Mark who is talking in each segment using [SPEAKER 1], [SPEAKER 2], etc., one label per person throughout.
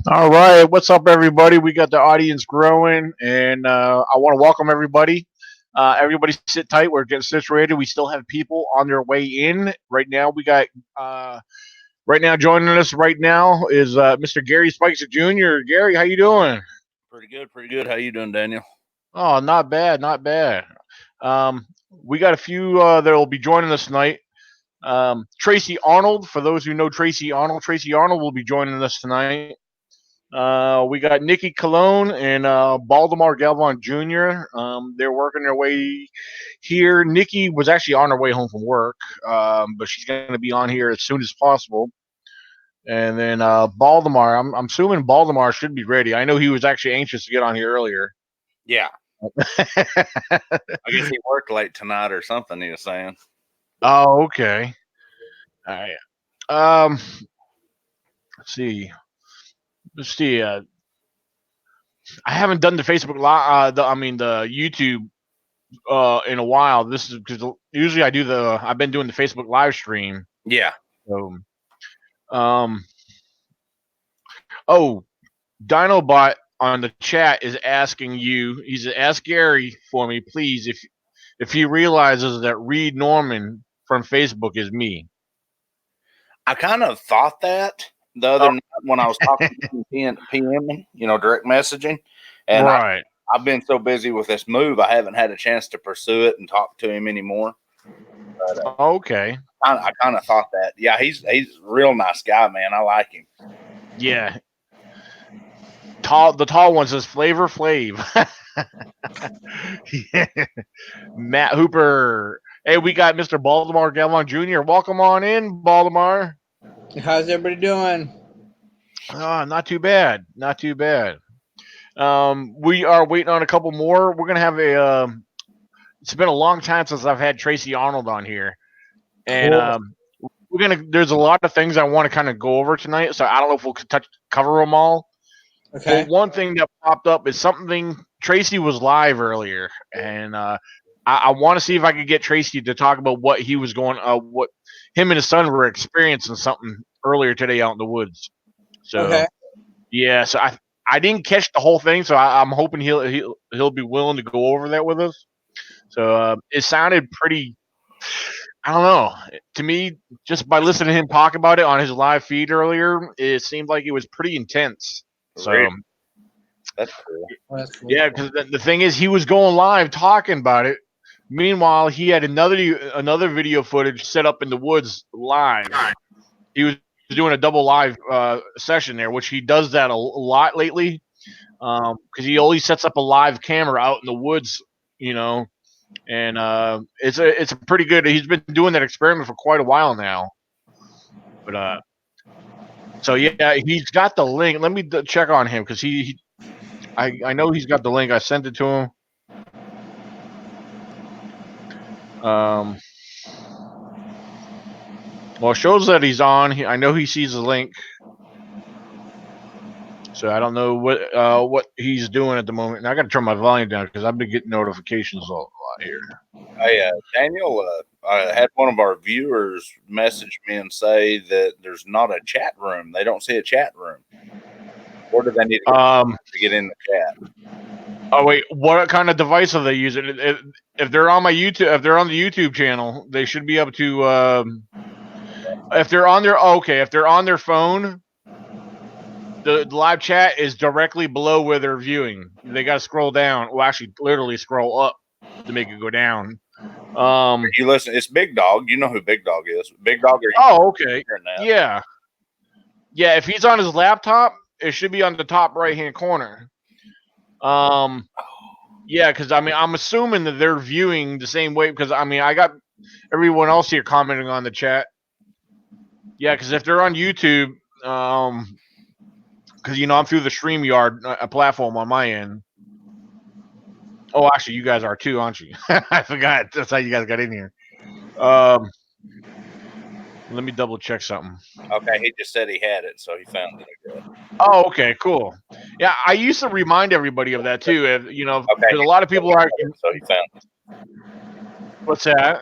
[SPEAKER 1] All right, what's up, everybody? We got the audience growing, and I want to welcome everybody. Everybody, sit tight. We're getting situated. We still have people on their way in right now. We got right now joining us right now is Mr. Gary Spikes Jr. Gary, how you doing?
[SPEAKER 2] Pretty good, pretty good. How you doing, Daniel?
[SPEAKER 1] Oh, not bad, not bad. We got a few that will be joining us tonight. Tracy Arnold, for those who know Tracy Arnold will be joining us tonight. We got Nikki Cologne and Baltimore Galvan Jr. They're working their way here. Nikki was actually on her way home from work, but she's going to be on here as soon as possible. And then Baltimore, I'm assuming Baltimore should be ready. I know he was actually anxious to get on here earlier.
[SPEAKER 2] Yeah, I guess he worked late tonight or something. He was saying.
[SPEAKER 1] Oh, okay. All right. Um, let's see. Let's see. I haven't done the Facebook live. The YouTube in a while. This is because usually I do the. I've been doing the Facebook live stream.
[SPEAKER 2] Yeah.
[SPEAKER 1] So, um. Oh, Dinobot on the chat is asking you. He's ask Gary for me, please, if he realizes that Reed Norman from Facebook is me.
[SPEAKER 2] I kind of thought that the other night when I was talking to him, PM, direct messaging, and
[SPEAKER 1] Right.
[SPEAKER 2] I've been so busy with this move, I haven't had a chance to pursue it and talk to him anymore. But
[SPEAKER 1] Okay.
[SPEAKER 2] I kind of thought that. Yeah, he's a real nice guy, man. I like him.
[SPEAKER 1] Yeah. The tall one says Flavor Flav. Yeah. Matt Hooper. Hey, we got Mr. Baltimore Galvan Jr. Welcome on in, Baltimore.
[SPEAKER 3] How's everybody doing?
[SPEAKER 1] Not too bad. Not too bad. We are waiting on a couple more. We're gonna have a. It's been a long time since I've had Tracy Arnold on here, and
[SPEAKER 3] Cool.
[SPEAKER 1] we're gonna. There's a lot of things I want to kind of go over tonight, so I don't know if we'll cover them all.
[SPEAKER 3] Okay.
[SPEAKER 1] But one thing that popped up is something. Tracy was live earlier, and I want to see if I could get Tracy to talk about what he was going, what him and his son were experiencing something earlier today out in the woods. So
[SPEAKER 3] Okay.
[SPEAKER 1] yeah, so I didn't catch the whole thing, so I'm hoping he'll be willing to go over that with us. So it sounded pretty. I don't know. To me, just by listening to him talk about it on his live feed earlier, it seemed like it was pretty intense. So
[SPEAKER 2] Really? That's cool.
[SPEAKER 3] Well, that's cool.
[SPEAKER 1] yeah, because the thing is, he was going live talking about it. Meanwhile, he had another video footage set up in the woods live. He was doing a double live session there, which he does that a lot lately. Because he always sets up a live camera out in the woods, you know, and it's a pretty good. He's been doing that experiment for quite a while now. But so yeah, he's got the link. Let me check on him because I know he's got the link. I sent it to him. Um, well, it shows that he's on. I know he sees the link. So I don't know what he's doing at the moment. And I got to turn my volume down because I've been getting notifications a lot here.
[SPEAKER 2] Hey, Daniel, I had one of our viewers message me and say that there's not a chat room. They don't see a chat room. Where do they need to get in the chat?
[SPEAKER 1] Oh wait, what kind of device are they using? If they're on my YouTube, if they're on the YouTube channel, they should be able to. If they're on their if they're on their phone, the live chat is directly below where they're viewing. They got to scroll down. Well, actually, literally scroll up to make it go down.
[SPEAKER 2] You listen. It's Big Dog. You know who Big Dog is. Big Dog.
[SPEAKER 1] Oh, okay. Yeah. Yeah. If he's on his laptop, it should be on the top right hand corner. Yeah, because I mean, I'm assuming that they're viewing the same way. Because I mean, I got everyone else here commenting on the chat. Yeah, because if they're on YouTube, because I'm through the StreamYard platform on my end. Oh, actually, you guys are too, aren't you? I forgot. That's how you guys got in here. Let me double check something.
[SPEAKER 2] Okay, he just said he had it, so he found it.
[SPEAKER 1] Oh, okay, cool. Yeah, I used to remind everybody of that too. If, because a lot of people are.
[SPEAKER 2] So he found it.
[SPEAKER 1] What's that?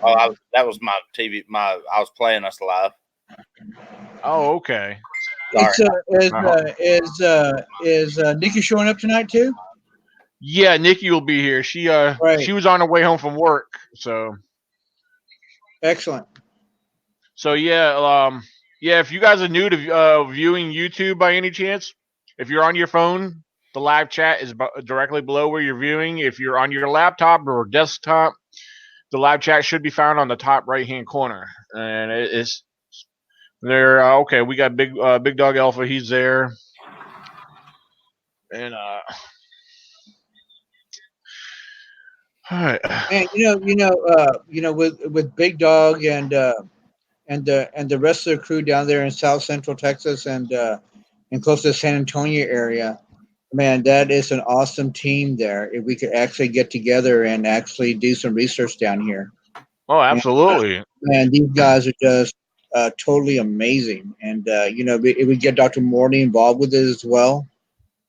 [SPEAKER 2] Oh, that was my TV. I was playing us live.
[SPEAKER 1] Oh, okay.
[SPEAKER 3] Is Nikki showing up tonight too?
[SPEAKER 1] Yeah, Nikki will be here. She
[SPEAKER 3] Right.
[SPEAKER 1] was on her way home from work, so
[SPEAKER 3] Excellent.
[SPEAKER 1] yeah. If you guys are new to viewing YouTube by any chance, if you're on your phone, the live chat is directly below where you're viewing. If you're on your laptop or desktop, the live chat should be found on the top right hand corner, and it's there. Okay, we got Big Dog Alpha. He's there, and all right.
[SPEAKER 3] And with Big Dog and the rest of the crew down there in South Central Texas and close to the San Antonio area, man, that is an awesome team there. If we could actually get together and actually do some research down here,
[SPEAKER 1] Oh,
[SPEAKER 3] and
[SPEAKER 1] absolutely.
[SPEAKER 3] man, these guys are just totally amazing. And if we get Dr. Morty involved with it as well,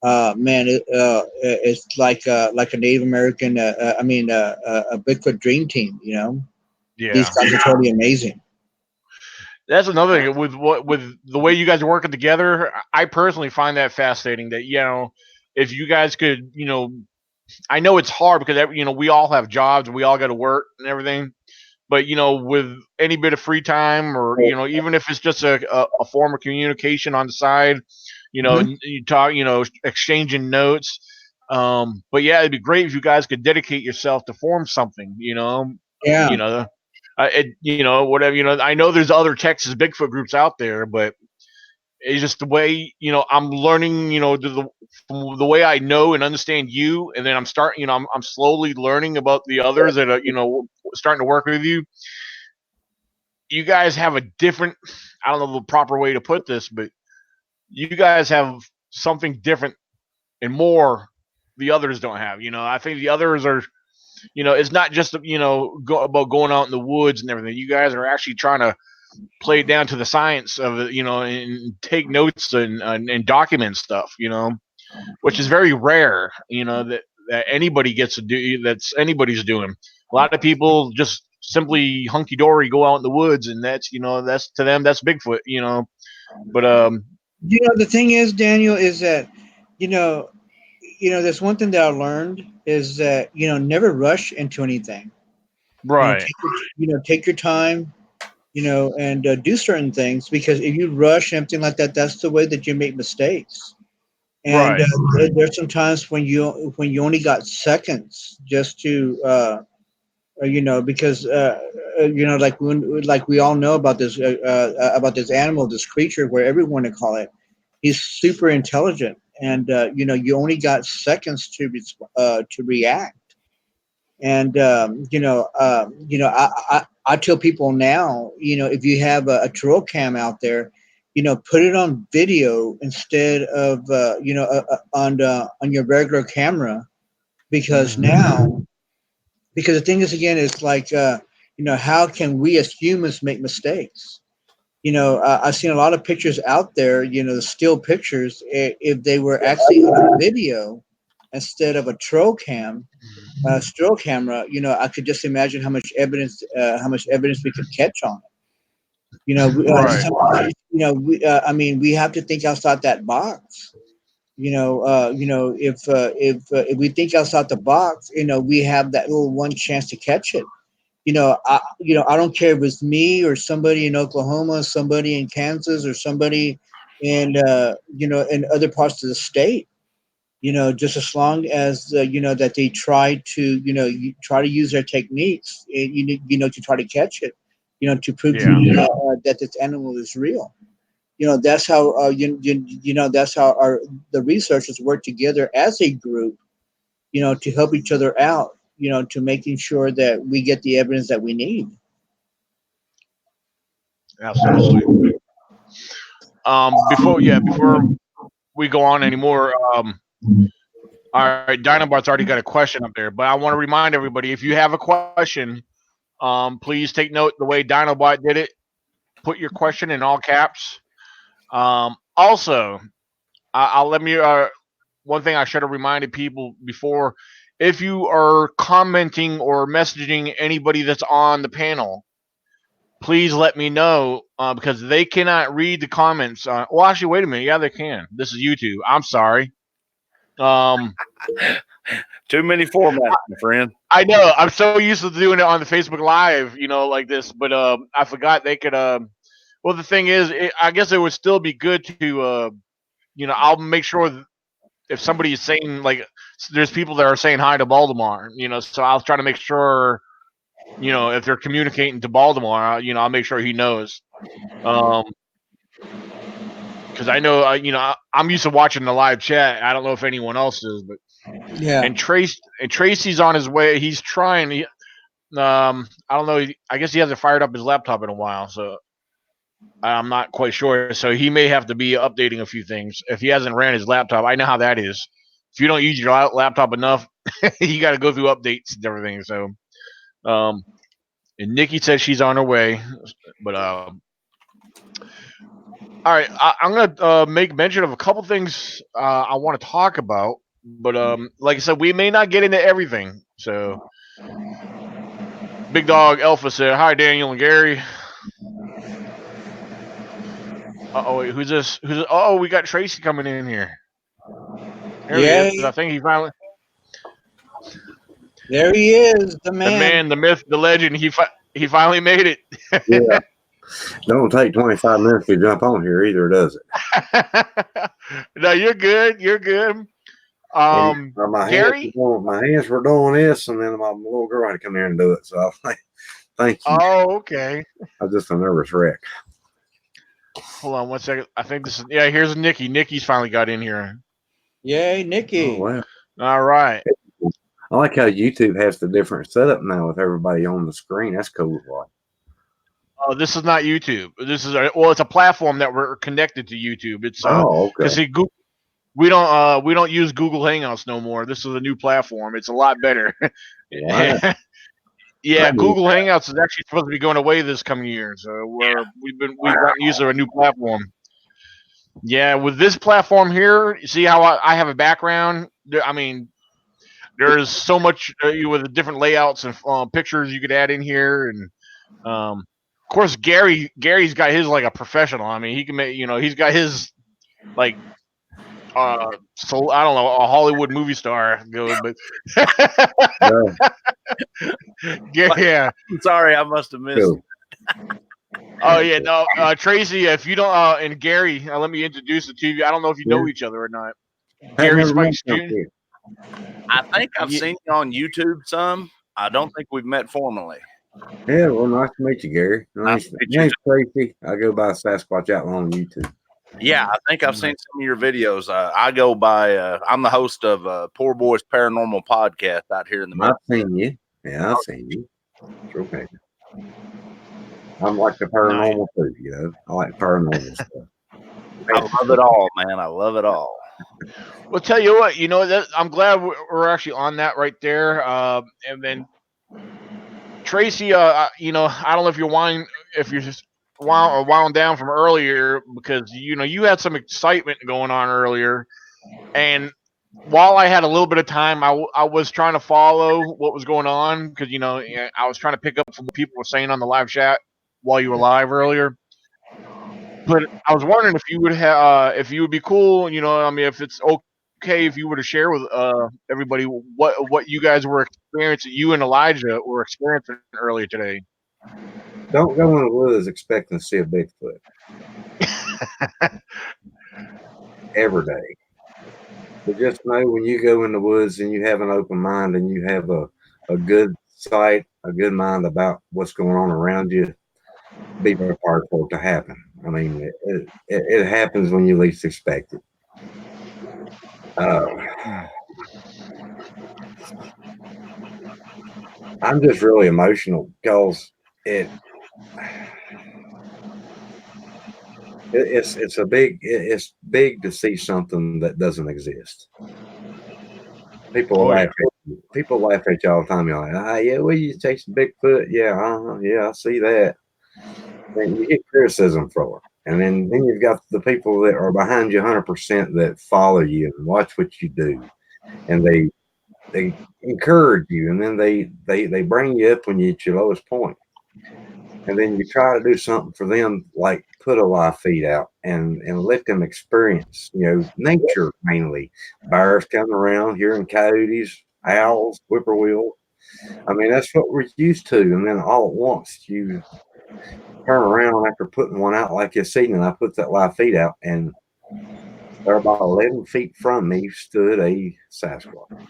[SPEAKER 3] man, it's like a Native American. A Bigfoot dream team. These
[SPEAKER 1] Yeah.
[SPEAKER 3] guys are totally amazing.
[SPEAKER 1] That's another thing with the way you guys are working together. I personally find that fascinating. That if you guys could, I know it's hard because we all have jobs, we all got to work and everything. But with any bit of free time, or even if it's just a form of communication on the side,
[SPEAKER 3] Mhm.
[SPEAKER 1] you talk, exchanging notes. But yeah, it'd be great if you guys could dedicate yourself to form something.
[SPEAKER 3] Yeah.
[SPEAKER 1] You know, whatever. I know there's other Texas Bigfoot groups out there, but it's just the way I'm learning. From the way I know and understand you, and then I'm starting. I'm slowly learning about the others that are starting to work with you. You guys have a different. I don't know the proper way to put this, but you guys have something different and more the others don't have. I think the others are. It's not just about going out in the woods and everything. You guys are actually trying to play down to the science of it, and take notes and document stuff, which is very rare, that anybody gets to do. That's anybody's doing. A lot of people just simply hunky dory go out in the woods, and that's to them that's Bigfoot, But
[SPEAKER 3] The thing is, Daniel, is that you know, there's one thing that I learned is that never rush into anything.
[SPEAKER 1] right,
[SPEAKER 3] Take your time. And do certain things because if you rush and everything like that, that's the way that you make mistakes. And
[SPEAKER 1] right,
[SPEAKER 3] there's some times when you only got seconds just to because like we all know about this animal, this creature, wherever you want to call it, he's super intelligent, and you only got seconds to react. And I tell people now, if you have a trail cam out there, put it on video instead of on your regular camera, because now because the thing is, again, it's like how can we as humans make mistakes? I've seen a lot of pictures out there, the still pictures. If they were actually on a video instead of a trail camera, I could just imagine how much evidence we could catch on it.
[SPEAKER 1] right.
[SPEAKER 3] I mean, we have to think outside that box. If we think outside the box, we have that little one chance to catch it. I don't care if it's me or somebody in Oklahoma, somebody in Kansas, or somebody in other parts of the state. Just as long as that they try to try to use their techniques, to try to catch it, to prove
[SPEAKER 1] Yeah,
[SPEAKER 3] that this animal is real. That's how that's how the researchers work together as a group, to help each other out, to making sure that we get the evidence that we need.
[SPEAKER 1] absolutely. Before we go on anymore, all right, Dinobot's already got a question up there, but I want to remind everybody if you have a question, please take note the way Dinobot did it. Put your question in all caps. Also, I'll let me. One thing I should have reminded people before: if you are commenting or messaging anybody that's on the panel, please let me know because they cannot read the comments. Well, actually, wait a minute. Yeah, they can. This is YouTube. I'm sorry.
[SPEAKER 2] Too many formats, my friend.
[SPEAKER 1] I know. I'm so used to doing it on the Facebook Live, like this, but I forgot they could. Well, the thing is, I guess it would still be good to, I'll make sure if somebody is saying like, there's people that are saying hi to Baltimore, so I'll try to make sure, if they're communicating to Baltimore, I'll make sure he knows. Because I know, I'm used to watching the live chat. I don't know if anyone else is, but
[SPEAKER 3] Yeah.
[SPEAKER 1] and Tracy's on his way. He's trying. I don't know. I guess he hasn't fired up his laptop in a while, so I'm not quite sure. So he may have to be updating a few things if he hasn't ran his laptop. I know how that is. If you don't use your laptop enough, you got to go through updates and everything. So, and Nikki says she's on her way, but all right, I'm gonna make mention of a couple things I want to talk about, but like I said, we may not get into everything. So, Big Dog Alpha said, "Hi, Daniel and Gary." Wait, who's this? Oh, we got Tracy coming in here. There he is. I think he finally.
[SPEAKER 3] There he is, the man.
[SPEAKER 1] The man, the myth, the legend. He finally made it.
[SPEAKER 4] Yeah. Don't take 25 minutes to jump on here either, does it?
[SPEAKER 1] No, you're good. You're good.
[SPEAKER 4] My
[SPEAKER 1] Gary?
[SPEAKER 4] hands were doing this, and then my little girl had to come here and do it. So I was like, thank you.
[SPEAKER 1] Oh, okay.
[SPEAKER 4] I was just a nervous wreck.
[SPEAKER 1] Hold on 1 second. I think this is, yeah, here's Nikki. Nikki's finally got in here.
[SPEAKER 3] Yay, Nikki.
[SPEAKER 4] Oh, wow.
[SPEAKER 1] All right.
[SPEAKER 4] I like how YouTube has the different setup now with everybody on the screen. That's cool.
[SPEAKER 1] Oh, this is not YouTube. This is it's a platform that we're connected to YouTube. It's
[SPEAKER 4] okay.
[SPEAKER 1] Because we don't use Google Hangouts no more. This is a new platform. It's a lot better.
[SPEAKER 4] Wow.
[SPEAKER 1] Yeah, Google Hangouts is actually supposed to be going away this coming year. So we've gotten used to a new platform. Yeah, with this platform here, you see how I have a background? I mean, there's so much with the different layouts and pictures you could add in here, and of course Gary's got his like a professional. I mean, he can make he's got his like so I don't know, a Hollywood movie star go, but yeah.
[SPEAKER 2] Sorry, I must have missed.
[SPEAKER 4] Cool.
[SPEAKER 1] Oh yeah, no, Tracy. If you don't, and Gary, let me introduce the two of you. I don't know if you know each other or not. Gary Spikes Jr.
[SPEAKER 2] I think I've seen you on YouTube some. I don't think we've met formally.
[SPEAKER 4] Yeah, well, nice to meet you, Gary. Nice to meet you. Tracy. I go by Sasquatch Outlaw on YouTube.
[SPEAKER 2] Yeah, I think I've seen some of your videos. I go by, I'm the host of Poor Boys Paranormal Podcast out here in the
[SPEAKER 4] I've seen you. Yeah, I've seen you. It's okay. I'm like the paranormal too, I like paranormal stuff.
[SPEAKER 2] I love it all, man. I love it all.
[SPEAKER 1] Well, tell you what, I'm glad we're actually on that right there. And then Tracy, I don't know if you're just wound down from earlier because you had some excitement going on earlier, and while I had a little bit of time, I was trying to follow what was going on because I was trying to pick up from what people were saying on the live chat while you were live earlier. But I was wondering if you would if you would be cool, I mean, if it's okay if you were to share with everybody what you guys were experiencing, you and Elijah were experiencing earlier today.
[SPEAKER 4] Don't go in the woods expecting to see a Bigfoot. Every day. But just know when you go in the woods and you have an open mind and you have a good sight, a good mind about what's going on around you, be prepared for it to happen. I mean, it happens when you least expect it. I'm just really emotional because it's big to see something that doesn't exist. People laugh at you all the time. You're like, yeah, well, you chase Bigfoot, yeah, I see that. And you get criticism for it. And then you've got the people that are behind you 100% that follow you and watch what you do. And they encourage you, and then they bring you up when you're at your lowest point. and then you try to do something for them, like put a live feed out and let them experience, nature mainly. Bears coming around, hearing coyotes, owls, whippoorwill. I mean, that's what we're used to. And then all at once, you turn around after putting one out like this evening. I put that live feed out, and there about 11 feet from me stood a Sasquatch.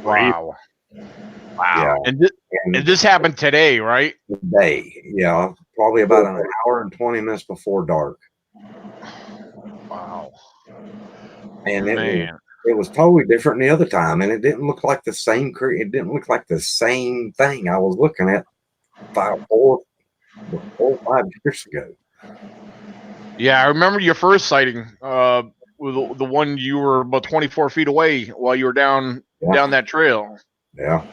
[SPEAKER 1] Wow.
[SPEAKER 4] Yeah.
[SPEAKER 1] And this happened today, right?
[SPEAKER 4] Today, yeah, probably about an hour and 20 minutes before dark.
[SPEAKER 1] Wow.
[SPEAKER 4] And it was totally different the other time, and it didn't look like the same it didn't look like the same thing I was looking at 4 or 5 years ago.
[SPEAKER 1] Yeah, I remember your first sighting, with the one you were about 24 feet away while you were down that trail.
[SPEAKER 4] Yeah.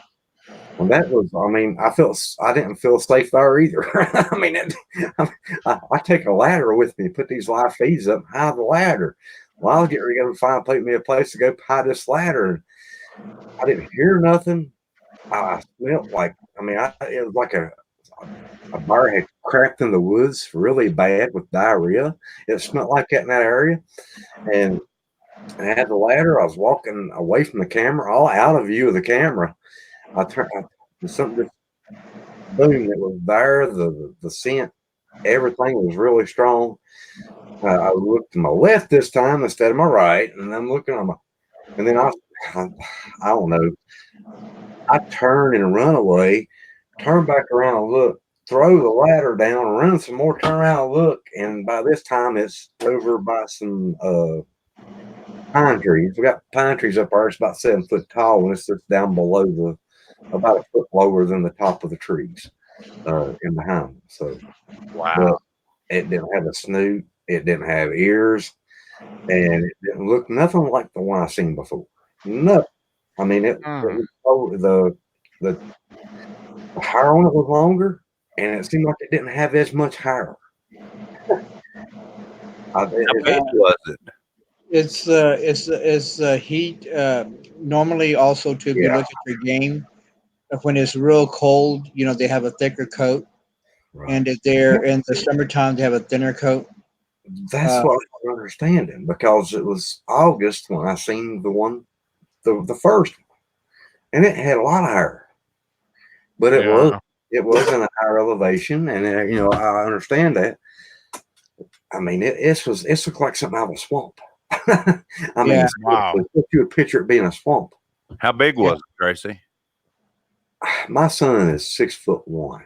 [SPEAKER 4] And that was, I mean, I didn't feel safe there either. I mean, I take a ladder with me, put these live feeds up, hide the ladder. Well, I was getting ready to find me a place to go hide this ladder. I didn't hear nothing. I smelled like, it was like a bear had crapped in the woods really bad with diarrhea. It smelled like that in that area. And I had the ladder. I was walking away from the camera, all out of view of the camera. Something just boom, it was there. The scent, everything was really strong. I looked to my left this time instead of my right, and I'm looking on and then I don't know. I turn and run away, turn back around and look, throw the ladder down, run some more, turn around and look, and by this time it's over by some pine trees. We got pine trees up there. It's about 7 foot tall, and it's just down below about a foot lower than the top of the trees in behind them. So, wow, it didn't have a snoot, it didn't have ears, and it didn't look nothing like the one I seen before. Nothing. I mean, it was the hair on it was longer, and it seemed like it didn't have as much hair.
[SPEAKER 2] How big was it?
[SPEAKER 3] It's heat. Normally, also too, if you look at your game, when it's real cold, they have a thicker coat, and if they're in the summertime, they have a thinner coat.
[SPEAKER 4] That's what I was understanding, because it was August when I seen the one, the first one, and it had a lot of hair, but it was in a higher elevation, and I understand that. I mean, it looked like something out of a swamp. I mean, wow. You would picture it being a swamp.
[SPEAKER 2] How big was it, Tracy?
[SPEAKER 4] My son is 6'1",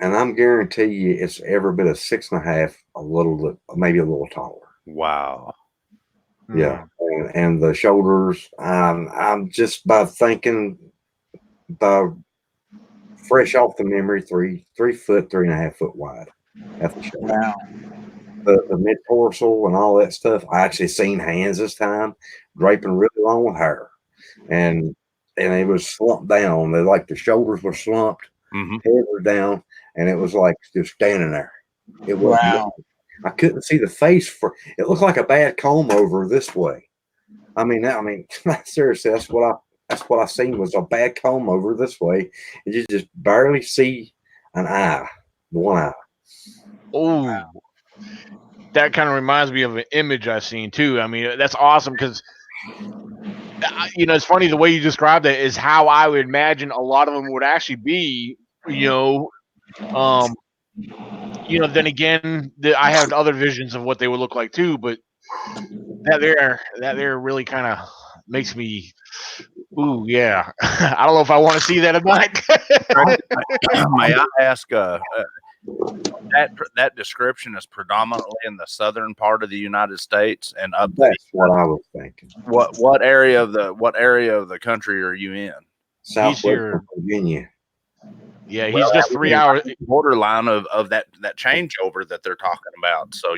[SPEAKER 4] and I'm guarantee you it's every bit of 6.5, maybe a little taller.
[SPEAKER 2] Wow.
[SPEAKER 4] Yeah, and the shoulders. I'm just by thinking, fresh off the memory, 3 foot, 3.5 foot wide at the shoulder.
[SPEAKER 3] Wow.
[SPEAKER 4] The mid torso and all that stuff. I actually seen hands this time draping really long with hair, and it was slumped down. Like the shoulders were slumped, head was down, and it was like just standing there. It was. Wow. I couldn't see the face it looked like a bad comb over this way. I mean, seriously, that's what I seen was a bad comb over this way, and you just barely see an eye, one eye.
[SPEAKER 1] Oh, wow. That kind of reminds me of an image I've seen too. I mean, that's awesome because, it's funny the way you described it is how I would imagine a lot of them would actually be. Then again, I have other visions of what they would look like too, but that there really kind of makes me, ooh, yeah. I don't know if I want to see that or not.
[SPEAKER 2] May I ask, that description is predominantly in the southern part of the United States and up.
[SPEAKER 4] That's what I was thinking.
[SPEAKER 2] What area of the country are you in?
[SPEAKER 4] Southwestern Virginia.
[SPEAKER 1] Yeah, he's just 3 hours
[SPEAKER 2] borderline of that changeover that they're talking about. So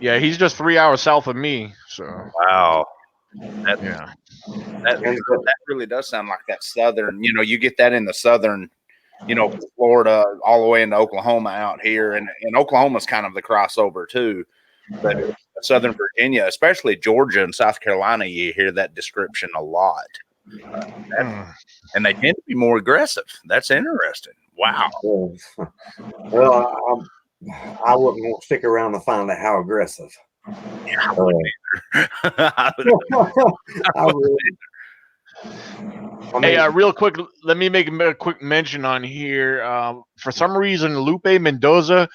[SPEAKER 1] yeah, he's just 3 hours south of me. So
[SPEAKER 2] wow, that really does sound like that southern. You get that in the southern, Florida all the way into Oklahoma out here, and Oklahoma's kind of the crossover too. But Southern Virginia, especially Georgia and South Carolina, you hear that description a lot. And they tend to be more aggressive. That's interesting. Wow.
[SPEAKER 4] Well, I wouldn't want to stick around to find out how aggressive.
[SPEAKER 2] I wouldn't
[SPEAKER 4] I really. I mean,
[SPEAKER 1] Hey, real quick, let me make a quick mention on here. For some reason, Lupe Mendoza,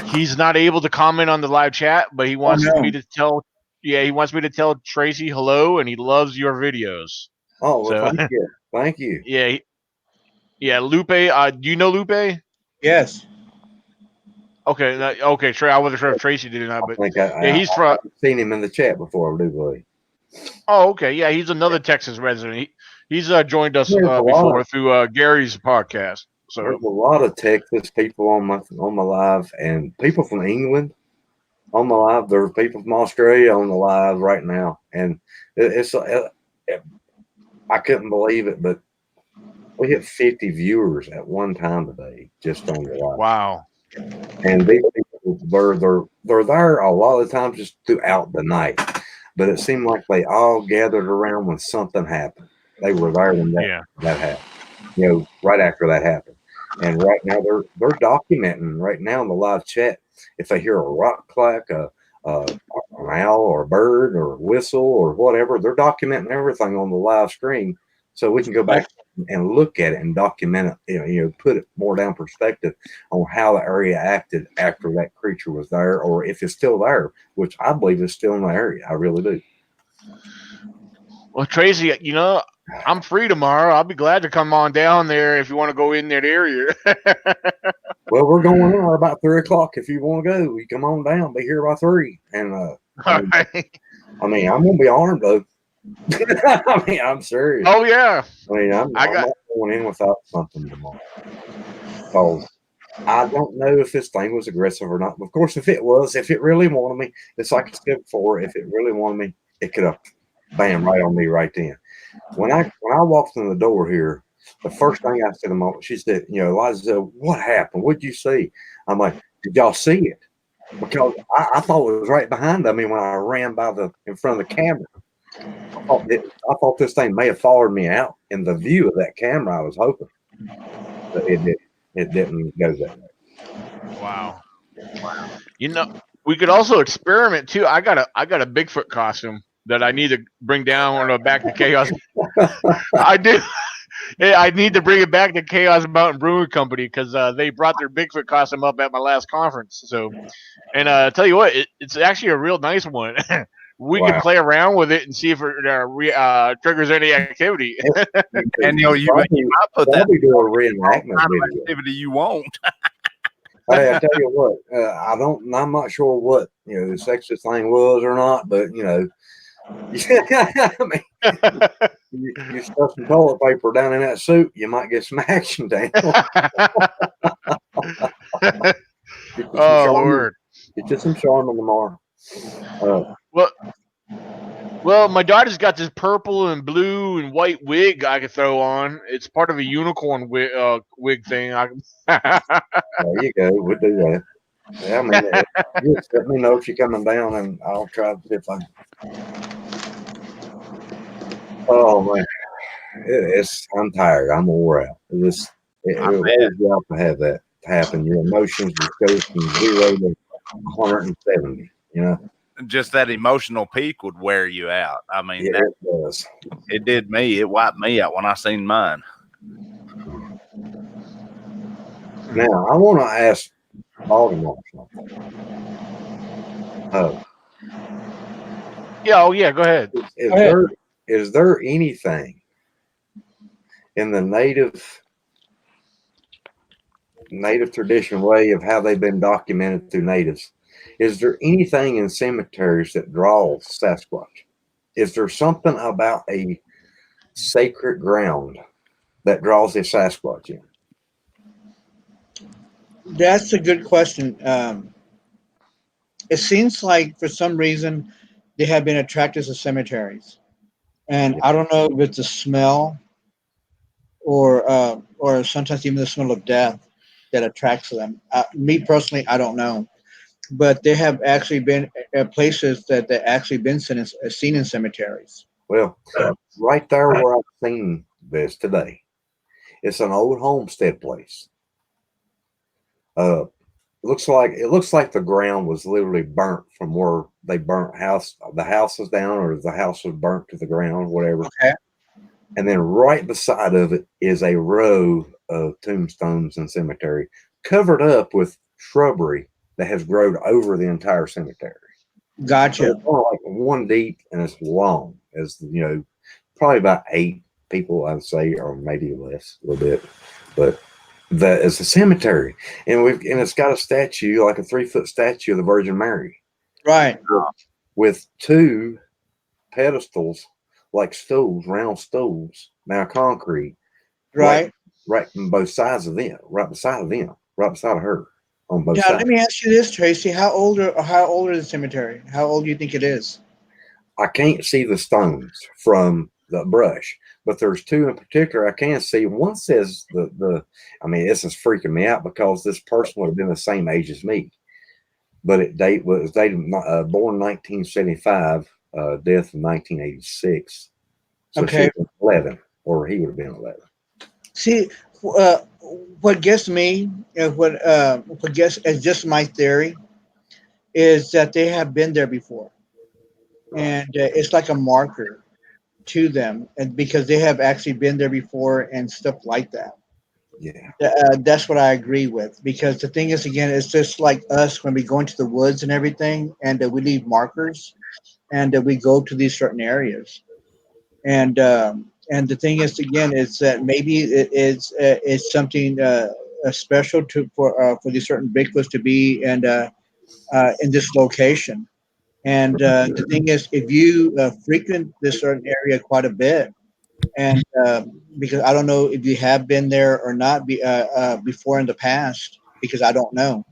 [SPEAKER 1] he's not able to comment on the live chat, but he wants me to tell. Yeah, he wants me to tell Tracy hello, and he loves your videos.
[SPEAKER 4] oh, well,
[SPEAKER 1] So,
[SPEAKER 4] thank you. Thank you.
[SPEAKER 1] Yeah, Lupe. Do you know Lupe?
[SPEAKER 3] Yes.
[SPEAKER 1] Okay, Trey. I wasn't sure if Tracy did or not, but
[SPEAKER 4] I think
[SPEAKER 1] yeah, he's from.
[SPEAKER 4] I've seen him in the chat before, I do believe.
[SPEAKER 1] Oh, okay, yeah, he's another Texas resident. He's joined us
[SPEAKER 4] There's a
[SPEAKER 1] before
[SPEAKER 4] lot.
[SPEAKER 1] through Gary's podcast. So
[SPEAKER 4] There's a lot of Texas people on my live, and people from England on the live. There's people from Australia on the live right now, and it's I couldn't believe it, but we hit 50 viewers at one time today just on the live.
[SPEAKER 1] wow.
[SPEAKER 4] And these people, they're there a lot of times just throughout the night, but it seemed like they all gathered around when something happened. They were there when that happened, right after that happened. And right now they're documenting right now in the live chat if they hear a rock clack, an owl or a bird or a whistle or whatever. They're documenting everything on the live screen, so we can go back and look at it and document it. Put it more down perspective on how the area acted after that creature was there, or if it's still there, which I believe is still in the area. I really do.
[SPEAKER 1] Well, Tracy, I'm free tomorrow. I'll be glad to come on down there if you want to go in that area.
[SPEAKER 4] Well, we're going in about 3:00. If you want to go, you come on down. Be here by 3. And
[SPEAKER 1] All right.
[SPEAKER 4] I'm gonna be armed though. I'm serious.
[SPEAKER 1] Oh yeah.
[SPEAKER 4] I'm not going in without something tomorrow. Because I don't know if this thing was aggressive or not. Of course, if it really wanted me, it's like I said before. If it really wanted me, it could have bam right on me right then. When I walked in the door here, the first thing I said to Mom, she said, Eliza said, "What happened? What'd you see?" I'm like, "Did y'all see it?" Because I thought it was right behind me when I ran in front of the camera. I thought this thing may have followed me out in the view of that camera. I was hoping, but it didn't go that way.
[SPEAKER 1] Wow. We could also experiment too. I got a Bigfoot costume that I need to bring down back to Chaos. I do. Yeah, I need to bring it back to Chaos Mountain Brewing Company because they brought their Bigfoot costume up at my last conference. So, and tell you what, it's actually a real nice one. We could play around with it and see if it triggers any activity.
[SPEAKER 2] And you might put that
[SPEAKER 4] do a reenactment video.
[SPEAKER 2] activity you want.
[SPEAKER 4] Hey, I tell you what, I'm not sure what the sexist thing was or not, but I mean, you stuff some toilet paper down in that suit, you might get some action, Daniel.
[SPEAKER 1] Oh Lord!
[SPEAKER 4] Get you some Charmin tomorrow.
[SPEAKER 1] Well, my daughter's got this purple and blue and white wig I could throw on. It's part of a unicorn wig thing.
[SPEAKER 4] There you go. We'll do that. Yeah, I mean, just let me know if you're coming down, and I'll try to see if I. Oh man, I'm tired. I'm wore out. It was rough to have that happen. Your emotions just go from 0 to 170.
[SPEAKER 2] Just that emotional peak would wear you out. I mean,
[SPEAKER 4] it does.
[SPEAKER 2] It did me. It wiped me out when I seen mine.
[SPEAKER 4] Now I want to ask Baltimore something.
[SPEAKER 1] Yeah. Go ahead.
[SPEAKER 4] Is there anything in the native tradition way of how they've been documented through natives? Is there anything in cemeteries that draws Sasquatch? Is there something about a sacred ground that draws a Sasquatch in?
[SPEAKER 3] That's a good question. It seems like for some reason they have been attracted to cemeteries, and I don't know if it's the smell or sometimes even the smell of death that attracts them. Me personally, I don't know, but there have actually been places that actually been seen in cemeteries.
[SPEAKER 4] Well, right there where I've seen this today, it's an old homestead place. Looks like the ground was literally burnt from where they burnt the houses down, or the house was burnt to the ground, whatever.
[SPEAKER 3] Okay.
[SPEAKER 4] And then right beside of it is a row of tombstones and cemetery covered up with shrubbery that has grown over the entire cemetery.
[SPEAKER 3] Gotcha.
[SPEAKER 4] So it's only like one deep, and it's long, as probably about 8 people, I'd say, or maybe less, a little bit. But that is a cemetery, and it's got a statue, like a 3-foot statue of the Virgin Mary,
[SPEAKER 3] Right.
[SPEAKER 4] with 2 pedestals, like stools, round stools, now concrete,
[SPEAKER 3] Right.
[SPEAKER 4] right on both sides of them, right beside of her, on both
[SPEAKER 3] Now,
[SPEAKER 4] sides.
[SPEAKER 3] let me ask you this, Tracy. How old is the cemetery? How old do you think it is?
[SPEAKER 4] I can't see the stones from the brush, but there's 2 in particular I can see. One says I mean, this is freaking me out because this person would have been the same age as me, but was dated born 1975, death in 1986. So she
[SPEAKER 3] Okay.
[SPEAKER 4] was 11, or he would have been 11.
[SPEAKER 3] See, what gets me, what gets is just my theory, is that they have been there before, and it's like a marker to them, and because they have actually been there before and stuff like that.
[SPEAKER 4] Yeah,
[SPEAKER 3] That's what I agree with. Because the thing is, again, it's just like us when we go into the woods and everything, and we leave markers, and we go to these certain areas. And the thing is, again, is that maybe it's something special for these certain Bigfoots to be in this location. And the thing is, if you frequent this certain area quite a bit, and because I don't know if you have been there or not before in the past, because I don't know.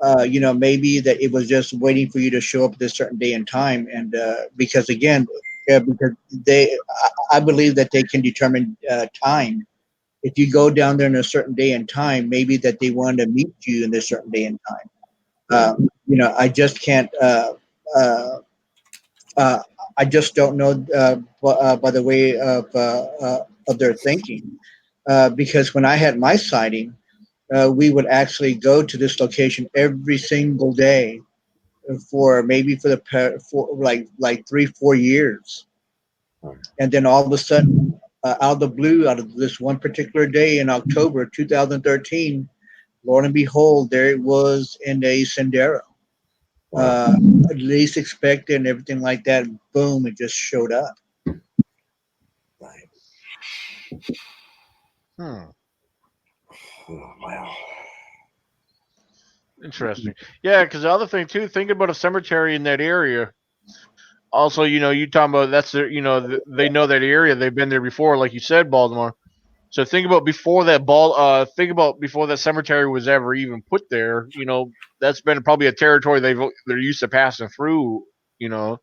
[SPEAKER 3] Maybe that it was just waiting for you to show up at this certain day and time, and because again, because I believe that they can determine time. If you go down there in a certain day and time, maybe that they wanted to meet you in this certain day and time. I just can't. Uh, uh, I just don't know by the way of their thinking. Because when I had my sighting, we would actually go to this location every single day for maybe for like 3-4 years, and then all of a sudden, out of the blue, out of this one particular day in October 2013, Lord and behold, there it was in a sendero. Uh, Least expected and everything like that. Boom! It just showed up.
[SPEAKER 1] Hmm.
[SPEAKER 4] Oh, wow.
[SPEAKER 1] Interesting. Yeah, because the other thing too, thinking about a cemetery in that area. Also, you talking about that's their, they know that area. They've been there before, like you said, Baltimore. So think about before that think about before that cemetery was ever even put there. That's been probably a territory they're used to passing through. You know,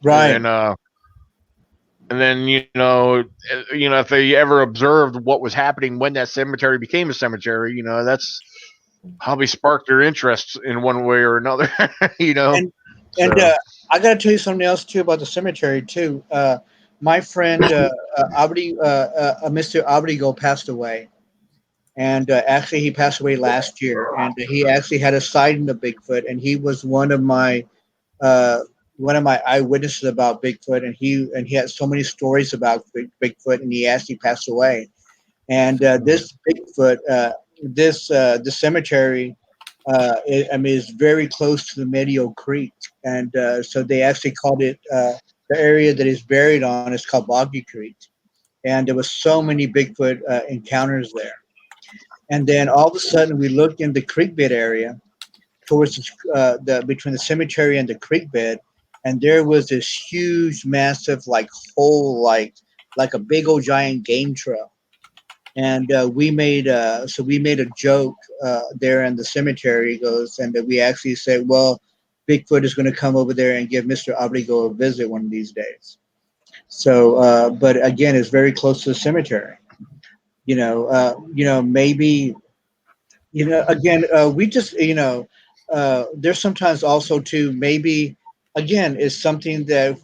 [SPEAKER 1] and
[SPEAKER 3] Right.
[SPEAKER 1] then if they ever observed what was happening when that cemetery became a cemetery, that's probably sparked their interest in one way or another.
[SPEAKER 3] And and
[SPEAKER 1] So
[SPEAKER 3] I got to tell you something else too about the cemetery too. My friend Mr. Abrigo passed away, and actually he passed away last year, and he actually had a sighting of Bigfoot, and he was uh, one of my eyewitnesses about Bigfoot, and he had so many stories about Bigfoot, and he actually passed away. And this Bigfoot, the cemetery, I mean, is very close to the Medio Creek, and so they actually called it the area that he's buried on is called Boggy Creek, and there was so many Bigfoot encounters there. And then all of a sudden, we looked in the creek bed area towards the between the cemetery and the creek bed, and there was this huge, massive, like hole, like a big old giant game trail. And we made a joke there in the cemetery. Goes, and we actually said, well, Bigfoot is going to come over there and give Mr. Abrigo a visit one of these days. So, but again, it's very close to the cemetery. Maybe again, we just there's sometimes also too maybe again is something that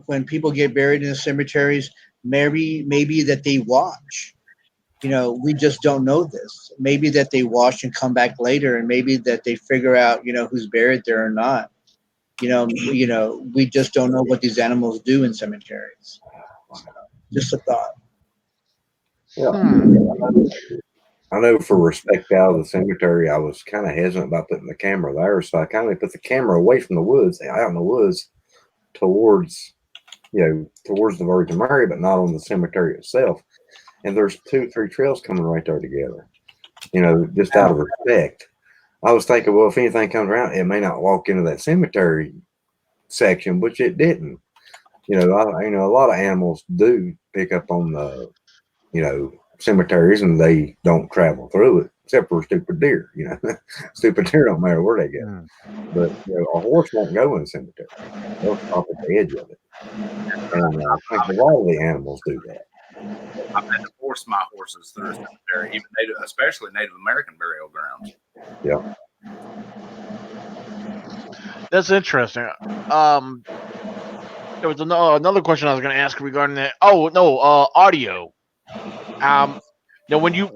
[SPEAKER 3] when people get buried in the cemeteries, maybe that they watch. we just don't know this. Maybe that they wash and come back later, and maybe that they figure out, who's buried there or not. We just don't know what these animals do in cemeteries. Just a thought.
[SPEAKER 4] Yeah. I know for respect out of the cemetery, I was kind of hesitant about putting the camera there. So I kind of put the camera away from the woods, out in the woods towards the Virgin Mary, but not on the cemetery itself. And there's 2-3 trails coming right there together, just out of respect. I was thinking, well, if anything comes around, it may not walk into that cemetery section, which it didn't. A lot of animals do pick up on the, cemeteries, and they don't travel through it, except for stupid deer. Stupid deer don't matter where they go. But a horse won't go in the cemetery; they'll stop at the edge of it. And I think a lot of the animals do that.
[SPEAKER 2] I've had to force my horses through a cemetery, even especially Native American burial grounds.
[SPEAKER 4] Yeah.
[SPEAKER 1] That's interesting. There was another question I was going to ask regarding that. Oh no, audio. Now when you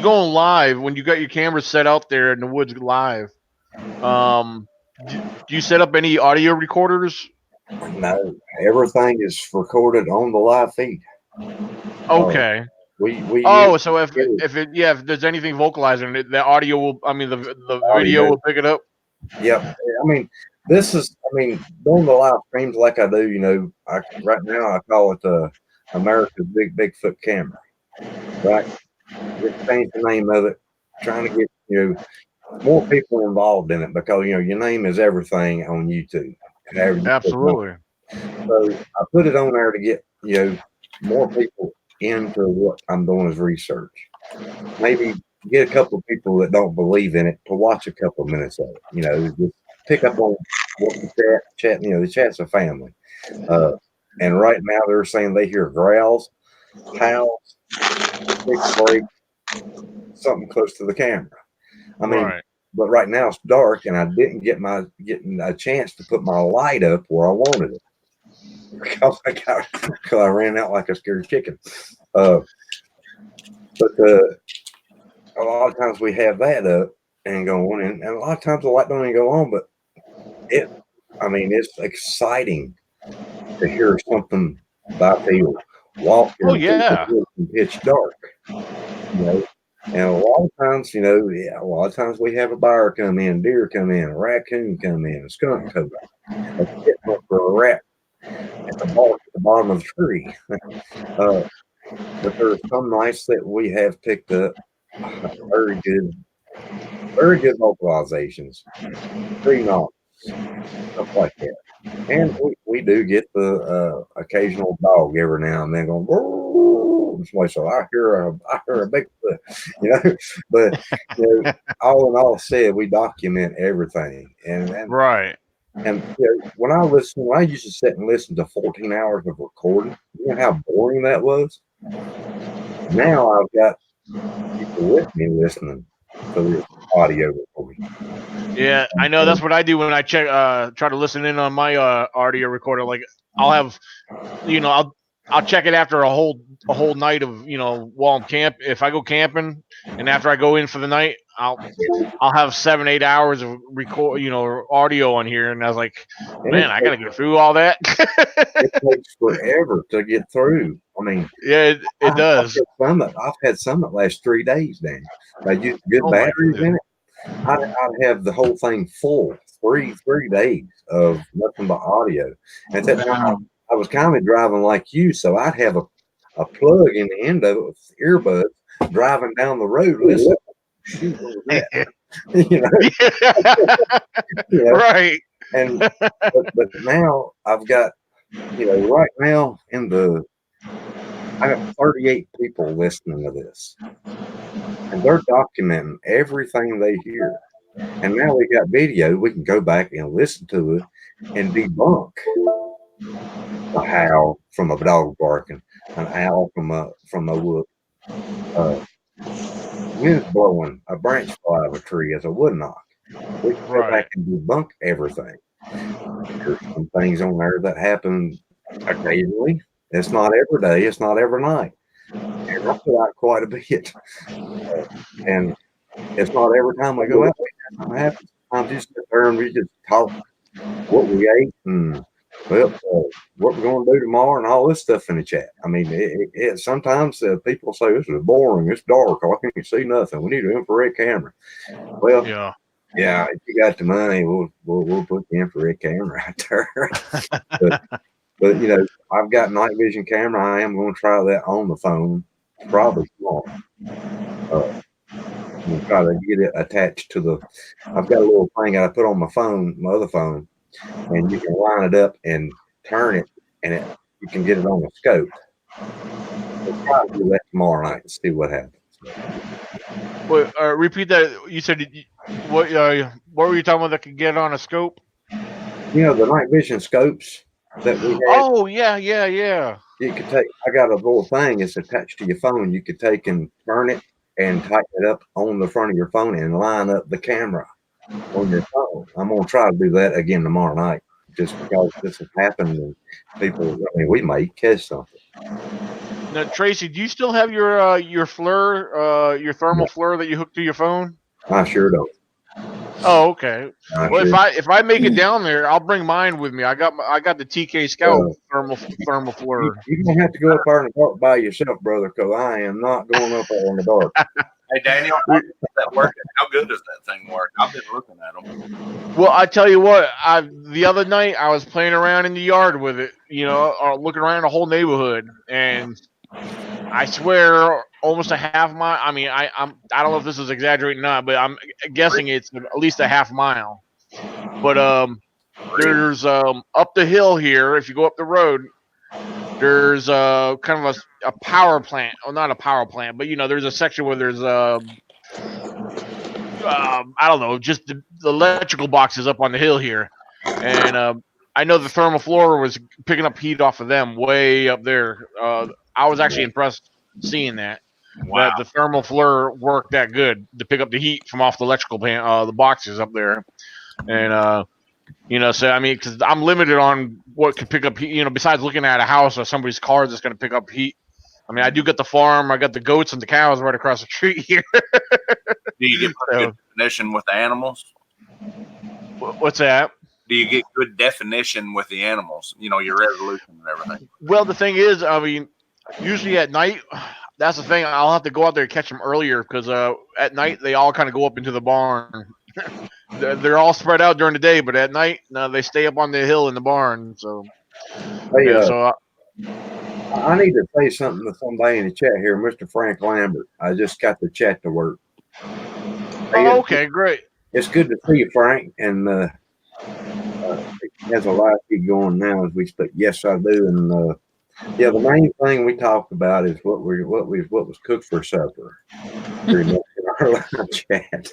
[SPEAKER 1] going live, when you got your camera set out there in the woods live, do you set up any audio recorders?
[SPEAKER 4] No, everything is recorded on the live feed.
[SPEAKER 1] Okay.
[SPEAKER 4] We
[SPEAKER 1] So if there's anything vocalizing, the audio will. I mean, the video will pick it up.
[SPEAKER 4] Yep. I mean, doing the live streams like I do. Right now I call it America's Bigfoot camera. Right. Just change the name of it. Trying to get more people involved in it, because your name is everything on YouTube.
[SPEAKER 1] Absolutely.
[SPEAKER 4] So I put it on there to get more people into what I'm doing as research. Maybe get a couple of people that don't believe in it to watch a couple of minutes of it. Just pick up on what the chat. The chat's a family. And right now they're saying they hear growls, howls, big break, something close to the camera. I mean,
[SPEAKER 1] right.
[SPEAKER 4] But right now it's dark, and I didn't getting a chance to put my light up where I wanted it, because I ran out like a scared chicken. But a lot of times we have that up and going, and a lot of times the light don't even go on. But it's exciting to hear something by field walking through the woods in pitch dark. And a lot of times we have a bear come in, deer come in, a raccoon come in, a skunk come in, a chipmunk or a rat at the bottom of the tree. But there's some nights that we have picked up very good vocalizations, 3 knots, stuff like that. And we do get the occasional dog every now and then going, "Whoa." So I hear a Bigfoot, But all in all said, we document everything, and
[SPEAKER 1] right.
[SPEAKER 4] And when I used to sit and listen to 14 hours of recording, you know how boring that was. Now I've got people with me listening to the audio recording.
[SPEAKER 1] Yeah, I know. That's what I do when I check, try to listen in on my audio recorder. Like, I'll have, I'll check it after a whole night of while I'm if I go camping, and after I go in for the night, I'll have 7-8 hours of audio on here, and I was like, man, I gotta go through all that.
[SPEAKER 4] It takes forever to get through. I mean,
[SPEAKER 1] yeah, it does.
[SPEAKER 4] I've had some that last 3 days. Then I use good batteries in it. I'd have the whole thing full 3 days of nothing but audio. And at that time, I was kind of driving like you, so I'd have a plug in the end of it with earbuds driving down the road. Listen, shoot, what was that?
[SPEAKER 1] Right.
[SPEAKER 4] And but now I've got right now I got 38 people listening to this, and they're documenting everything they hear. And now we got video. We can go back and listen to it and debunk a howl from a dog barking, an owl from a wood, wind blowing, a branch fly out of a tree as a wood knock. We can go back and debunk everything. There's some things on there that happen occasionally. It's not every day. It's not every night. And I put out quite a bit. And it's not every time we go out. Something happens. Sometimes you sit there and we just talk what we ate and what we're going to do tomorrow and all this stuff in the chat. I mean, sometimes people say this is boring. It's dark. I can't see nothing. We need an infrared camera. Well, yeah, if you got the money, we'll put the infrared camera out there. but you know, I've got night vision camera. I am going to try that on the phone, probably tomorrow. I'm going to try to get it attached to the. I've got a little thing I put on my phone, my other phone, and you can line it up and turn it, and you can get it on a scope. We'll try to do that tomorrow night and see what happens.
[SPEAKER 1] Wait, repeat that. You said what were you talking about that could get on a scope?
[SPEAKER 4] You know the night vision scopes that we have.
[SPEAKER 1] Oh yeah.
[SPEAKER 4] You could take. I got a little thing. It's attached to your phone. You could take and turn it and tighten it up on the front of your phone and line up the camera on your phone. I'm gonna try to do that again tomorrow night, just because this has happened and people. I mean, we might catch something.
[SPEAKER 1] Now, Tracy, do you still have your FLIR, your thermal FLIR that you hooked to your phone?
[SPEAKER 4] I sure don't.
[SPEAKER 1] Oh, okay. Well, if I make it down there, I'll bring mine with me. I got the TK Scout thermal FLIR.
[SPEAKER 4] You're gonna have to go up there in the dark by yourself, brother, because I am not going up there in the dark.
[SPEAKER 2] Hey, Daniel, how's that working? How good does that thing work? I've been looking at them.
[SPEAKER 1] Well, I tell you what, the other night I was playing around in the yard with it, you know, or looking around the whole neighborhood, and I swear, almost a half mile. I mean, I don't know if this is exaggerating or not, but I'm guessing it's at least a half mile. But there's up the hill here. If you go up the road, there's kind of a power plant. Well, not a power plant, but you know, there's a section where there's I don't know, just the electrical boxes up on the hill here, and I know the thermal FLIR was picking up heat off of them way up there. I was actually impressed seeing that.
[SPEAKER 2] Wow.
[SPEAKER 1] That the thermal FLIR worked that good to pick up the heat from off the electrical the boxes up there, and you know, so I mean, because I'm limited on what could pick up heat. You know, besides looking at a house or somebody's car that's going to pick up heat. I mean, I do get the farm. I got the goats and the cows right across the street here.
[SPEAKER 2] Do you get good definition with the animals?
[SPEAKER 1] What's that?
[SPEAKER 2] Do you get good definition with the animals? You know, your resolution and everything.
[SPEAKER 1] Well, the thing is, I mean, usually at night, that's the thing. I'll have to go out there and catch them earlier because at night they all kind of go up into the barn. They're all spread out during the day, but at night, no, they stay up on the hill in the barn. So,
[SPEAKER 4] hey,
[SPEAKER 1] yeah,
[SPEAKER 4] I need to say something to somebody in the chat here, Mr. Frank Lambert. I just got the chat to work.
[SPEAKER 1] Oh, okay, great.
[SPEAKER 4] It's good to see you, Frank, and he has a live feed going now as we speak. Yes, I do, and yeah, the main thing we talked about is what was cooked for supper. Pretty much in our live chat.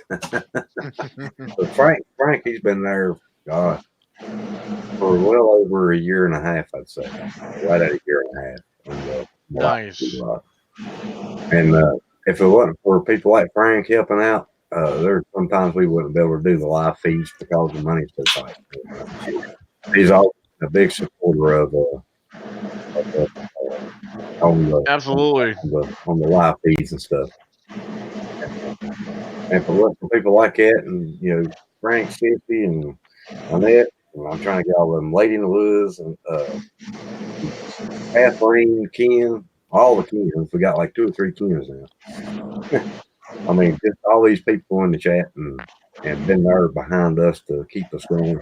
[SPEAKER 4] But Frank, he's been there, God, for well over a year and a half, I'd say, right at a year and a half. And,
[SPEAKER 1] nice.
[SPEAKER 4] And if it wasn't for people like Frank helping out, there's sometimes we wouldn't be able to do the live feeds because the money's so tight. He's also a big supporter of
[SPEAKER 1] absolutely
[SPEAKER 4] on the live feeds and stuff. And for people like that, and you know, Frank, Sissy, and Annette, and I'm trying to get all of them, Lady in the Woods, and Kathleen, Ken, all the Kens. We got like 2 or 3 Kens now. I mean, just all these people in the chat and been there behind us to keep us going.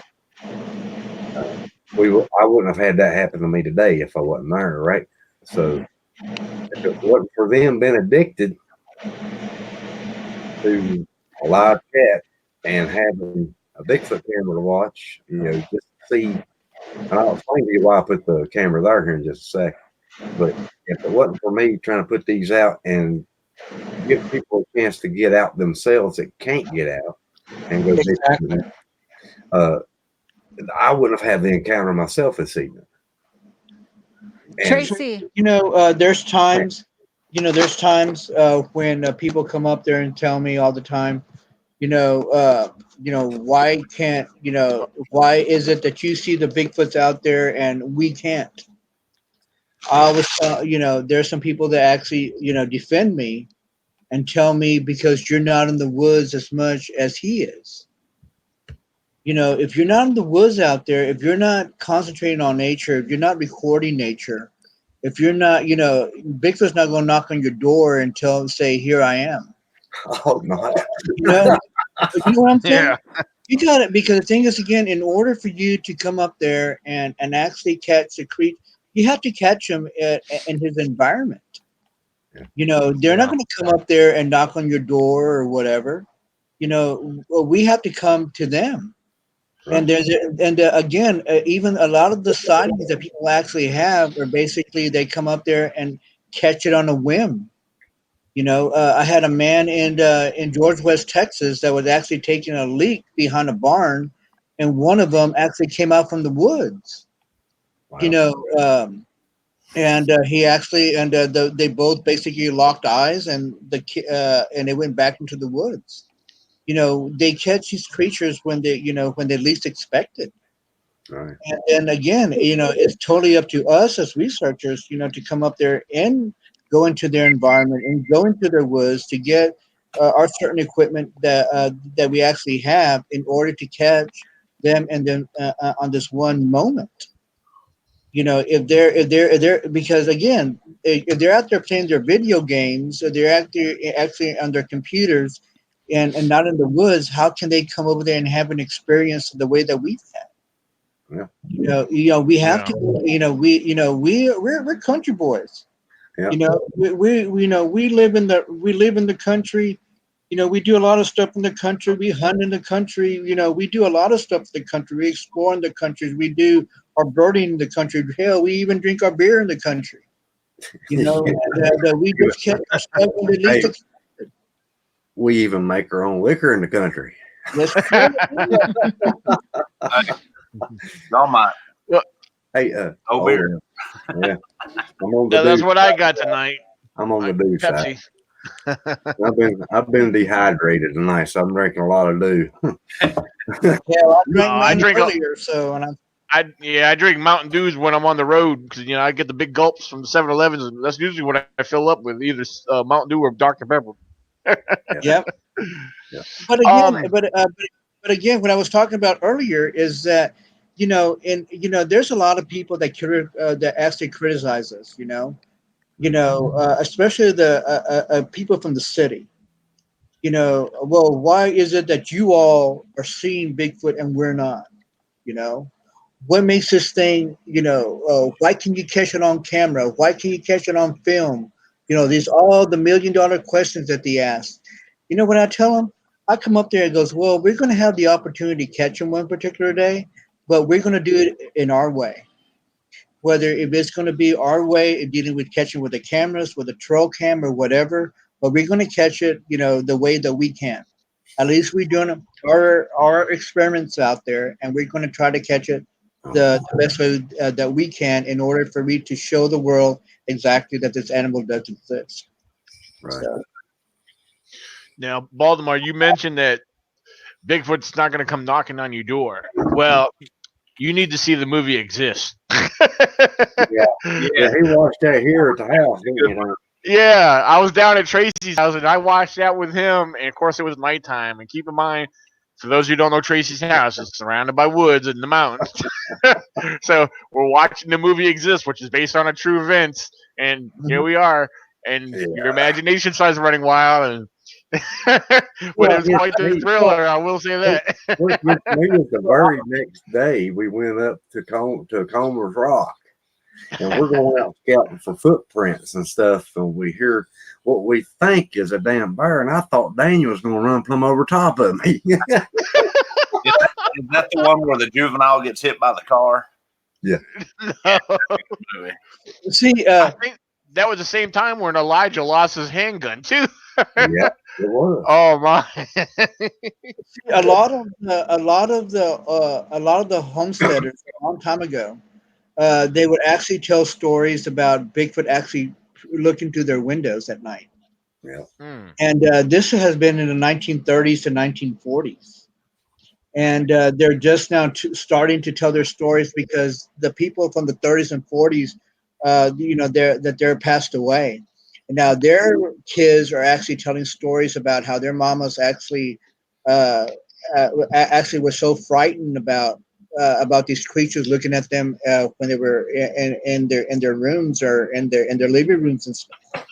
[SPEAKER 4] I wouldn't have had that happen to me today if I wasn't there, right? So if it wasn't for them being addicted to a live chat and having a Bigfoot camera to watch, you know, just to see. And I'll explain to you why I put the camera there here in just a second. But if it wasn't for me trying to put these out and give people a chance to get out themselves that can't get out and go exactly. I wouldn't have had the encounter myself this evening. And,
[SPEAKER 5] Tracy,
[SPEAKER 3] you know, there's times when people come up there and tell me all the time, why can't, why is it that you see the Bigfoots out there and we can't? I was, there's some people that actually, defend me and tell me because you're not in the woods as much as he is. If you're not in the woods out there, if you're not concentrating on nature, if you're not recording nature, if you're not, Bigfoot's not going to knock on your door and say, "Here I am."
[SPEAKER 4] I hope not.
[SPEAKER 3] You know, you know what I'm saying?
[SPEAKER 1] Yeah.
[SPEAKER 3] You got it, because the thing is, again, in order for you to come up there and actually catch a creature, you have to catch him in his environment. They're not going to come up there and knock on your door or whatever. We have to come to them. And again, even a lot of the sightings that people actually have are basically they come up there and catch it on a whim. I had a man in George West, Texas, that was actually taking a leak behind a barn, and one of them actually came out from the woods.
[SPEAKER 4] Wow.
[SPEAKER 3] And he actually they both basically locked eyes, and and they went back into the woods. They catch these creatures when they least expect it.
[SPEAKER 4] Right.
[SPEAKER 3] And again, it's totally up to us as researchers, to come up there and go into their environment and go into their woods to get our certain equipment that we actually have in order to catch them, and then on this one moment. If they're because again, if they're out there playing their video games, or they're actually on their computers and not in the woods, how can they come over there and have an experience the way that we've had? We have to. We're country boys.
[SPEAKER 4] Yeah.
[SPEAKER 3] We live in the country. We do a lot of stuff in the country. We hunt in the country. We do a lot of stuff in the country. We explore in the country. We do our birding in the country. Hell, we even drink our beer in the country. We just kept our stuff in the least expected.
[SPEAKER 4] We even make our own liquor in the country.
[SPEAKER 3] Yes,
[SPEAKER 2] Y'all might.
[SPEAKER 4] Hey,
[SPEAKER 2] beer.
[SPEAKER 4] Yeah. I'm on the
[SPEAKER 1] That's
[SPEAKER 4] dude
[SPEAKER 1] what I got tonight.
[SPEAKER 4] I'm on the dude
[SPEAKER 1] Pepsi.
[SPEAKER 4] side. I've been dehydrated tonight, so I'm drinking a lot of dew.
[SPEAKER 3] Yeah, I drank
[SPEAKER 1] I drink
[SPEAKER 3] earlier, so and
[SPEAKER 1] I drink Mountain Dews when I'm on the road because I get the big gulps from the 7-Elevens, and that's usually what I fill up with, either Mountain Dew or Dr Pepper.
[SPEAKER 3] Yep.
[SPEAKER 4] Yeah.
[SPEAKER 3] But again, but again, what I was talking about earlier is that there's a lot of people that actually criticize us. Especially the people from the city. Well, why is it that you all are seeing Bigfoot and we're not? What makes this thing? Why can you catch it on camera? Why can you catch it on film? These all the $1,000,000 questions that they ask. What I tell them? I come up there and goes, well, we're going to have the opportunity to catch them one particular day, but we're going to do it in our way. Whether if it's going to be our way of dealing with catching with the cameras, with a trail cam or whatever, but we're going to catch it, the way that we can. At least we're doing our experiments out there, and we're going to try to catch it the best way that we can in order for me to show the world exactly that this animal does exist.
[SPEAKER 4] Right.
[SPEAKER 3] So,
[SPEAKER 1] Now, Baltimore, you mentioned that Bigfoot's not going to come knocking on your door. Well, you need to see the movie Exist.
[SPEAKER 4] Yeah, he watched that here at the house, didn't he?
[SPEAKER 1] Yeah, I was down at Tracy's house and I watched that with him, and of course it was nighttime. And keep in mind, for those who don't know Tracy's house, it's surrounded by woods and the mountains. So we're watching the movie Exist, which is based on a true event, and here we are. And your imagination starts running wild, and but it was quite the thriller. I will say that.
[SPEAKER 4] Which means the very next day we went up to Comer's Rock, and we're going out scouting for footprints and stuff, and we hear what we think is a damn bear, and I thought Daniel was going to run plumb over top of me.
[SPEAKER 2] Is that the one where the juvenile gets hit by the car?
[SPEAKER 4] Yeah.
[SPEAKER 1] No.
[SPEAKER 3] See,
[SPEAKER 1] I think that was the same time when Elijah lost his handgun too.
[SPEAKER 4] Yeah, it was.
[SPEAKER 1] Oh my!
[SPEAKER 3] a lot of the homesteaders a long time ago, they would actually tell stories about Bigfoot actually looking through their windows at night.
[SPEAKER 4] Yeah.
[SPEAKER 3] And this has been in the 1930s to 1940s. And they're just now starting to tell their stories because the people from the 30s and 40s they're passed away. And now their kids are actually telling stories about how their mamas uh, actually were so frightened about these creatures looking at them when they were in their rooms or in their living rooms and stuff.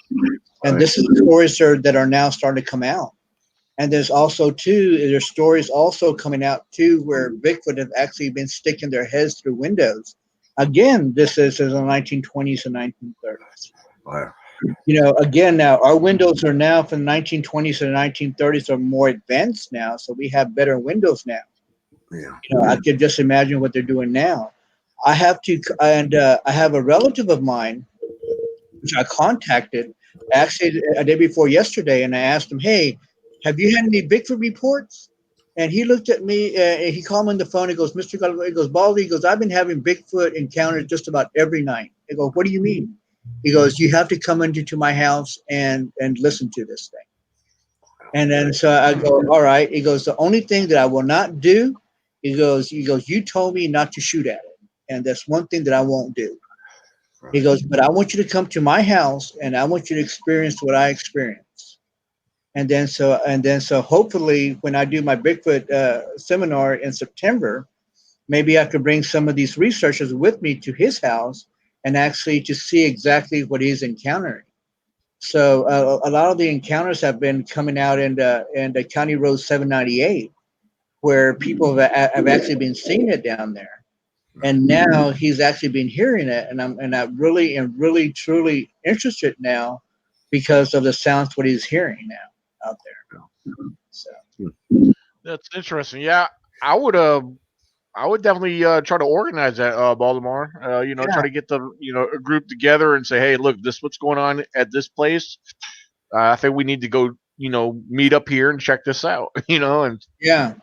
[SPEAKER 3] And this is the stories that are now starting to come out. And there's stories also coming out too where Bigfoot have actually been sticking their heads through windows. Again, this is in the 1920s and 1930s.
[SPEAKER 4] Wow.
[SPEAKER 3] Again, now our windows are now from the 1920s to the 1930s are more advanced now, so we have better windows now.
[SPEAKER 4] Yeah.
[SPEAKER 3] I could just imagine what they're doing now. I have a relative of mine, which I contacted actually a day before yesterday, and I asked him, "Hey, have you had any Bigfoot reports?" And he looked at me. He called me on the phone. He goes, "Mr. Galway," he goes, "Baldy," he goes, "I've been having Bigfoot encounters just about every night." I go, "What do you mean?" He goes, "You have to come into my house and listen to this thing." And then so I go, "All right." He goes, "The only thing that I will not do," he goes, "You told me not to shoot at it, and that's one thing that I won't do." He goes, "But I want you to come to my house and I want you to experience what I experienced." And then so hopefully when I do my Bigfoot seminar in September, maybe I could bring some of these researchers with me to his house and actually to see exactly what he's encountering. So a lot of the encounters have been coming out in the County Road 798, where people have actually been seeing it down there. And now he's actually been hearing it, and I'm really and really truly interested now because of the sounds what he's hearing now out there. So
[SPEAKER 1] That's interesting. Yeah, I would I would definitely try to organize that, Baltimore. Try
[SPEAKER 3] yeah,
[SPEAKER 1] to get a group together and say, hey, look, this is what's going on at this place. I think we need to go, meet up here and check this out. And
[SPEAKER 3] yeah.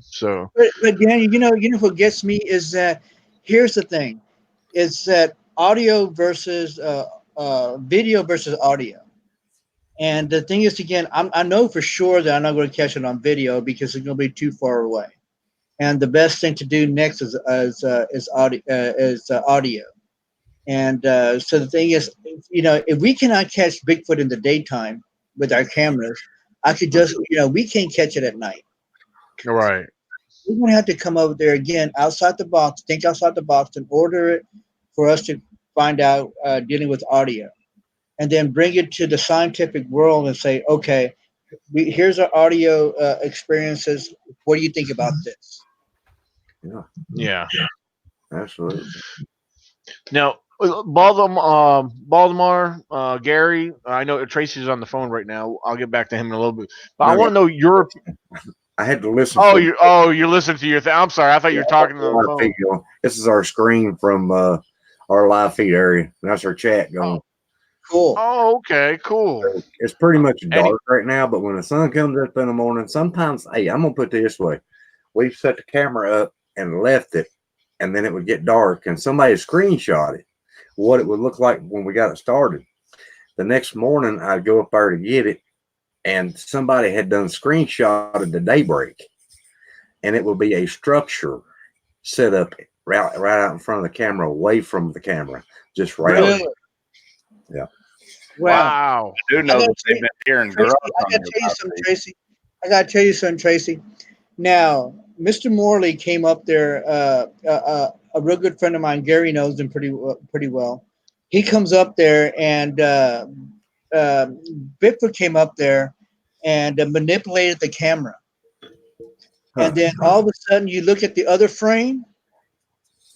[SPEAKER 1] so
[SPEAKER 3] But Danny, what gets me is that here's the thing: is that audio versus video versus audio. And the thing is, again, I know for sure that I'm not going to catch it on video because it's going to be too far away. And the best thing to do next is audio. And so the thing is, if we cannot catch Bigfoot in the daytime with our cameras, I could just, we can't catch it at night.
[SPEAKER 1] right.
[SPEAKER 3] We're going to have to come over there again, outside the box, think outside the box, and order it for us to find out dealing with audio, and then bring it to the scientific world and say, okay, here's our audio experiences. What do you think about this?
[SPEAKER 4] Yeah.
[SPEAKER 1] Yeah.
[SPEAKER 4] Absolutely.
[SPEAKER 1] Now, Baltimore, Gary. I know Tracy's on the phone right now. I'll get back to him in a little bit. But I
[SPEAKER 4] No,
[SPEAKER 1] want to know your.
[SPEAKER 4] I had to listen.
[SPEAKER 1] You're listening to your thing. I'm sorry. I thought you were talking on the phone.
[SPEAKER 4] This is our screen from our live feed area. That's our chat going.
[SPEAKER 3] Cool.
[SPEAKER 1] Oh, okay, cool.
[SPEAKER 4] So it's pretty much dark right now, but when the sun comes up in the morning, sometimes, hey, I'm gonna put it this way: we've set the camera up and left it, and then it would get dark, and somebody screenshot it, what it would look like when we got it started. The next morning, I'd go up there to get it, and somebody had done screenshotted the daybreak, and it would be a structure set up right out in front of the camera, away from the camera, just right
[SPEAKER 3] Really?
[SPEAKER 4] out. Yeah.
[SPEAKER 1] Wow.
[SPEAKER 2] I do know that they've been hearing
[SPEAKER 3] Tracy,
[SPEAKER 2] grunts
[SPEAKER 3] I
[SPEAKER 2] on
[SPEAKER 3] got to tell you something, Tracy. I got to tell you something, Tracy. Now, Mr. Morley came up there. A real good friend of mine, Gary, knows him pretty well. He comes up there, and Bigfoot came up there and manipulated the camera. And then all of a sudden, you look at the other frame,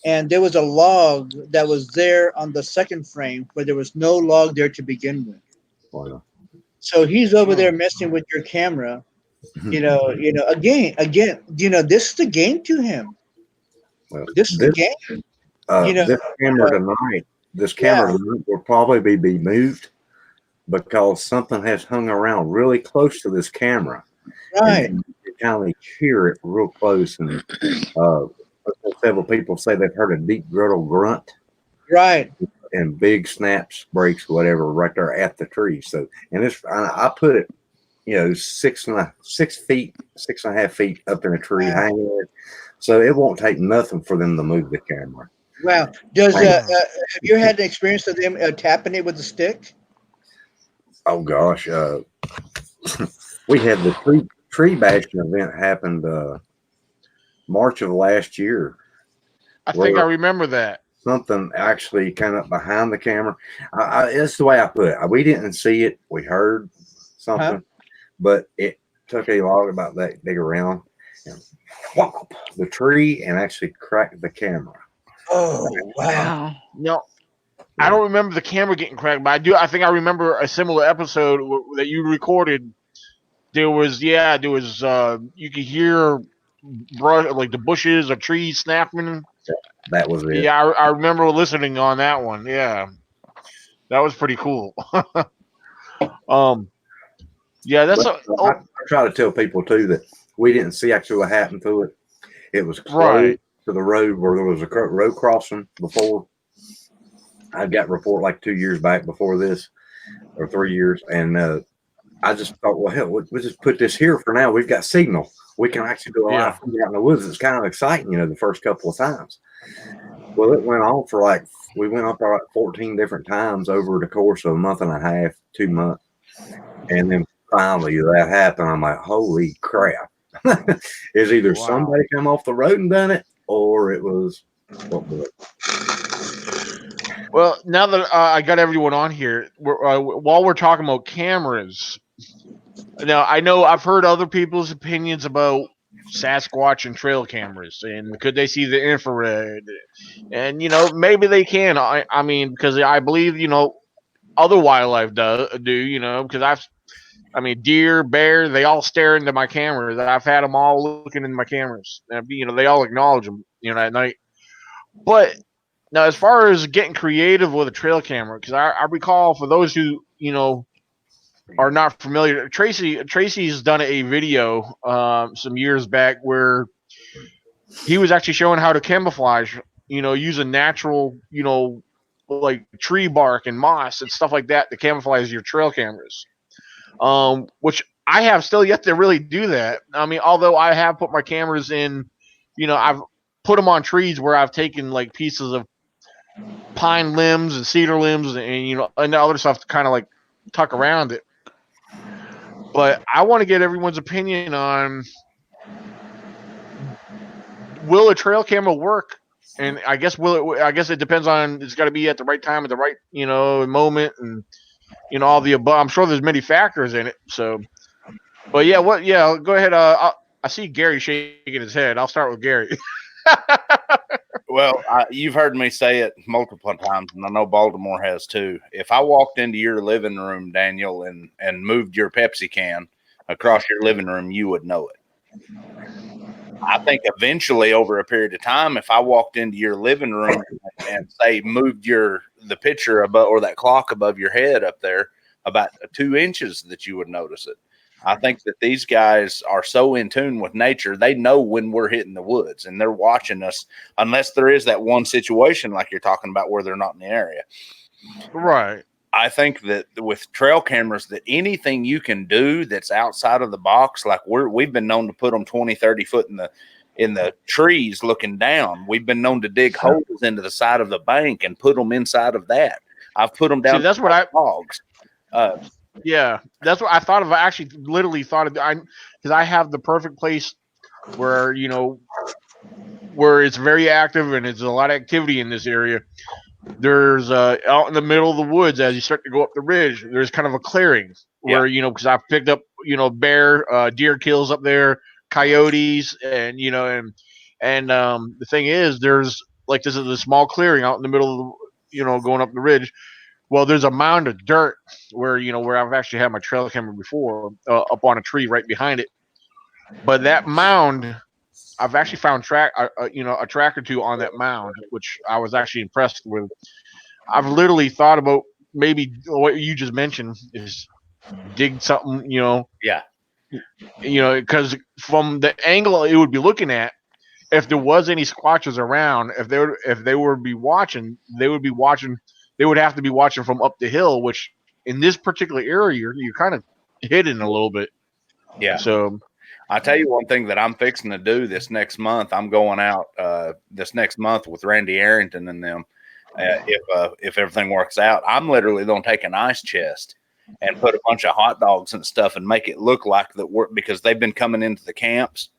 [SPEAKER 3] and there was a log that was there on the second frame, where there was no log there to begin with.
[SPEAKER 4] Wow.
[SPEAKER 3] So he's over there messing with your camera. Again, this is the game to him.
[SPEAKER 4] Well,
[SPEAKER 3] This is the game.
[SPEAKER 4] this camera tonight, will probably be moved because something has hung around really close to this camera,
[SPEAKER 3] Right.
[SPEAKER 4] and you kind of hear it real close. And several people say they've heard a deep guttural grunt,
[SPEAKER 3] Right.
[SPEAKER 4] and big snaps, breaks, whatever, right there at the tree. So, and I put it, 6 feet, 6.5 feet up in a tree, hanging it. So it won't take nothing for them to move the camera.
[SPEAKER 3] Wow. Does have you had an experience of them tapping it with a stick?
[SPEAKER 4] Oh gosh, we had the tree bashing event happened March of last year.
[SPEAKER 1] I think I remember that.
[SPEAKER 4] Something actually came up behind the camera. That's the way I put it. We didn't see it. We heard something, but it took a log about that big around and whop, the tree and actually cracked the camera.
[SPEAKER 3] Oh wow!
[SPEAKER 1] No, I don't remember the camera getting cracked, but I do. I think I remember a similar episode that you recorded. There was you could hear brush like the bushes or trees snapping.
[SPEAKER 4] That was it.
[SPEAKER 1] Yeah, I remember listening on that one. Yeah, that was pretty cool. Yeah, that's
[SPEAKER 4] I try to tell people too that we didn't see actually what happened to it. It was close
[SPEAKER 1] right.
[SPEAKER 4] to the road where there was a road crossing before. I got a report like 2 years back before this, or 3 years, and I just thought, well, hell, we'll just put this here for now. We've got signal. We can actually do a lot of things out in the woods. It's kind of exciting, the first couple of times. Well, it went on for we went up there 14 different times over the course of a month and a half, 2 months. And then finally that happened. I'm like, holy crap. Is either somebody come off the road and done it, or it was what was it?
[SPEAKER 1] Well, now that I got everyone on here, while we're talking about cameras, now I know I've heard other people's opinions about Sasquatch and trail cameras, and could they see the infrared? And maybe they can. I mean, because I believe other wildlife do because deer, bear, they all stare into my cameras. I've had them all looking into my cameras. And, they all acknowledge them, at night. But now, as far as getting creative with a trail camera, because I recall for those who are not familiar, Tracy's done a video some years back where he was actually showing how to camouflage, using natural, like tree bark and moss and stuff like that to camouflage your trail cameras. Which I have still yet to really do that. I mean, although I have put my cameras in, I've put them on trees where I've taken like pieces of pine limbs and cedar limbs and other stuff to kind of like tuck around it. But I want to get everyone's opinion on, will a trail camera work? And I guess I guess it depends on. It's got to be at the right time, at the right moment, and all the above. I'm sure there's many factors in it. So, but yeah, go ahead. I see Gary shaking his head. I'll start with Gary.
[SPEAKER 2] Well, you've heard me say it multiple times, and I know Baltimore has too. If I walked into your living room, Daniel, and moved your Pepsi can across your living room, you would know it. I think eventually, over a period of time, if I walked into your living room and say moved the picture above or that clock above your head up there about 2 inches, that you would notice it. I think that these guys are so in tune with nature. They know when we're hitting the woods, and they're watching us, unless there is that one situation like you're talking about where they're not in the area.
[SPEAKER 1] Right.
[SPEAKER 2] I think that with trail cameras, that anything you can do that's outside of the box, like we've been known to put them 20, 30 foot in the trees looking down. We've been known to dig holes into the side of the bank and put them inside of that. I've put them down.
[SPEAKER 1] See, that's what
[SPEAKER 2] dogs.
[SPEAKER 1] Yeah, that's what I thought of. I actually literally thought of because I have the perfect place where where it's very active and it's a lot of activity in this area. There's out in the middle of the woods as you start to go up the ridge. There's kind of a clearing where because I've picked up bear, deer kills up there, coyotes, and the thing is there's like this is a small clearing out in the middle of the, going up the ridge. Well, there's a mound of dirt where where I've actually had my trail camera before up on a tree right behind it. But that mound, I've actually found a track or two on that mound, which I was actually impressed with. I've literally thought about maybe what you just mentioned is dig something,
[SPEAKER 2] Yeah.
[SPEAKER 1] Because from the angle it would be looking at, if there was any squatches around, if they would be watching, they would have to be watching from up the hill, which in this particular area you're kind of hidden a little bit.
[SPEAKER 2] Yeah.
[SPEAKER 1] So
[SPEAKER 2] I tell you one thing that I'm fixing to do this next month. I'm going out this next month with Randy Arrington and them. If everything works out, I'm literally going to take an ice chest and put a bunch of hot dogs and stuff and make it look like that we're, because they've been coming into the camps.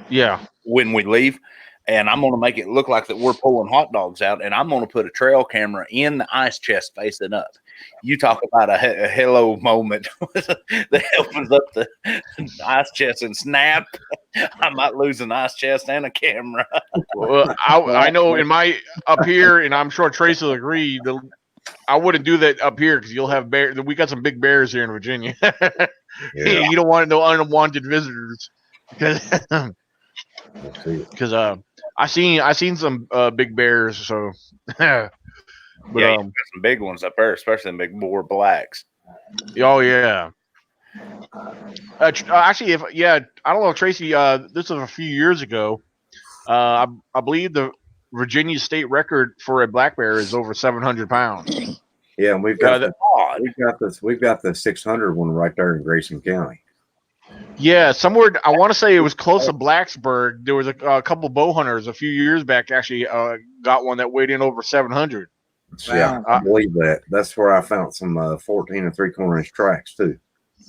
[SPEAKER 1] Yeah.
[SPEAKER 2] When we leave. And I'm going to make it look like that we're pulling hot dogs out, and I'm going to put a trail camera in the ice chest facing up. You talk about a hello moment that opens up the ice chest and snap. I might lose an ice chest and a camera.
[SPEAKER 1] Well, I know in my up here, and I'm sure Tracy will agree. I wouldn't do that up here because you'll have bear. We got some big bears here in Virginia. You don't want no unwanted visitors because I seen some big bears. So, but
[SPEAKER 2] yeah, you got some big ones up there, especially the big boar blacks.
[SPEAKER 1] Oh yeah. Actually, I don't know, Tracy. This was a few years ago. I believe the Virginia state record for a black bear is over 700 pounds.
[SPEAKER 4] Yeah, and we've got the 600 one right there in Grayson County.
[SPEAKER 1] Yeah, somewhere I want to say it was close to Blacksburg. There was a couple bow hunters a few years back actually got one that weighed in over 700.
[SPEAKER 4] Yeah, I believe that. That's where I found some 14 and 3/4 inch tracks too.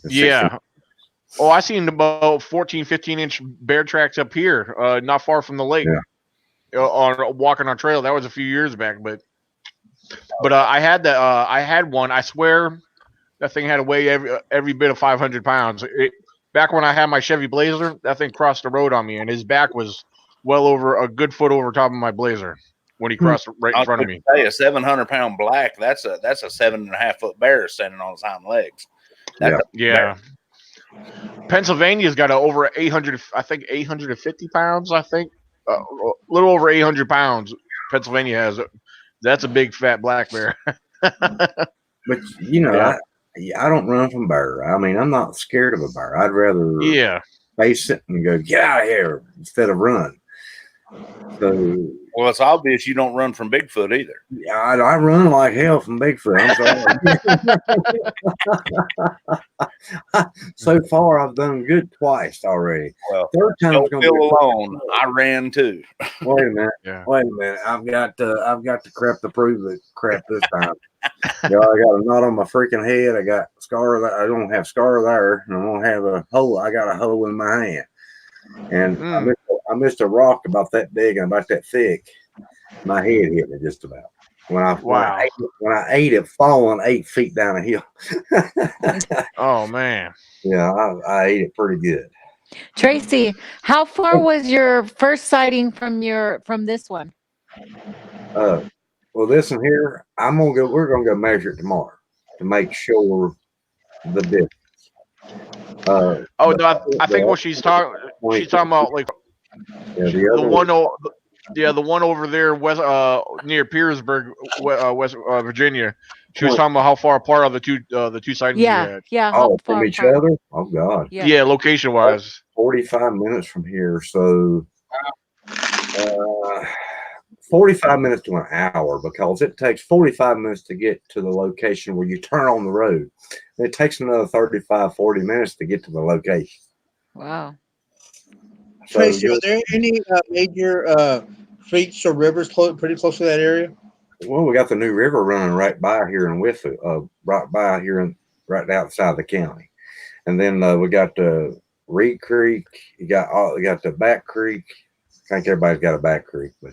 [SPEAKER 1] Yeah. Oh, I seen about 14, 15-inch bear tracks up here, not far from the lake. Yeah. On walking on trail. That was a few years back, but I had one. I swear that thing had to weigh every bit of 500 pounds. Back when I had my Chevy Blazer, that thing crossed the road on me, and his back was well over a good foot over top of my Blazer when he crossed right in front of me.
[SPEAKER 2] Say a 700-pound black. That's a 7.5 foot bear standing on his hind legs.
[SPEAKER 1] Yeah. Pennsylvania's got over 800. I think 850 pounds. I think a little over 800 pounds. Pennsylvania has it. That's a big fat black bear.
[SPEAKER 4] But I don't run from bear. I mean, I'm not scared of a bear. I'd rather face it and go, get out of here instead of run. So,
[SPEAKER 2] well, it's obvious you don't run from Bigfoot either.
[SPEAKER 4] Yeah, I run like hell from Bigfoot. I'm sorry. So far, I've done good twice already.
[SPEAKER 2] Well,
[SPEAKER 4] third time's
[SPEAKER 2] don't feel alone. I ran too.
[SPEAKER 4] Wait a minute. Wait a minute. I've got to crap to prove the crap this time. I got a knot on my freaking head. I got scar there. I don't have scar there. And I don't have a hole. I got a hole in my hand. And I missed a rock about that big and about that thick. My head hit me just about. When I ate it, falling 8 feet down a hill.
[SPEAKER 1] Oh man.
[SPEAKER 4] Yeah, I ate it pretty good.
[SPEAKER 5] Tracy, how far was your first sighting from this one?
[SPEAKER 4] Well, this one here, we're gonna go measure it tomorrow to make sure the difference.
[SPEAKER 1] I think what she's talking about, like the one over there west near Petersburg, West Virginia. She was talking about how far apart are the two sightings you had.
[SPEAKER 5] Yeah.
[SPEAKER 4] From each other? Oh God.
[SPEAKER 1] Yeah, location wise.
[SPEAKER 4] 45 minutes from here, so 45 minutes to an hour, because it takes 45 minutes to get to the location where you turn on the road. And it takes another 35, 40 minutes to get to the location.
[SPEAKER 5] Wow.
[SPEAKER 3] So, Tracy, are there any major creeks or rivers pretty close to that area?
[SPEAKER 4] Well, we got the new river running right by here in right outside the county. And then we got the Reed Creek. You got the Back Creek. I think everybody's got a Back Creek, but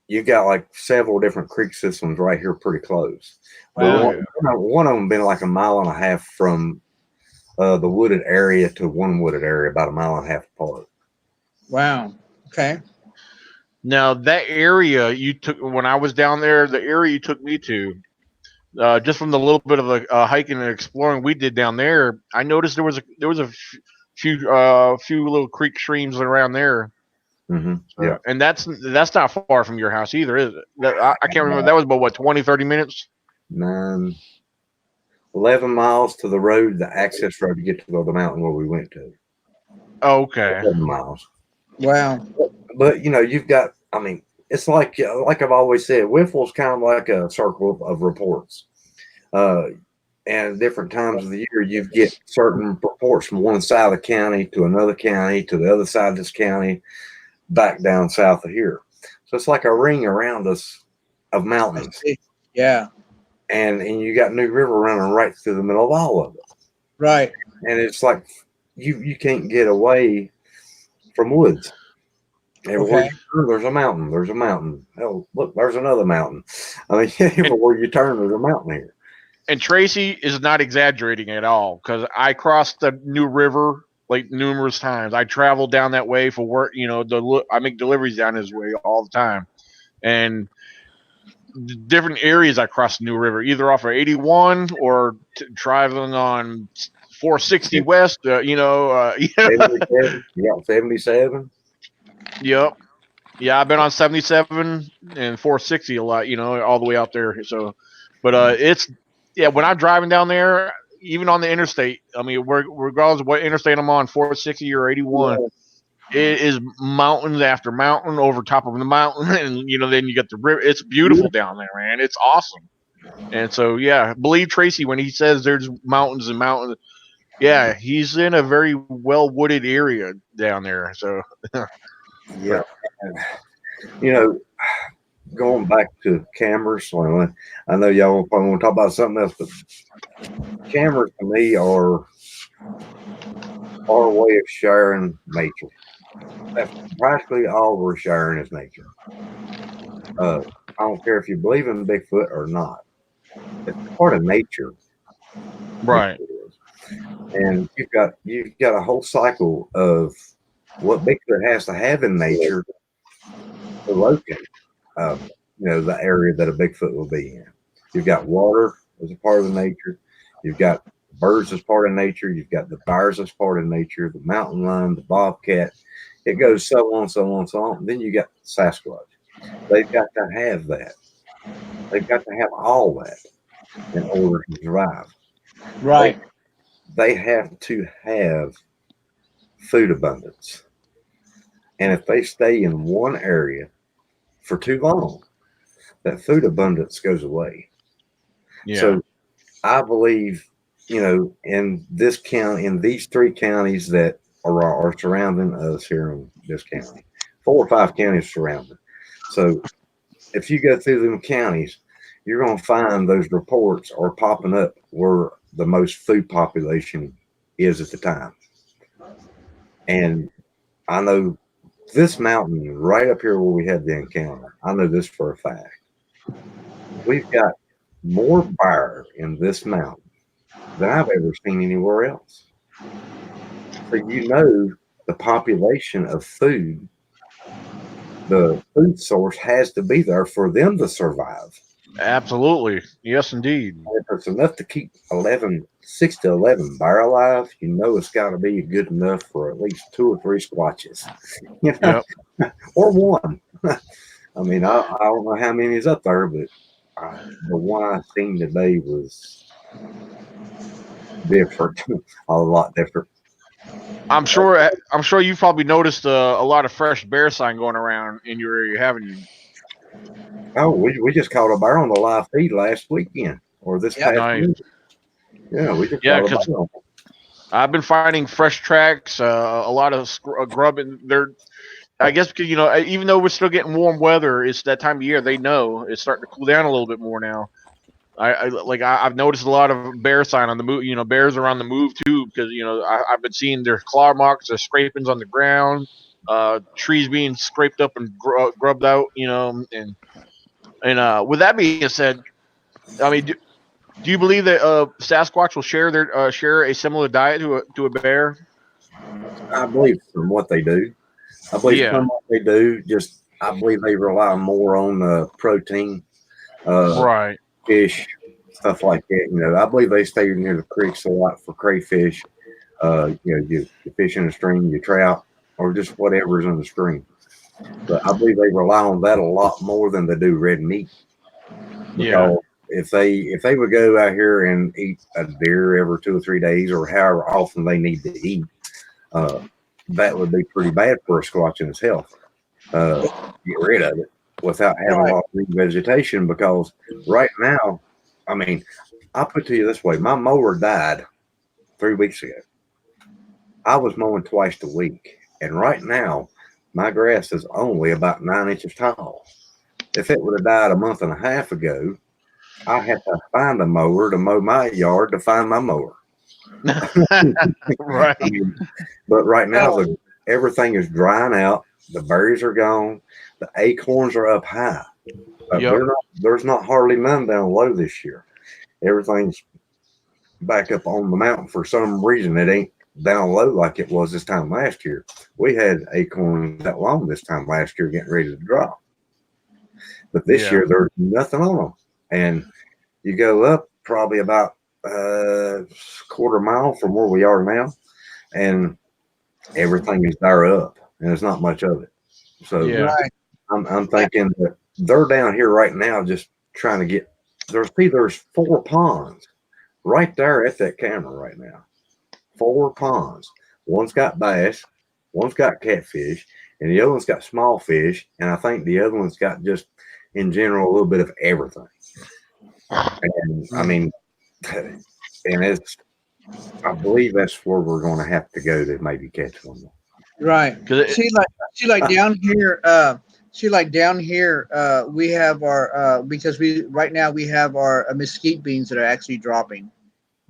[SPEAKER 4] you got like several different creek systems right here pretty close.
[SPEAKER 1] Wow.
[SPEAKER 4] One of them been like 1.5 miles from the wooded area to one wooded area, about 1.5 miles apart.
[SPEAKER 3] Wow. Okay.
[SPEAKER 1] Now that area you took when I was down there, the area you took me to, just from the little bit of the hiking and exploring we did down there, I noticed there was a few little creek streams around there.
[SPEAKER 4] Mm-hmm. Yeah,
[SPEAKER 1] and that's not far from your house either, is it? I can't remember. That was about what, 20, 30 minutes?
[SPEAKER 4] 11 miles to the road, the access road to get to the mountain where we went to.
[SPEAKER 1] Okay.
[SPEAKER 4] 11 miles.
[SPEAKER 3] Wow.
[SPEAKER 4] But you've got. I mean, it's like I've always said, Whiffle's kind of like a circle of reports. and different times of the year, you get certain reports from one side of the county to another county to the other side of this county, back down south of here. So it's like a ring around us of mountains.
[SPEAKER 3] Yeah.
[SPEAKER 4] And you got New River running right through the middle of all of it.
[SPEAKER 3] Right.
[SPEAKER 4] And it's like you can't get away from woods. Everywhere you turn, there's a mountain. There's a mountain. Oh, look, there's another mountain. I mean, everywhere you turn, there's a mountain here.
[SPEAKER 1] And Tracy is not exaggerating at all, because I crossed the New River like numerous times. I travel down that way for work. You know, I make deliveries down this way all the time, and the different areas I cross the New River, either off of 81 or traveling on 460 West.
[SPEAKER 4] 77, you got 77.
[SPEAKER 1] Yep. Yeah, I've been on 77 and 460 a lot, all the way out there. So, but when I'm driving down there, even on the interstate, I mean, regardless of what interstate I'm on, 460 or 81, it is mountains after mountain over top of the mountain. And, then you get the river. It's beautiful down there, man. It's awesome. And so, yeah, believe Tracy when he says there's mountains and mountains. Yeah, he's in a very well wooded area down there. So,
[SPEAKER 4] yeah. Going back to cameras, well, I know y'all probably want to talk about something else, but cameras to me are our way of sharing nature. That's practically all we're sharing is nature. I don't care if you believe in Bigfoot or not. It's part of nature.
[SPEAKER 1] right.
[SPEAKER 4] And you've got a whole cycle of what Bigfoot has to have in nature to locate the area that a Bigfoot will be in. You've got water as a part of the nature. You've got birds as part of nature. You've got the bears as part of nature, the mountain lion, the bobcat. It goes so on, so on, so on. Then you got Sasquatch. They've got to have that. They've got to have all that in order to survive.
[SPEAKER 3] Right.
[SPEAKER 4] They have to have food abundance. And if they stay in one area for too long, that food abundance goes away.
[SPEAKER 1] Yeah.
[SPEAKER 4] So I believe, in this county, in these three counties that are surrounding us here in this county, 4 or 5 counties surrounding. So if you go through them counties, you're going to find those reports are popping up where the most food population is at the time. And I know this mountain right up here where we had the encounter, I know this for a fact. We've got more bear in this mountain than I've ever seen anywhere else. So the population of food, the food source has to be there for them to survive.
[SPEAKER 1] Absolutely. Yes, indeed.
[SPEAKER 4] And if it's enough to keep 6 to 11 bear alive, it's got to be good enough for at least 2 or 3 squatches.
[SPEAKER 1] Yep.
[SPEAKER 4] Or one. I mean, I don't know how many is up there, but the one I seen today was different, a lot different.
[SPEAKER 1] I'm sure you've probably noticed a lot of fresh bear sign going around in your area, haven't you?
[SPEAKER 4] Oh, we just caught a bear on the live feed last weekend or this past week. Yeah, we just caught a bear.
[SPEAKER 1] I've been finding fresh tracks, a lot of grub in there. I guess because even though we're still getting warm weather, it's that time of year. They know it's starting to cool down a little bit more now. I've noticed a lot of bear sign on the move. Bears are on the move too because I've been seeing their claw marks, their scrapings on the ground, trees being scraped up and grubbed out. And with that being said, I mean, do you believe that Sasquatch will share a similar diet to a bear?
[SPEAKER 4] I believe from what they do. I believe from what they do. I believe they rely more on protein,
[SPEAKER 1] right,
[SPEAKER 4] fish, stuff like that. I believe they stay near the creeks a lot for crayfish. You fish in the stream, you trout, or just whatever's in the stream. But I believe they rely on that a lot more than they do red meat. Because if they would go out here and eat a deer every 2 or 3 days, or however often they need to eat, that would be pretty bad for a squatch in his health. Get rid of it without having a lot of vegetation, because right now, I mean, I'll put it to you this way: my mower died 3 weeks ago. I was mowing twice a week, and right now my grass is only about 9 inches tall. If it would have died a month and a half ago, I had to find a mower to mow my yard to find my mower.
[SPEAKER 1] Right.
[SPEAKER 4] I mean, but right now everything is drying out. The berries are gone. The acorns are up high.
[SPEAKER 1] Yep.
[SPEAKER 4] There's not hardly none down low this year. Everything's back up on the mountain for some reason. It ain't down low like it was this time last year. We had acorns that long this time last year getting ready to drop. But this
[SPEAKER 1] Yeah.
[SPEAKER 4] year there's nothing on them. And you go up probably about quarter mile from where we are now, and everything is there up, and there's not much of it. So
[SPEAKER 1] Yeah.
[SPEAKER 3] Right.
[SPEAKER 4] I'm thinking that they're down here right now just trying to get there's 4 ponds right there at that camera right now. 4 ponds. One's got bass, one's got catfish, and the other one's got small fish, and I think the other one's got just in general a little bit of everything. And I mean, and it's I believe that's where we're going to have to go to maybe catch one.
[SPEAKER 3] Right.
[SPEAKER 1] 'Cause it-
[SPEAKER 3] See, like down here, we have our because we right now we have our mesquite beans that are actually dropping,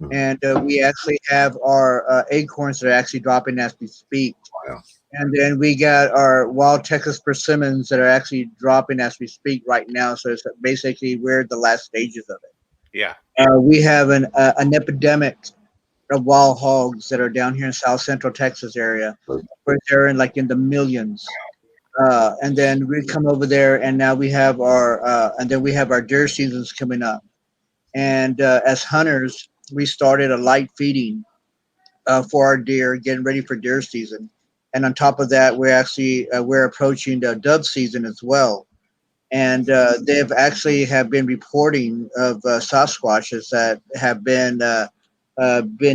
[SPEAKER 4] Mhm.
[SPEAKER 3] and we actually have our acorns that are actually dropping as we speak.
[SPEAKER 4] Wow.
[SPEAKER 3] And then we got our wild Texas persimmons that are actually dropping as we speak right now. So it's basically we're at the last stages of it.
[SPEAKER 2] Yeah.
[SPEAKER 3] We have an epidemic of wild hogs that are down here in South Central Texas area, where they're in the millions. And then we come over there, and now we have our deer seasons coming up. And as hunters, we started a light feeding for our deer, getting ready for deer season. And on top of that, we're approaching the dove season as well. And they've actually have been reporting of Sasquatches that have been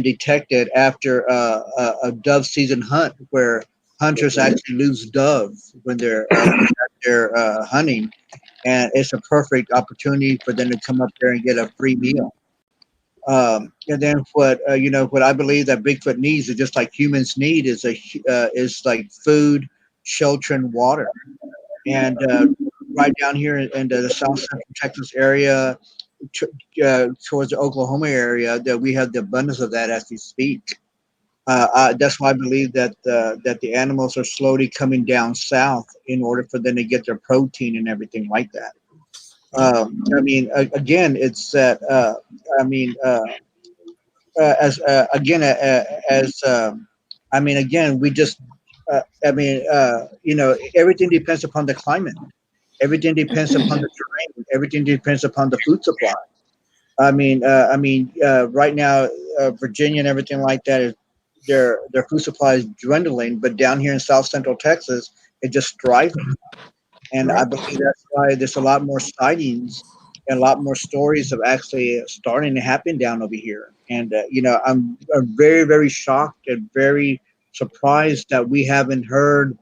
[SPEAKER 3] detected after a dove season hunt, where hunters actually lose doves when they're hunting, and it's a perfect opportunity for them to come up there and get a free meal. And then what I believe that Bigfoot needs is just like humans need is like food, shelter, and water. And right down here in the South Central Texas area, towards the Oklahoma area, that we have the abundance of that as we speak. That's why I believe that the animals are slowly coming down south in order for them to get their protein and everything like that. I mean, again, it's that. I mean, as again, as I mean, again, we just. Everything depends upon the climate. Everything depends upon the terrain. Everything depends upon the food supply. Right now, Virginia and everything like that is their food supply is dwindling, but down here in South Central Texas, it's just thriving. And I believe that's why there's a lot more sightings and a lot more stories of actually starting to happen down over here. And I'm very, very shocked and very surprised that we haven't heard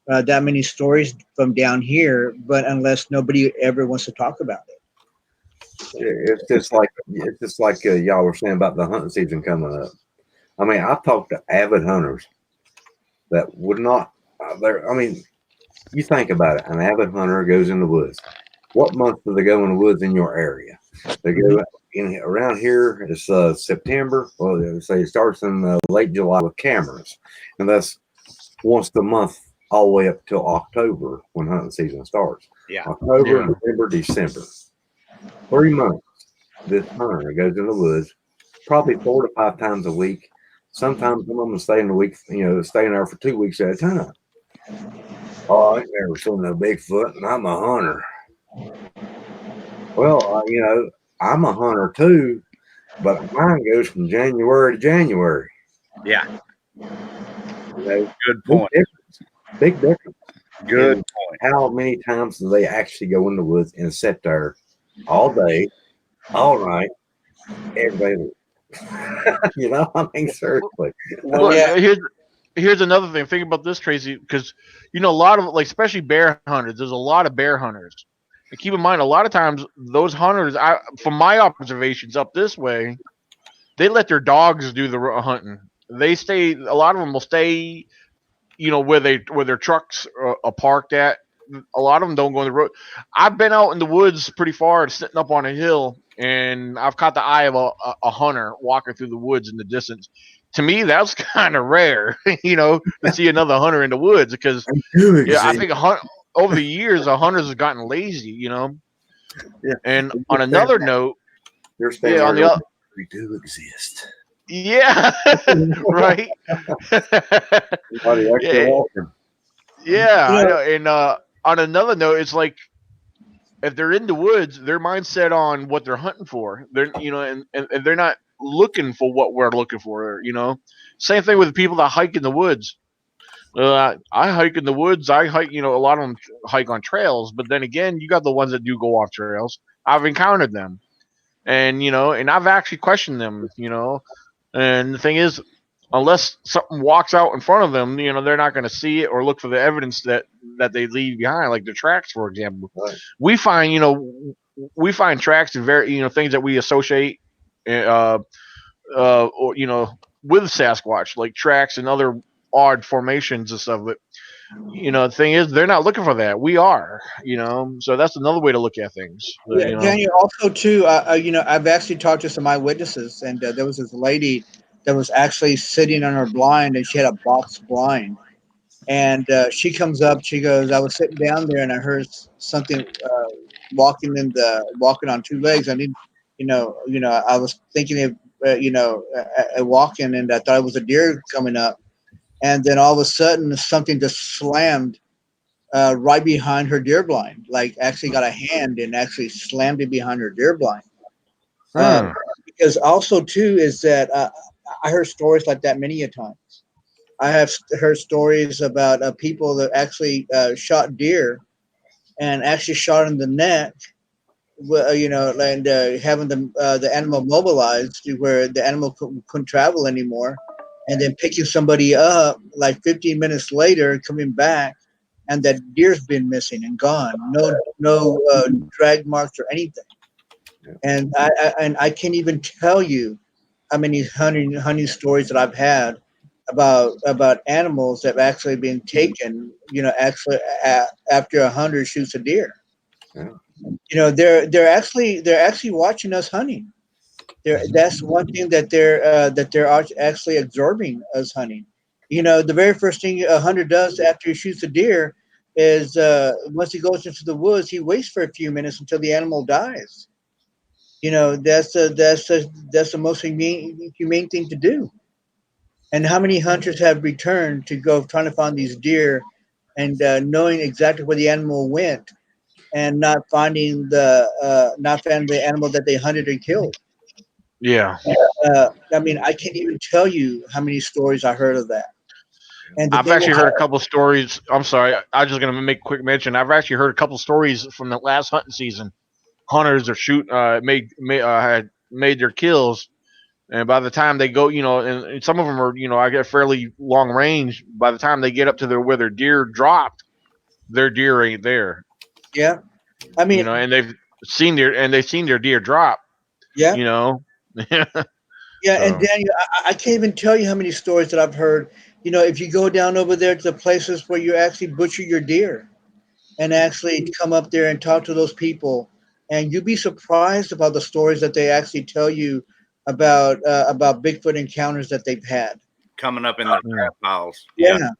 [SPEAKER 3] that many stories from down here. But unless nobody ever wants to talk about it.
[SPEAKER 4] It's just like y'all were saying about the hunting season coming up. I mean, I've talked to avid hunters that would not. I mean, you think about it. An avid hunter goes in the woods. What month do they go in the woods in your area? They go in around here. It's September. Well, they say it starts in late July with cameras, and that's once a month all the way up till October when hunting season starts.
[SPEAKER 2] Yeah.
[SPEAKER 4] October, November, December. 3 months. This hunter goes in the woods probably 4 to 5 times a week. Sometimes some of them stay in the week, staying there for 2 weeks at a time. Oh, I ain't never seen no Bigfoot, and I'm a hunter. Well, I'm a hunter too, but mine goes from January to January.
[SPEAKER 2] Yeah. Good
[SPEAKER 4] Big
[SPEAKER 2] point.
[SPEAKER 4] difference. Big difference.
[SPEAKER 2] Good
[SPEAKER 4] And
[SPEAKER 2] point.
[SPEAKER 4] how many times do they actually go in the woods and sit there all day, all night, every day? I mean, seriously.
[SPEAKER 1] Well, here's another thing. Think about this, Tracy, because a lot of especially bear hunters. There's a lot of bear hunters, keep in mind, a lot of times those hunters, from my observations up this way, they let their dogs do the hunting. They stay. A lot of them will stay, where their trucks are parked at. A lot of them don't go on the road. I've been out in the woods pretty far, sitting up on a hill, and I've caught the eye of a hunter walking through the woods in the distance. To me, that's kind of rare, to see another hunter in the woods, because I think over the years, the hunters have gotten lazy,
[SPEAKER 4] Yeah.
[SPEAKER 1] And on another note,
[SPEAKER 4] you're standing
[SPEAKER 1] on
[SPEAKER 4] there
[SPEAKER 1] the
[SPEAKER 4] going, we do exist.
[SPEAKER 1] yeah, right.
[SPEAKER 4] Somebody actually
[SPEAKER 1] Yeah,
[SPEAKER 4] walking.
[SPEAKER 1] yeah, I know. And on another note, it's like, if they're in the woods, their mindset on what they're hunting for. They're and they're not looking for what we're looking for. Same thing with the people that hike in the woods. I hike in the woods. I hike. A lot of them hike on trails. But then again, you got the ones that do go off trails. I've encountered them, and I've actually questioned them. And the thing is, unless something walks out in front of them, they're not going to see it or look for the evidence that they leave behind, like the tracks, for example.
[SPEAKER 4] Right.
[SPEAKER 1] We find tracks and very things that we associate, or with Sasquatch, like tracks and other odd formations and stuff. But the thing is, they're not looking for that. We are, so that's another way to look at things.
[SPEAKER 3] Yeah, Daniel. Also, too, I've actually talked to some eyewitnesses, and there was this lady that was actually sitting on her blind, and she had a box blind. And she comes up. She goes, "I was sitting down there, and I heard something walking on two legs. I didn't, I was thinking of, walking, and I thought it was a deer coming up. And then all of a sudden, something just slammed right behind her deer blind, like actually got a hand and actually slammed it behind her deer blind.
[SPEAKER 1] Hmm.
[SPEAKER 3] Because also too is that I heard stories like that many a times. I have heard stories about people that actually shot deer and actually shot in the neck, and having the animal mobilized to where the animal couldn't travel anymore, and then picking somebody up like 15 minutes later, coming back, and that deer's been missing and gone, no drag marks or anything. And I can't even tell you how many hunting stories that I've had about animals that have actually been taken, actually after a hunter shoots a deer.
[SPEAKER 4] Yeah.
[SPEAKER 3] They're actually watching us hunting. That's one thing that they're actually observing us hunting. The very first thing a hunter does after he shoots a deer is once he goes into the woods, he waits for a few minutes until the animal dies. That's the most humane thing to do. And how many hunters have returned to go trying to find these deer, and knowing exactly where the animal went, and not finding the animal that they hunted and killed.
[SPEAKER 1] Yeah.
[SPEAKER 3] I mean, I can't even tell you how many stories I heard of that. And the
[SPEAKER 1] I've
[SPEAKER 3] thing
[SPEAKER 1] actually
[SPEAKER 3] is,
[SPEAKER 1] heard a couple stories. I'm sorry, I'm just gonna make a quick mention. I've actually heard a couple stories from the last hunting season. Hunters are had made their kills, and by the time they go, and some of them are, I get fairly long range. By the time they get up to where their deer dropped, their deer ain't there.
[SPEAKER 3] yeah, I mean,
[SPEAKER 1] And they've seen their deer drop.
[SPEAKER 3] yeah,
[SPEAKER 1] You know,
[SPEAKER 3] yeah. And
[SPEAKER 1] so
[SPEAKER 3] Daniel, I can't even tell you how many stories that I've heard. If you go down over there to the places where you actually butcher your deer, and actually come up there and talk to those people, and you'd be surprised about the stories that they actually tell you about Bigfoot encounters that they've had.
[SPEAKER 2] Coming up in their
[SPEAKER 1] yeah.
[SPEAKER 2] trap piles.
[SPEAKER 3] Yeah,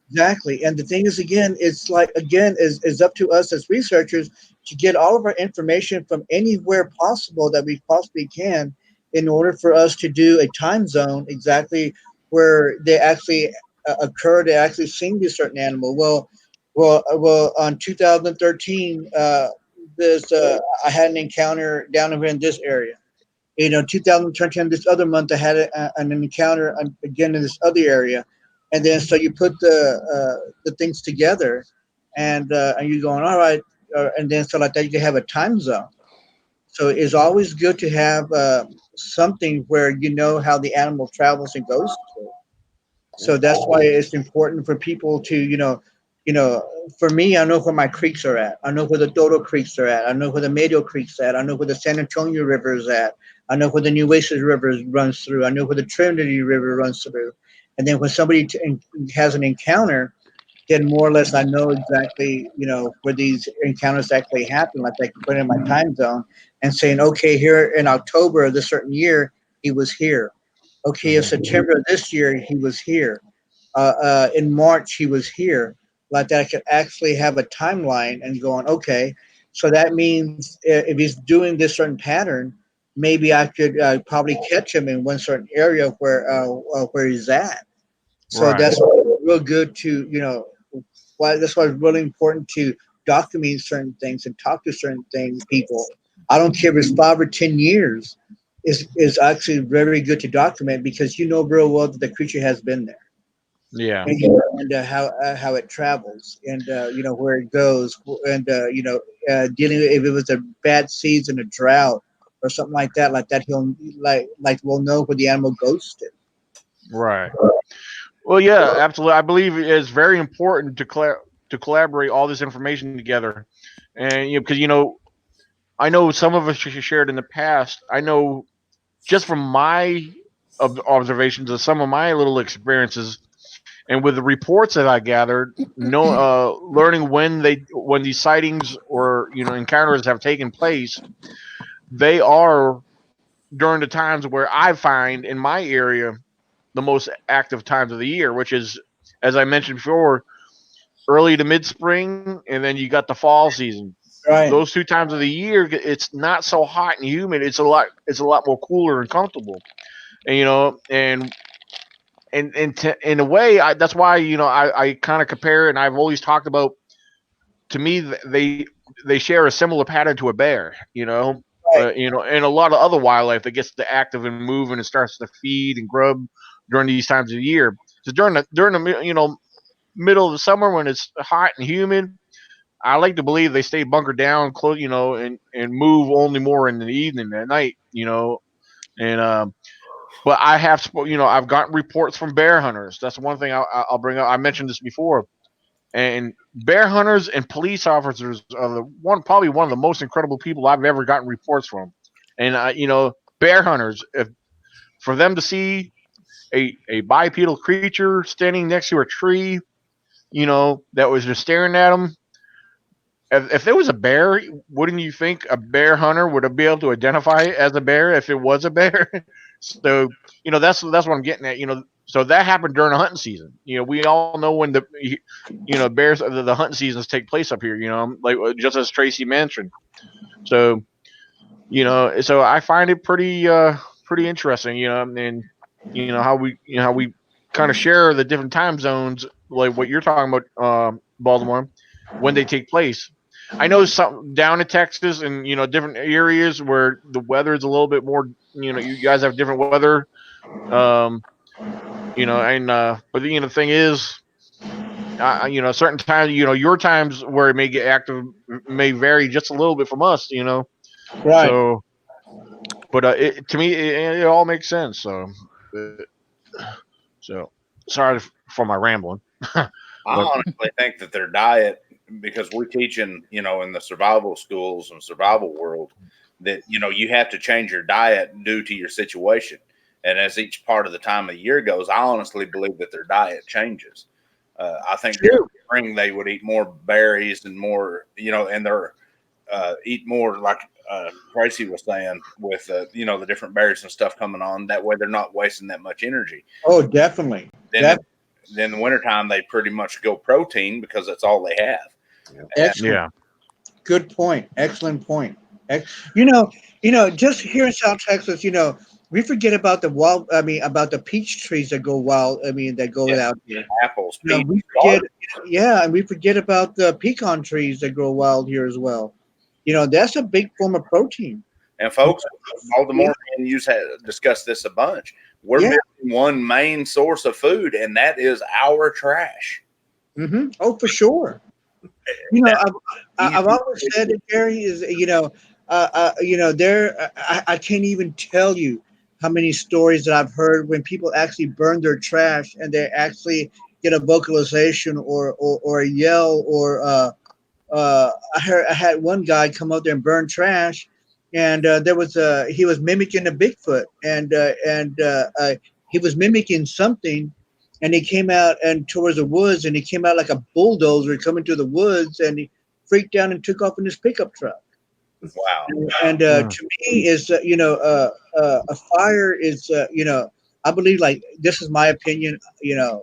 [SPEAKER 3] exactly. And the thing is, again, it's like, again, is up to us as researchers to get all of our information from anywhere possible that we possibly can, in order for us to do a time zone exactly where they actually occurred, they actually seen this certain animal. Well, on 2013, this I had an encounter down over in this area. 2013, this other month, I had an encounter again in this other area, and then so you put the things together, and you're going, all right, and then so like that you can have a time zone. So it's always good to have something where you know how the animal travels and goes to. So that's why it's important for people to You know, for me, I know where my creeks are at. I know where the Dodo creeks are at. I know where the Medio creeks at. I know where the San Antonio River is at. I know where the Nueces River runs through. I know where the Trinity River runs through. And then when somebody has an encounter, then more or less I know exactly, where these encounters actually happen. Like I can put in my time zone and saying, okay, here in October of this certain year, he was here. Okay, in September of this year, he was here. In March, he was here. Like that, I could actually have a timeline and going, okay, so that means if he's doing this certain pattern, maybe I could probably catch him in one certain area where he's at. So
[SPEAKER 1] Right.
[SPEAKER 3] that's real good to, why that's why it's really important to document certain things and talk to certain people. I don't care if it's 5 or 10 years. Is actually very good to document because you know real well that the creature has been there
[SPEAKER 1] Yeah.
[SPEAKER 3] and how it travels and where it goes and dealing with if it was a bad season, a drought or something like that he'll we'll know where the animal goes to.
[SPEAKER 1] Right. Well, yeah, absolutely. I believe it is very important to collaborate all this information together, and because I know some of us shared in the past. I know just from my observations of some of my little experiences, and with the reports that I gathered, learning when these sightings or encounters have taken place, they are during the times where I find in my area the most active times of the year, which is, as I mentioned before, early to mid spring, and then you got the fall season.
[SPEAKER 3] Right.
[SPEAKER 1] Those 2 times of the year, it's not so hot and humid. It's a lot more cooler and comfortable. And in a way, that's why I kind of compare, and I've always talked about. To me, they share a similar pattern to a bear.
[SPEAKER 3] Right.
[SPEAKER 1] And a lot of other wildlife that gets to active and move and it starts to feed and grub during these times of the year. So during the middle of the summer when it's hot and humid, I like to believe they stay bunkered down close, and move only more in the evening at night. And but I've gotten reports from bear hunters. That's one thing I'll bring up. I mentioned this before, and bear hunters and police officers are probably one of the most incredible people I've ever gotten reports from. And bear hunters, if for them to see a bipedal creature standing next to a tree, that was just staring at them. If there was a bear, wouldn't you think a bear hunter would be able to identify it as a bear if it was a bear? So that's what I'm getting at. So that happened during the hunting season. We all know when bears the hunting seasons take place up here. Like just as Tracy mentioned. So so I find it pretty interesting. And how we kind of share the different time zones, like what you're talking about, Baltimore, when they take place. I know some down in Texas and different areas where the weather is a little bit more. You guys have different weather. Um, and but the thing is, certain times, your times where it may get active may vary just a little bit from us.
[SPEAKER 3] Right.
[SPEAKER 1] So, but to me, it all makes sense. So sorry for my rambling.
[SPEAKER 2] I
[SPEAKER 1] But
[SPEAKER 2] honestly think that their diet, because we're teaching, in the survival schools and survival world, that you have to change your diet due to your situation. And as each part of the time of the year goes, I honestly believe that their diet changes. I think during
[SPEAKER 3] True.
[SPEAKER 2] spring they would eat more berries and more, and they're eat more like Tracy was saying with the different berries and stuff coming on. That way they're not wasting that much energy.
[SPEAKER 3] Oh, definitely.
[SPEAKER 2] Then then the wintertime they pretty much go protein because that's all they have.
[SPEAKER 3] Excellent.
[SPEAKER 1] yeah,
[SPEAKER 3] Good point. Excellent point. Just here in South Texas, we forget about the wild. I mean, about the peach trees that go wild. I mean, that go
[SPEAKER 2] Yeah.
[SPEAKER 3] out here.
[SPEAKER 2] Apples, peach,
[SPEAKER 3] We forget. Yeah, and we forget about the pecan trees that grow wild here as well. That's a big form of protein.
[SPEAKER 2] and folks, Baltimore and you discussed this a bunch. We're
[SPEAKER 3] Yeah.
[SPEAKER 2] missing one main source of food, and that is our trash.
[SPEAKER 3] Mm-hmm. Oh, for sure. I've always said that Gary is there. I can't even tell you how many stories that I've heard when people actually burn their trash and they actually get a vocalization or a yell or I had one guy come out there and burn trash, and he was mimicking a Bigfoot, and he was mimicking something, and he came out and towards the woods, and he came out like a bulldozer coming through the woods, and he freaked out and took off in his pickup truck.
[SPEAKER 2] Wow.
[SPEAKER 3] And to me, is a fire is I believe, like, this is my opinion. This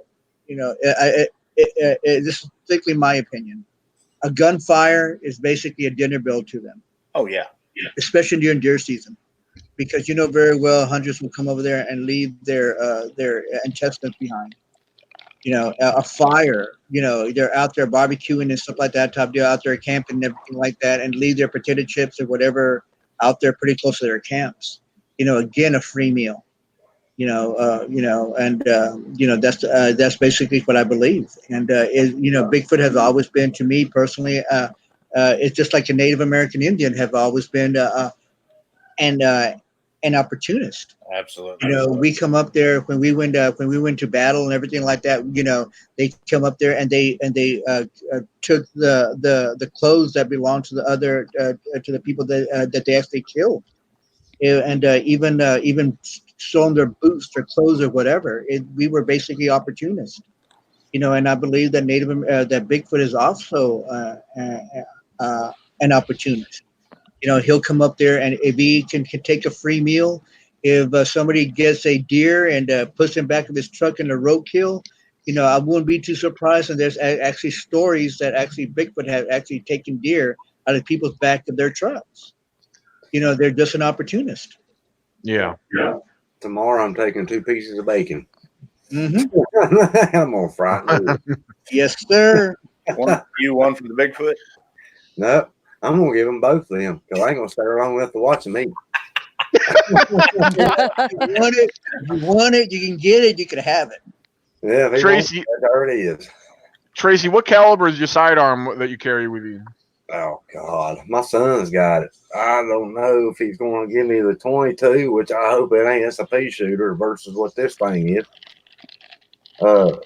[SPEAKER 3] is strictly my opinion. A gunfire is basically a dinner bill to them.
[SPEAKER 2] Oh yeah.
[SPEAKER 3] Especially during deer season, because very well hunters will come over there and leave their intestines behind. A fire. They're out there barbecuing and stuff like that. Top deal out there camping and everything like that, and leave their potato chips or whatever out there pretty close to their camps. Again, a free meal. That's basically what I believe. And Bigfoot has always been, to me personally, it's just like the Native American Indian have always been an opportunist.
[SPEAKER 2] Absolutely.
[SPEAKER 3] We come up there when we went to battle and everything like that. They come up there and they took the clothes that belonged to the other to the people that they actually killed, and even stolen their boots, their clothes, or whatever. We were basically opportunists. And I believe that that Bigfoot is also an opportunist. He'll come up there, and if he can take a free meal, if somebody gets a deer and puts him back in his truck in a roadkill, I wouldn't be too surprised. And there's actually stories that actually Bigfoot have actually taken deer out of people's back of their trucks. They're just an opportunist.
[SPEAKER 1] Yeah.
[SPEAKER 4] Tomorrow I'm taking 2 pieces of bacon.
[SPEAKER 3] Mm-hmm.
[SPEAKER 4] I'm gonna fry it.
[SPEAKER 3] Yes, sir.
[SPEAKER 2] One for the Bigfoot?
[SPEAKER 4] No, I'm gonna give them both of them because I ain't gonna stay around with to watch them eat.
[SPEAKER 3] If you want it, you can get it. You can have it.
[SPEAKER 4] Yeah,
[SPEAKER 1] Tracy,
[SPEAKER 4] there it is.
[SPEAKER 1] Tracy, what caliber is your sidearm that you carry with you?
[SPEAKER 4] Oh God, my son's got it. I don't know if he's going to give me the 22, which I hope it ain't. It's a pea shooter versus what this thing is. I'm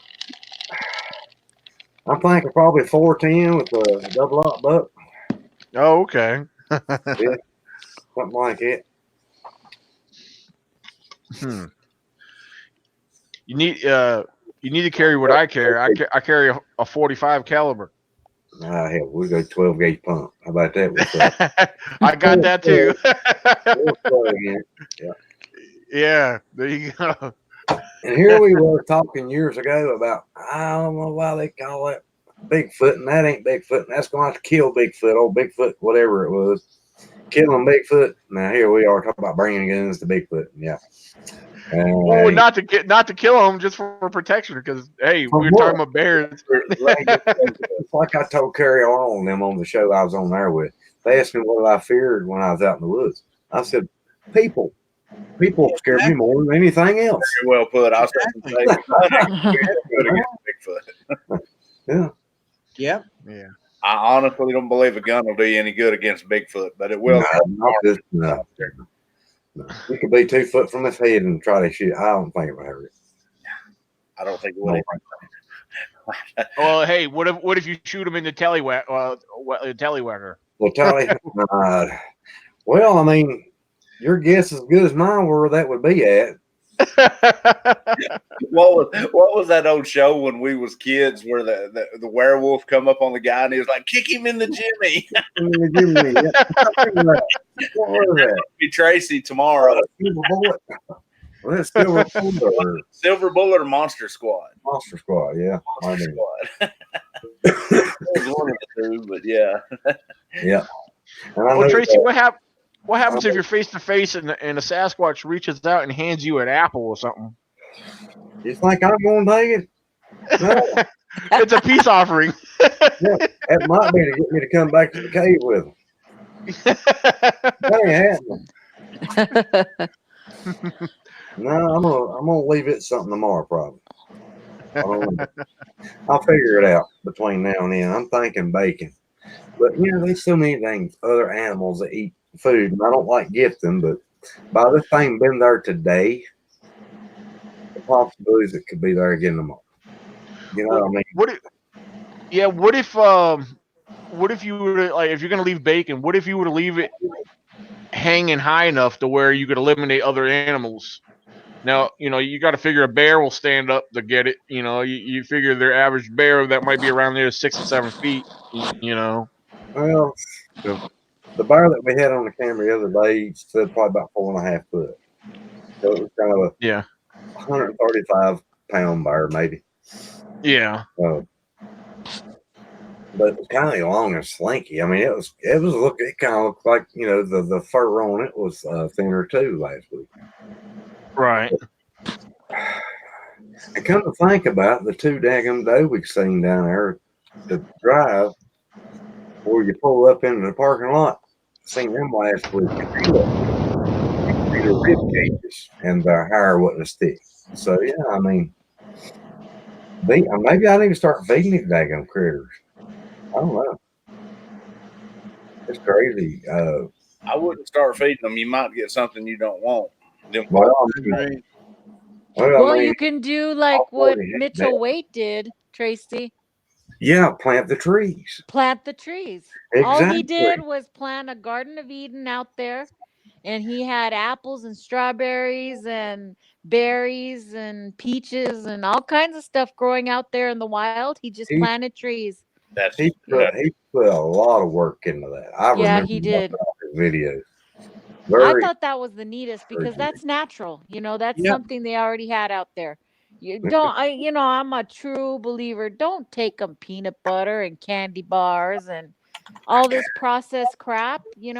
[SPEAKER 4] thinking probably 410 with a double aught buck.
[SPEAKER 1] Oh, okay.
[SPEAKER 4] Yeah, something like it.
[SPEAKER 1] You need to carry what I carry. I carry a 45 caliber.
[SPEAKER 4] Hell, we go 12 gauge pump. How about that? What's up?
[SPEAKER 1] I got that too.
[SPEAKER 4] Yeah.
[SPEAKER 1] Yeah, there you go.
[SPEAKER 4] And here we were talking years ago about, I don't know why they call it Bigfoot, and that ain't Bigfoot, and that's going to have to kill Bigfoot, old Bigfoot, whatever it was. Killing Bigfoot. Now here we are talking about bringing guns to Bigfoot. Yeah.
[SPEAKER 1] Well, not to kill them, just for protection. Because hey, we were talking about bears.
[SPEAKER 4] It's like I told Carrie Arnold and them on the show I was on there with. They asked me what I feared when I was out in the woods. I said, people. People scare me more than anything else.
[SPEAKER 2] Very well put. I was going to say Bigfoot.
[SPEAKER 4] Yeah.
[SPEAKER 3] Yep.
[SPEAKER 1] Yeah.
[SPEAKER 2] I honestly don't believe a gun will do you any good against Bigfoot, but it will.
[SPEAKER 4] No. You could be 2 foot from his head and try to shoot. I don't think it would hurt it.
[SPEAKER 2] I don't think it will.
[SPEAKER 1] Well, hey, what if you shoot him in the tallywhacker?
[SPEAKER 4] Well, well, I mean, your guess is as good as mine where that would be at.
[SPEAKER 2] What was that old show when we was kids where the werewolf come up on the guy and he was like, kick him in the jimmy?
[SPEAKER 4] What was that?
[SPEAKER 2] Be Tracy tomorrow.
[SPEAKER 4] Silver Bullet. Well, that's Silver Bullet
[SPEAKER 2] or Monster Squad?
[SPEAKER 4] Monster Squad, yeah.
[SPEAKER 2] Monster Squad. It was one of the two, but yeah.
[SPEAKER 4] Yeah.
[SPEAKER 1] Well, Tracy, what happens if you're face to face and a Sasquatch reaches out and hands you an apple or something?
[SPEAKER 4] You think I'm going to take it? No.
[SPEAKER 1] It's a peace offering.
[SPEAKER 4] Yeah, that might be to get me to come back to the cave with them. That ain't happening. No, I'm gonna leave it something tomorrow, probably. I'll figure it out between now and then. I'm thinking bacon, but there's so many things, other animals that eat food, and I don't like gifting. But by this thing being there today, the possibilities it could be there again tomorrow. You know, I mean,
[SPEAKER 1] What if, yeah, what if you were to, like, if you're gonna leave bacon, what if you were to leave it hanging high enough to where you could eliminate other animals? Now, you got to figure a bear will stand up to get it. You figure their average bear that might be around there 6 or 7 feet.
[SPEAKER 4] well, the bear that we had on the camera the other day stood probably about 4.5 foot. So it was kind of a
[SPEAKER 1] Yeah,
[SPEAKER 4] 135-pound bear, maybe.
[SPEAKER 1] yeah,
[SPEAKER 4] But it was kind of long and slinky. I mean, it kind of looked like, the fur on it was thinner too last week.
[SPEAKER 1] right.
[SPEAKER 4] And come to think about it, the two daggum doe we've seen down there, the drive where you pull up into the parking lot, seen them last week. The rib cages and their hair wasn't a stick. So yeah, I mean, maybe I need to start feeding these daggum critters. I don't know. It's crazy.
[SPEAKER 2] I wouldn't start feeding them. You might get something you don't want.
[SPEAKER 4] Well,
[SPEAKER 5] Well, you can do like what
[SPEAKER 4] already had
[SPEAKER 5] Mitchell
[SPEAKER 4] that.
[SPEAKER 5] Waite did, Tracy.
[SPEAKER 4] Yeah, plant the trees.
[SPEAKER 5] Plant the trees. All he did was plant a Garden of Eden out there, and he had apples and strawberries and berries and peaches and all kinds of stuff growing out there in the wild. He just planted trees.
[SPEAKER 4] He put a lot of work into that. I remember
[SPEAKER 5] he did.
[SPEAKER 4] his videos.
[SPEAKER 5] I thought that was the neatest because that's natural. That's
[SPEAKER 3] Yeah.
[SPEAKER 5] something they already had out there. You don't, I'm a true believer. Don't take them peanut butter and candy bars and all this processed crap.
[SPEAKER 4] Hey,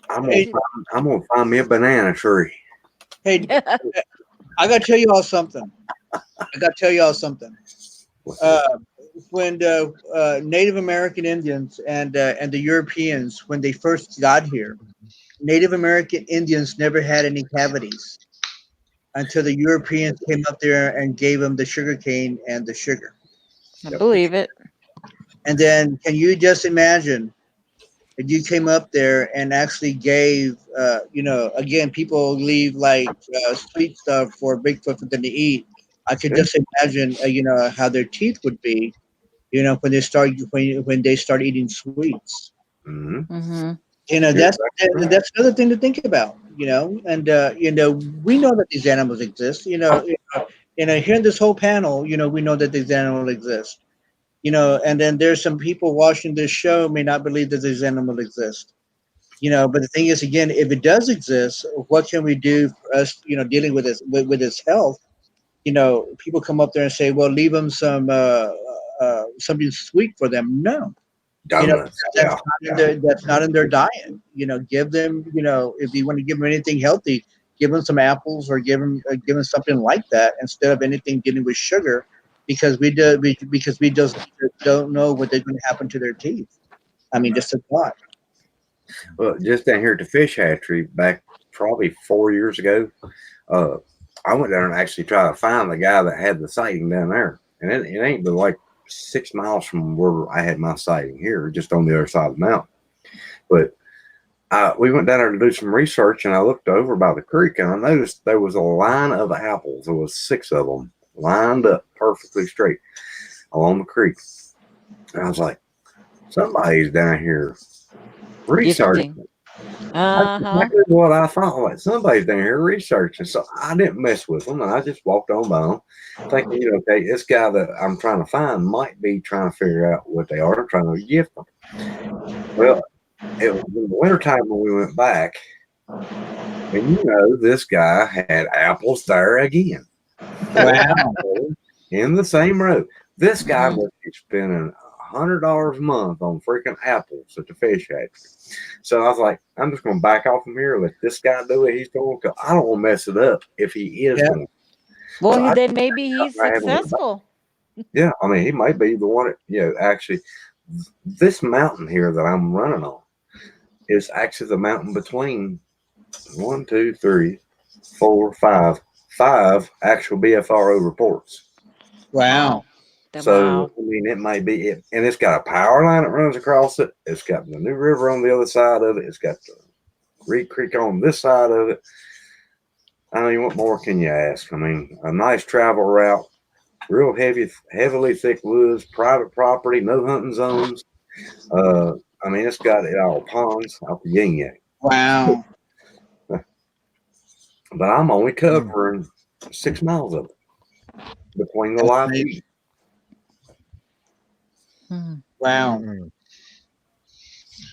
[SPEAKER 4] I'm gonna find me a banana tree.
[SPEAKER 3] Hey, I gotta tell y'all something. When the Native American Indians and the Europeans, when they first got here, Native American Indians never had any cavities until the Europeans came up there and gave them the sugar cane and the sugar.
[SPEAKER 5] I believe it.
[SPEAKER 3] And then, can you just imagine if you came up there and actually gave, again, people leave like sweet stuff for Bigfoot for them to eat. I could just imagine, how their teeth would be, when they start eating sweets.
[SPEAKER 4] Mm-hmm.
[SPEAKER 5] Mm-hmm.
[SPEAKER 3] That's another thing to think about, and we know that these animals exist, here in this whole panel, we know that these animals exist, and then there's some people watching this show may not believe that these animals exist, but the thing is, again, if it does exist, what can we do for us, dealing with this, with its health? People come up there and say, well, leave them something sweet for them. No,
[SPEAKER 4] Donuts.
[SPEAKER 3] that's not in their diet. Give them, if you want to give them anything healthy, give them some apples or give them something like that instead of anything dealing with sugar, because we just don't know what they're going to happen to their teeth. I mean, just a thought.
[SPEAKER 4] Well, just down here at the fish hatchery back probably 4 years ago, I went down and actually tried to find the guy that had the sighting down there, and it ain't but like 6 miles from where I had my sighting here, just on the other side of the mountain. But we went down there to do some research, and I looked over by the creek, and I noticed there was a line of apples. There was 6 of them lined up perfectly straight along the creek. And I was like, somebody's down here researching. That's exactly what I thought. Like, somebody's down here researching. So I didn't mess with them, and I just walked on by them, thinking, okay, this guy that I'm trying to find might be trying to figure out what they are, trying to gift them. Well, it was in the wintertime when we went back, and this guy had apples there again.
[SPEAKER 3] Wow.
[SPEAKER 4] In the same road. This guy must be spending $100 a month on freaking apples at the fish hatchery. So I was like, I'm just going to back off from here. Let this guy do what he's doing, because I don't want to mess it up if he is doing it.
[SPEAKER 5] Well,
[SPEAKER 4] So
[SPEAKER 5] then maybe he's successful.
[SPEAKER 4] Yeah, I mean, he might be the one. Actually, this mountain here that I'm running on is actually the mountain between 1, 2, 3, 4, 5 actual BFRO reports.
[SPEAKER 3] Wow.
[SPEAKER 4] So, I mean, it might be it. And it's got a power line that runs across it. It's got the New River on the other side of it. It's got the Reed Creek on this side of it. I mean, what more can you ask? I mean, a nice travel route. real heavily thick woods, private property, no hunting zones. I mean, it's got it all, ponds off the yin yang.
[SPEAKER 3] Wow.
[SPEAKER 4] But I'm only covering 6 miles of it between the live feed.
[SPEAKER 3] Wow.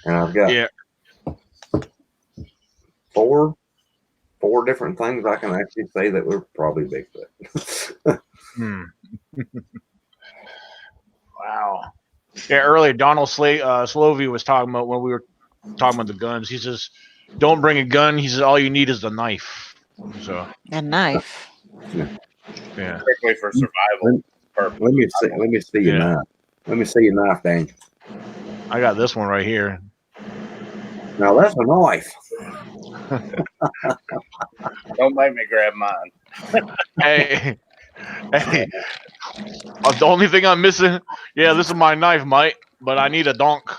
[SPEAKER 4] And I've got four different things I can actually say that were probably Bigfoot.
[SPEAKER 1] Wow. Yeah, earlier Donald Slovey was talking about when we were talking about the guns. He says, "Don't bring a gun." He says, "All you need is the knife." So
[SPEAKER 5] a knife.
[SPEAKER 1] Yeah.
[SPEAKER 2] Strictly for survival purpose.
[SPEAKER 4] Let me see your knife. Let me see your knife, Dan.
[SPEAKER 1] I got this one right here.
[SPEAKER 4] Now that's a knife.
[SPEAKER 2] Don't make me grab mine.
[SPEAKER 1] Hey. The only thing I'm missing, this is my knife, mate, but I need a donk.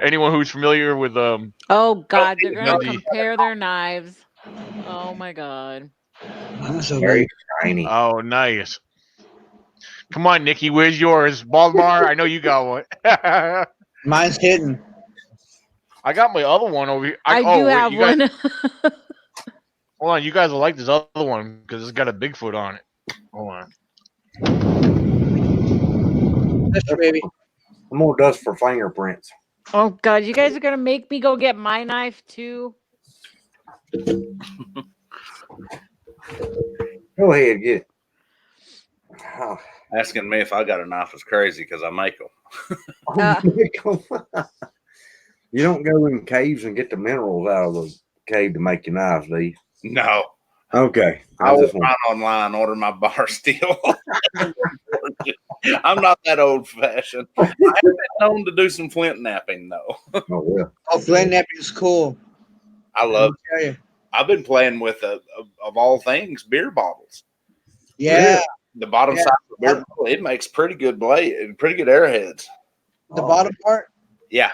[SPEAKER 1] Anyone who's familiar with
[SPEAKER 5] oh God, they're gonna compare their knives. Oh my God.
[SPEAKER 4] Very shiny.
[SPEAKER 1] Oh, nice. Come on, Nikki, where's yours? Baltimore, I know you got one.
[SPEAKER 3] Mine's hidden.
[SPEAKER 1] I got my other one over here.
[SPEAKER 5] I do have one.
[SPEAKER 1] Hold on, you guys will like this other one because it's got a Bigfoot on it. Hold on.
[SPEAKER 3] That's baby.
[SPEAKER 4] More dust for fingerprints.
[SPEAKER 5] Oh God, you guys are gonna make me go get my knife too.
[SPEAKER 4] Go ahead, get it.
[SPEAKER 2] Oh. Asking me if I got a knife is crazy because I make them.
[SPEAKER 4] You don't go in caves and get the minerals out of the cave to make your knives, do you?
[SPEAKER 2] No.
[SPEAKER 4] Okay.
[SPEAKER 2] I will find online, order my bar steel. I'm not that old fashioned. I have been known to do some flint napping though.
[SPEAKER 4] Oh yeah.
[SPEAKER 3] Oh, flint napping is cool.
[SPEAKER 2] I love it. I've been playing with of all things beer bottles.
[SPEAKER 3] Yeah.
[SPEAKER 2] The bottom side of the beer bottle, it makes pretty good pretty good airheads.
[SPEAKER 3] The bottom part?
[SPEAKER 2] Yeah.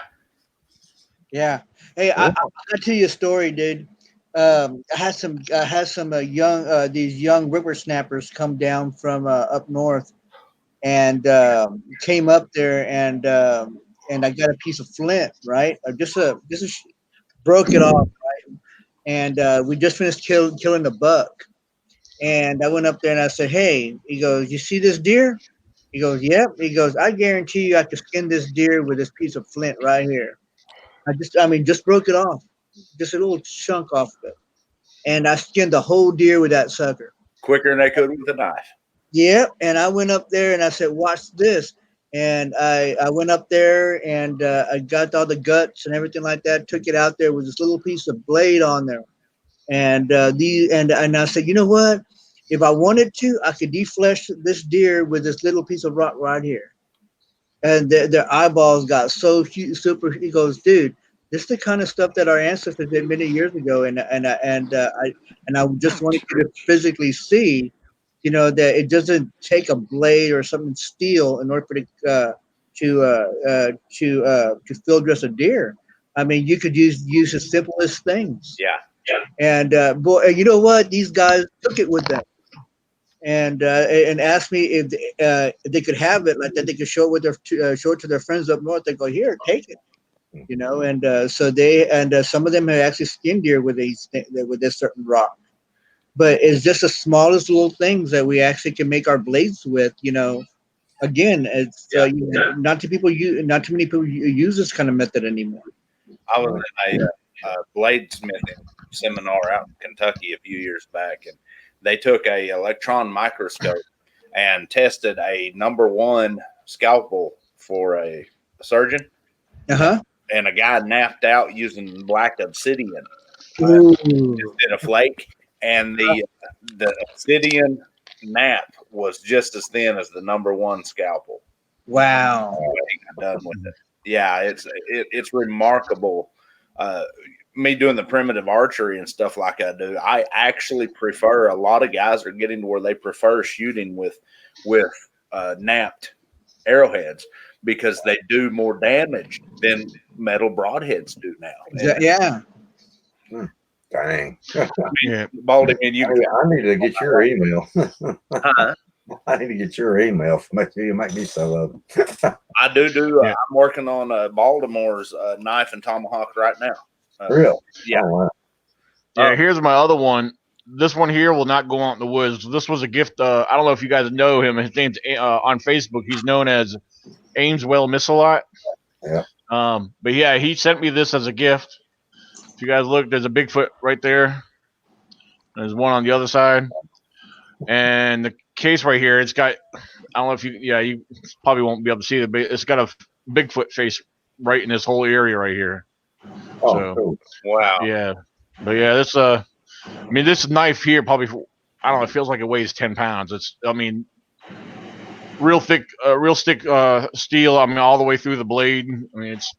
[SPEAKER 3] Yeah. Hey, I'll tell you a story, dude. I had some young these young whippersnappers come down from up north, and came up there, and I got a piece of flint, right? Just broke it off, right? And we just finished killing the buck, and I went up there and I said, "Hey," he goes, "You see this deer?" He goes, "Yep." He goes, "I guarantee you, I could skin this deer with this piece of flint right here." Just broke it off, just a little chunk off of it, and I skinned the whole deer with that sucker.
[SPEAKER 2] Quicker than I could with a knife.
[SPEAKER 3] Yep. And I went up there and I said, "Watch this." And I went up there and I got all the guts and everything like that. Took it out there with this little piece of blade on there, and and I said, "You know what? If I wanted to, I could deflesh this deer with this little piece of rock right here." And their eyeballs got so huge, super. He goes, "Dude, this is the kind of stuff that our ancestors did many years ago." And I just wanted you to physically see, that it doesn't take a blade or something steel in order for to field dress a deer. I mean, you could use the simplest things.
[SPEAKER 2] Yeah.
[SPEAKER 3] And boy, you know what? These guys took it with them, and asked me if they could have it like that. They could show it with show it to their friends up north. They go, "Here, take it," And so they some of them have actually skinned deer with this certain rock. But it's just the smallest little things that we actually can make our blades with. Again, it's not too many people use this kind of method anymore.
[SPEAKER 2] I was in a bladesmithing seminar out in Kentucky a few years back, and they took a electron microscope and tested a #1 scalpel for a surgeon. And a guy napped out using black obsidian instead of flake, and the obsidian nap was just as thin as the #1 scalpel.
[SPEAKER 3] Wow!
[SPEAKER 2] He got done with it. Yeah, it's remarkable. Me doing the primitive archery and stuff like I do, I actually prefer. A lot of guys are getting to where they prefer shooting with napped arrowheads because they do more damage than metal broadheads do now.
[SPEAKER 3] Yeah.
[SPEAKER 4] Dang.
[SPEAKER 1] Yeah.
[SPEAKER 2] Baldy, man, you
[SPEAKER 4] I need to get your email.
[SPEAKER 2] uh,
[SPEAKER 4] I need to get your email. You make me so
[SPEAKER 2] I do.
[SPEAKER 1] Yeah.
[SPEAKER 2] I'm working on Baltimore's knife and tomahawk right now.
[SPEAKER 4] real.
[SPEAKER 2] Yeah.
[SPEAKER 4] Oh, wow.
[SPEAKER 1] Yeah, here's my other one. This one here will not go out in the woods. This was a gift. I don't know if you guys know him. His name's on Facebook. He's known as Ameswell Missalot.
[SPEAKER 4] Yeah.
[SPEAKER 1] But yeah, he sent me this as a gift. If you guys look, there's a Bigfoot right there. There's one on the other side, and the case right here. It's got. I don't know if you. Yeah, you probably won't be able to see it, but it's got a Bigfoot face right in this whole area right here.
[SPEAKER 4] Oh,
[SPEAKER 1] So
[SPEAKER 4] cool.
[SPEAKER 2] Wow.
[SPEAKER 1] yeah, but yeah, this I mean, this knife here probably. I don't know. It feels like it weighs 10 pounds. It's. I mean, real thick, real thick steel. I mean, all the way through the blade. I mean, it's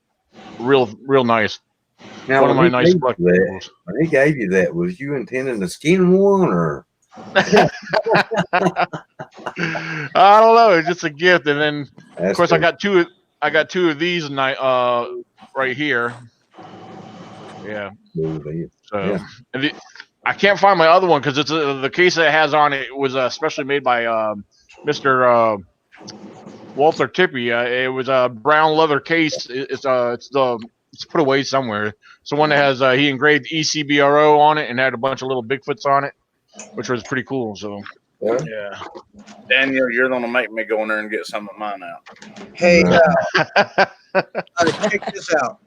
[SPEAKER 1] real nice.
[SPEAKER 4] Now,
[SPEAKER 1] One of my
[SPEAKER 4] when
[SPEAKER 1] nice collectibles.
[SPEAKER 4] when he gave you that, was you intending to skin one or?
[SPEAKER 1] I don't know. It's just a gift, and then of course
[SPEAKER 4] Cool.
[SPEAKER 1] I got two. I got two of these right here. Yeah. So
[SPEAKER 4] Yeah.
[SPEAKER 1] and I can't find my other one because it's the case that it has on it was specially made by Mr. Walter Tippy. It was a brown leather case. It's put away somewhere. It's the one that has he engraved ECBRO on it and had a bunch of little Bigfoots on it, which was pretty cool. So yeah.
[SPEAKER 2] Daniel, you're going to make me go in there and get some of mine out.
[SPEAKER 3] Hey, check this out.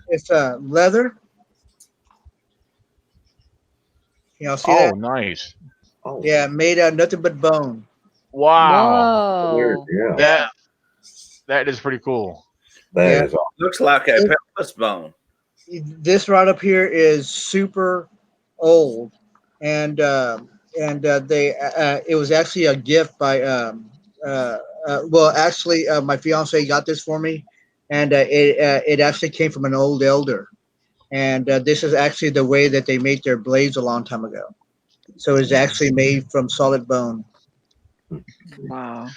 [SPEAKER 3] It's leather. Y'all see that?
[SPEAKER 1] Oh, nice.
[SPEAKER 4] Oh,
[SPEAKER 3] Yeah, made out of nothing but bone.
[SPEAKER 1] Wow.
[SPEAKER 5] Whoa.
[SPEAKER 4] yeah.
[SPEAKER 1] That is pretty cool.
[SPEAKER 4] That is awesome.
[SPEAKER 2] Looks like a pelvis bone.
[SPEAKER 3] This right up here is super old, and they it was actually a gift by well, actually my fiance got this for me, and it actually came from an old elder, and this is actually the way that they made their blades a long time ago. So it's actually made from solid bone.
[SPEAKER 5] Wow.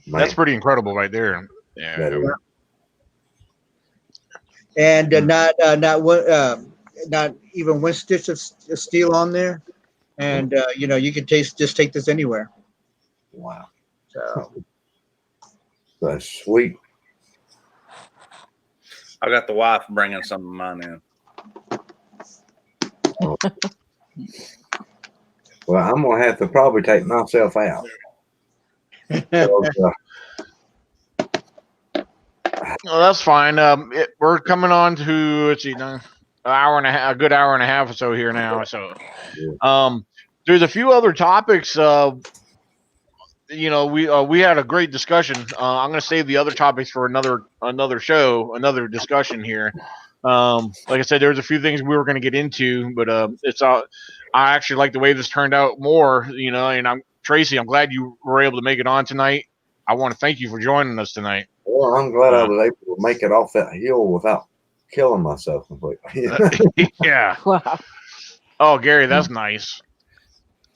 [SPEAKER 1] That's pretty incredible right there. Yeah.
[SPEAKER 3] And not even one stitch of steel on there, and you can just take this anywhere.
[SPEAKER 4] Wow.
[SPEAKER 3] So
[SPEAKER 4] That's sweet.
[SPEAKER 2] I got the wife bringing some of mine in.
[SPEAKER 4] Well, I'm gonna have to probably take myself out.
[SPEAKER 1] Well, that's fine. We're coming on to let's see, an hour and a half, a good hour and a half or so here now. So, there's a few other topics. We had a great discussion. I'm going to save the other topics for another show, another discussion here. Like I said, there's a few things we were going to get into, but I actually like the way this turned out more. And Tracy, I'm glad you were able to make it on tonight. I want to thank you for joining us tonight.
[SPEAKER 4] Well, I'm glad I was able to make it off that hill without killing myself completely.
[SPEAKER 1] Yeah.
[SPEAKER 5] Wow.
[SPEAKER 1] Oh, Gary, that's nice.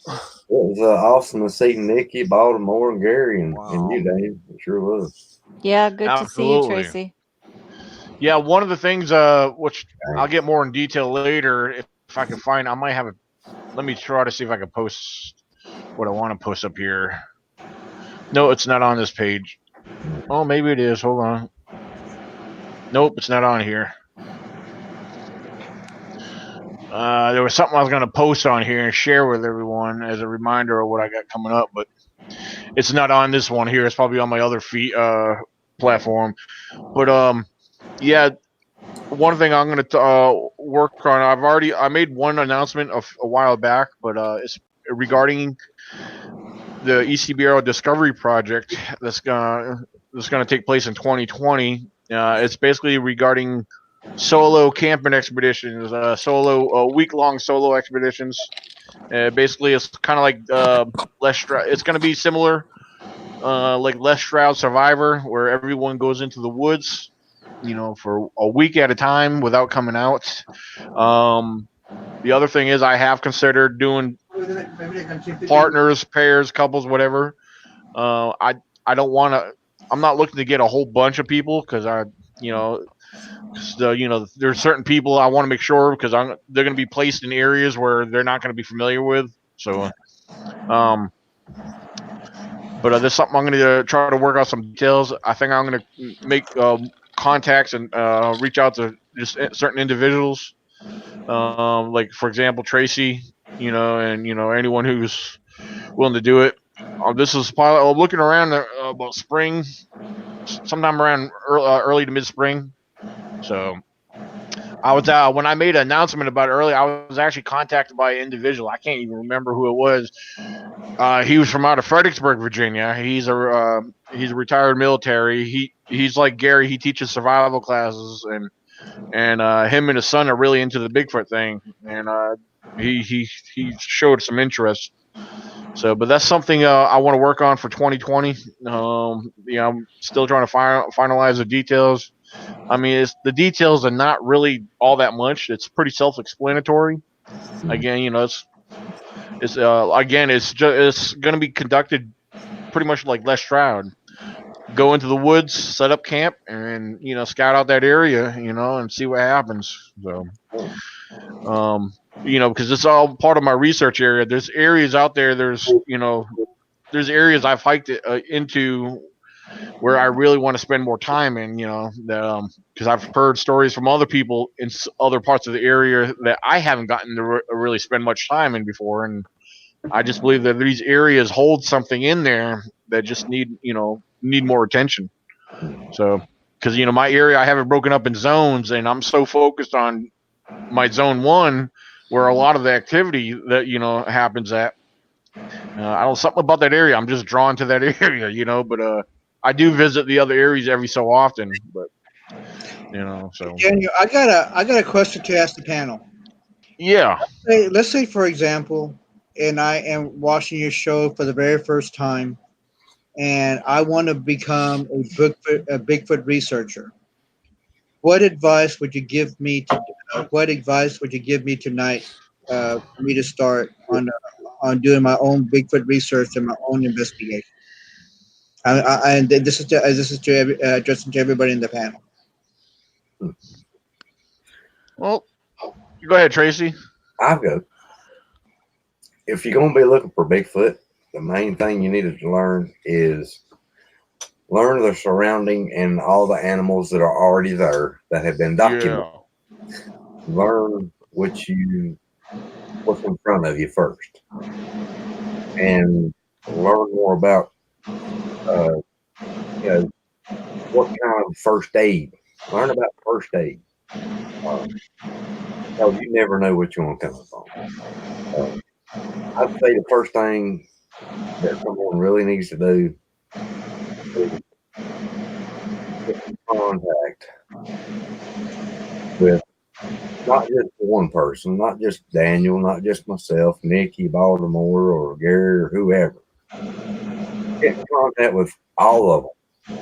[SPEAKER 4] It was awesome to see Nikki, Baltimore, and Gary, and you, Dave. It sure was.
[SPEAKER 5] Yeah, good to see you,
[SPEAKER 1] Absolutely.
[SPEAKER 5] Tracy.
[SPEAKER 1] Yeah, one of the things which I'll get more in detail later if I can find. I might have let me try to see if I can post what I want to post up here. No, it's not on this page. Oh, maybe it is. Hold on. Nope, it's not on here. There was something I was going to post on here and share with everyone as a reminder of what I got coming up, but it's not on this one here. It's probably on my other platform. But yeah, one thing I'm going to work on. I made one announcement a while back, but it's regarding the ECBRO Discovery Project that's gonna take place in 2020. It's basically regarding solo camping expeditions, week-long solo expeditions. Basically, it's kind of like it's going to be similar, like Les Stroud Survivor, where everyone goes into the woods, for a week at a time without coming out. The other thing is I have considered doing partners, pairs, couples, whatever. I don't want to. I'm not looking to get a whole bunch of people because Because there's certain people I want to make sure because they're going to be placed in areas where they're not going to be familiar with. So, but there's something I'm going to try to work out some details. I think I'm going to make contacts and reach out to just certain individuals. Like for example, Tracy, and anyone who's willing to do it. This is probably looking around about spring, sometime around early to mid spring. So I was when I made an announcement about it earlier. I was actually contacted by an individual. I can't even remember who it was. He was from out of Fredericksburg, Virginia. He's a retired military. He's like Gary. He teaches survival classes, and him and his son are really into the Bigfoot thing. And he showed some interest. So, but that's something I want to work on for 2020. I'm still trying to finalize the details. I mean, the details are not really all that much. It's pretty self-explanatory. Again, it's going to be conducted pretty much like Les Stroud. Go into the woods, set up camp, and scout out that area, and see what happens. So, because it's all part of my research area. There's areas out there. There's areas I've hiked into where I really want to spend more time in. Because I've heard stories from other people in other parts of the area that I haven't gotten to really spend much time in before, and I just believe that these areas hold something in there that just need more attention. So, because my area I have it broken up in zones, and I'm so focused on my zone 1 where a lot of the activity that happens at. I don't something about that area. I'm just drawn to that area, but I do visit the other areas every so often. But so
[SPEAKER 3] Daniel, I got a question to ask the panel.
[SPEAKER 1] Yeah.
[SPEAKER 3] Let's say for example, and I am watching your show for the very first time, and I want to become a Bigfoot researcher. What advice would you give me tonight for me to start on doing my own Bigfoot research and my own investigation? And this is addressing to everybody in the panel.
[SPEAKER 1] Well, go ahead, Tracy.
[SPEAKER 4] I'll go. If you're going to be looking for Bigfoot, the main thing you needed to learn is learn the surrounding and all the animals that are already there that have been documented. Yeah. Learn what's in front of you first, and learn more about what kind of first aid. Learn about first aid. Because you never know what you're going to come upon. I'd say the first thing that someone really needs to do is get in contact with not just one person, not just Daniel, not just myself, Nikki, Baltimore, or Gary, or whoever. Get in contact with all of them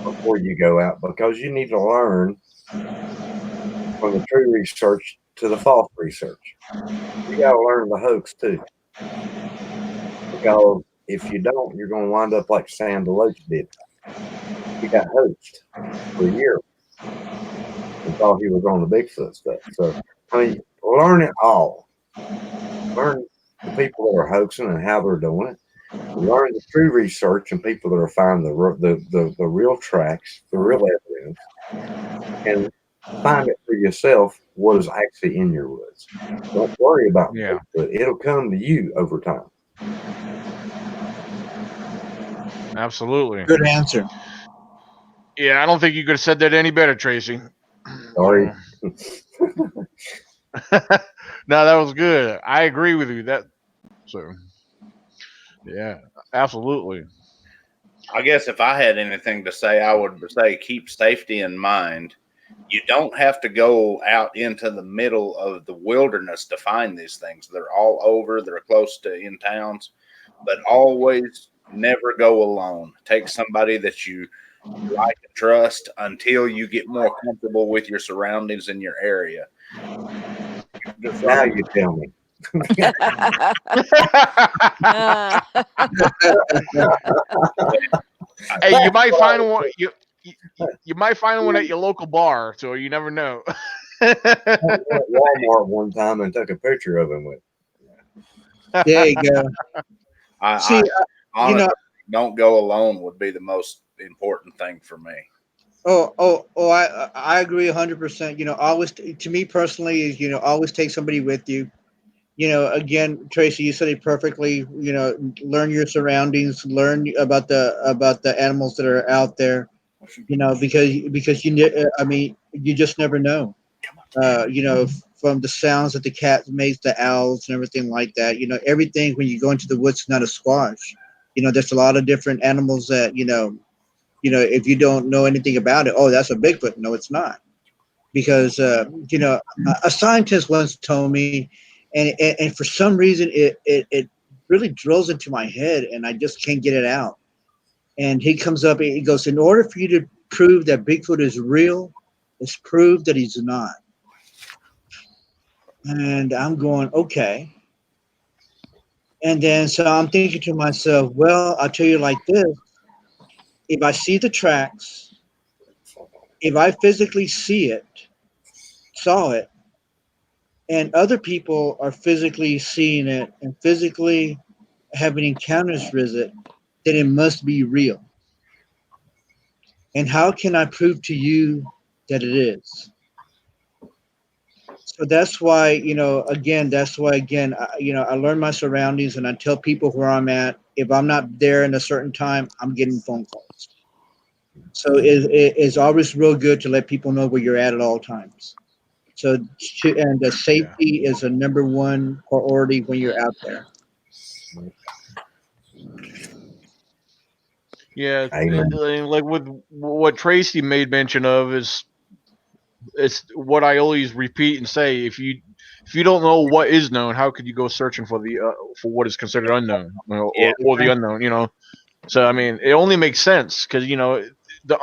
[SPEAKER 4] before you go out, because you need to learn from the true research to the false research. You got to learn the hoax too, because if you don't, you're going to wind up like Sam DeLoach did. He got hoaxed for a year and thought he was on the Bigfoot stuff. So, I mean, learn it all. Learn the people that are hoaxing and how they're doing it. Learn the true research and people that are finding the real tracks, the real evidence, and find it for yourself what is actually in your woods. Don't worry about it. It'll come to you over time.
[SPEAKER 1] Absolutely.
[SPEAKER 3] Good answer.
[SPEAKER 1] Yeah, I don't think you could have said that any better, Tracy.
[SPEAKER 4] Sorry.
[SPEAKER 1] No, that was good. I agree with you. Yeah, absolutely.
[SPEAKER 2] I guess if I had anything to say, I would say keep safety in mind. You don't have to go out into the middle of the wilderness to find these things. They're all over. They're close to in towns. But always never go alone. Take somebody that you like and trust until you get more comfortable with your surroundings in your area.
[SPEAKER 4] Now you tell me.
[SPEAKER 1] Hey, you might find one. you might find one at your local bar, so you never know.
[SPEAKER 4] I went to Walmart one time and took a picture of him with.
[SPEAKER 3] There you go. See,
[SPEAKER 2] honestly, don't go alone would be the most important thing for me.
[SPEAKER 3] I agree 100%. Always to me personally is always take somebody with you. Again, Tracy, you said it perfectly. Learn your surroundings, learn about the animals that are out there. Because you just never know. From the sounds that the cat makes, the owls and everything like that. Everything when you go into the woods is not a squash. There's a lot of different animals that if you don't know anything about it, oh, that's a Bigfoot. No, it's not, because a scientist once told me, and for some reason it really drills into my head, and I just can't get it out. And he comes up, he goes, in order for you to prove that Bigfoot is real, it's prove that he's not. And I'm going, okay. And then so I'm thinking to myself, well, I'll tell you like this: if I see the tracks, if I physically saw it, and other people are physically seeing it and physically having encounters with it, then it must be real. And how can I prove to you that it is? So that's why, I learn my surroundings, and I tell people where I'm at. If I'm not there in a certain time, I'm getting phone calls. So it's always real good to let people know where you're at all times. So, and the safety is a number one priority when you're out there.
[SPEAKER 1] Yeah, like with what Tracy made mention of is it's what I always repeat and say. If you don't know what is known, how could you go searching for for what is considered unknown, or the unknown? So I mean, it only makes sense because to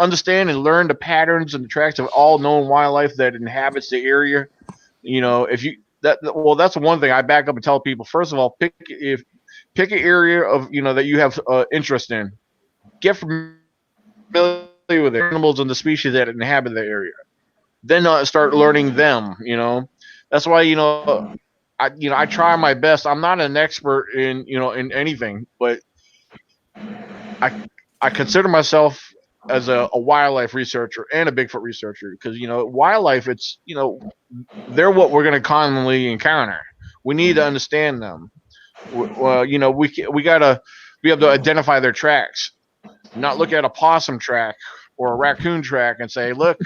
[SPEAKER 1] understand and learn the patterns and the tracks of all known wildlife that inhabits the area. If you that's one thing I back up and tell people. First of all, pick an area of that you have interest in. Get familiar with the animals and the species that inhabit the area. Then start learning them. That's why I try my best. I'm not an expert in anything, but I I consider myself as a wildlife researcher and a Bigfoot researcher because wildlife, it's they're what we're going to commonly encounter. We need to understand them. Well, we gotta be able to identify their tracks, not look at a possum track or a raccoon track and say, look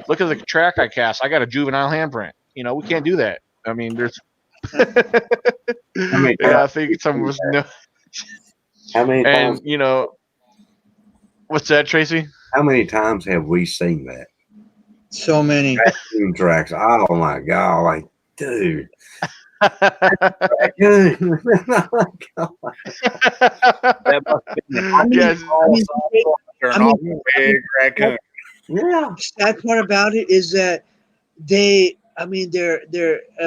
[SPEAKER 1] at the track I cast. I got a juvenile handprint. We can't do that. I mean, there's. Yeah, I think some of us know.
[SPEAKER 4] How many times?
[SPEAKER 1] And what's that, Tracy?
[SPEAKER 4] How many times have we seen that?
[SPEAKER 3] So many
[SPEAKER 4] tracks. Oh my god! Like, dude. Raccoon.
[SPEAKER 1] Yes.
[SPEAKER 2] Big raccoon.
[SPEAKER 3] Yeah. Sad part about it is that they're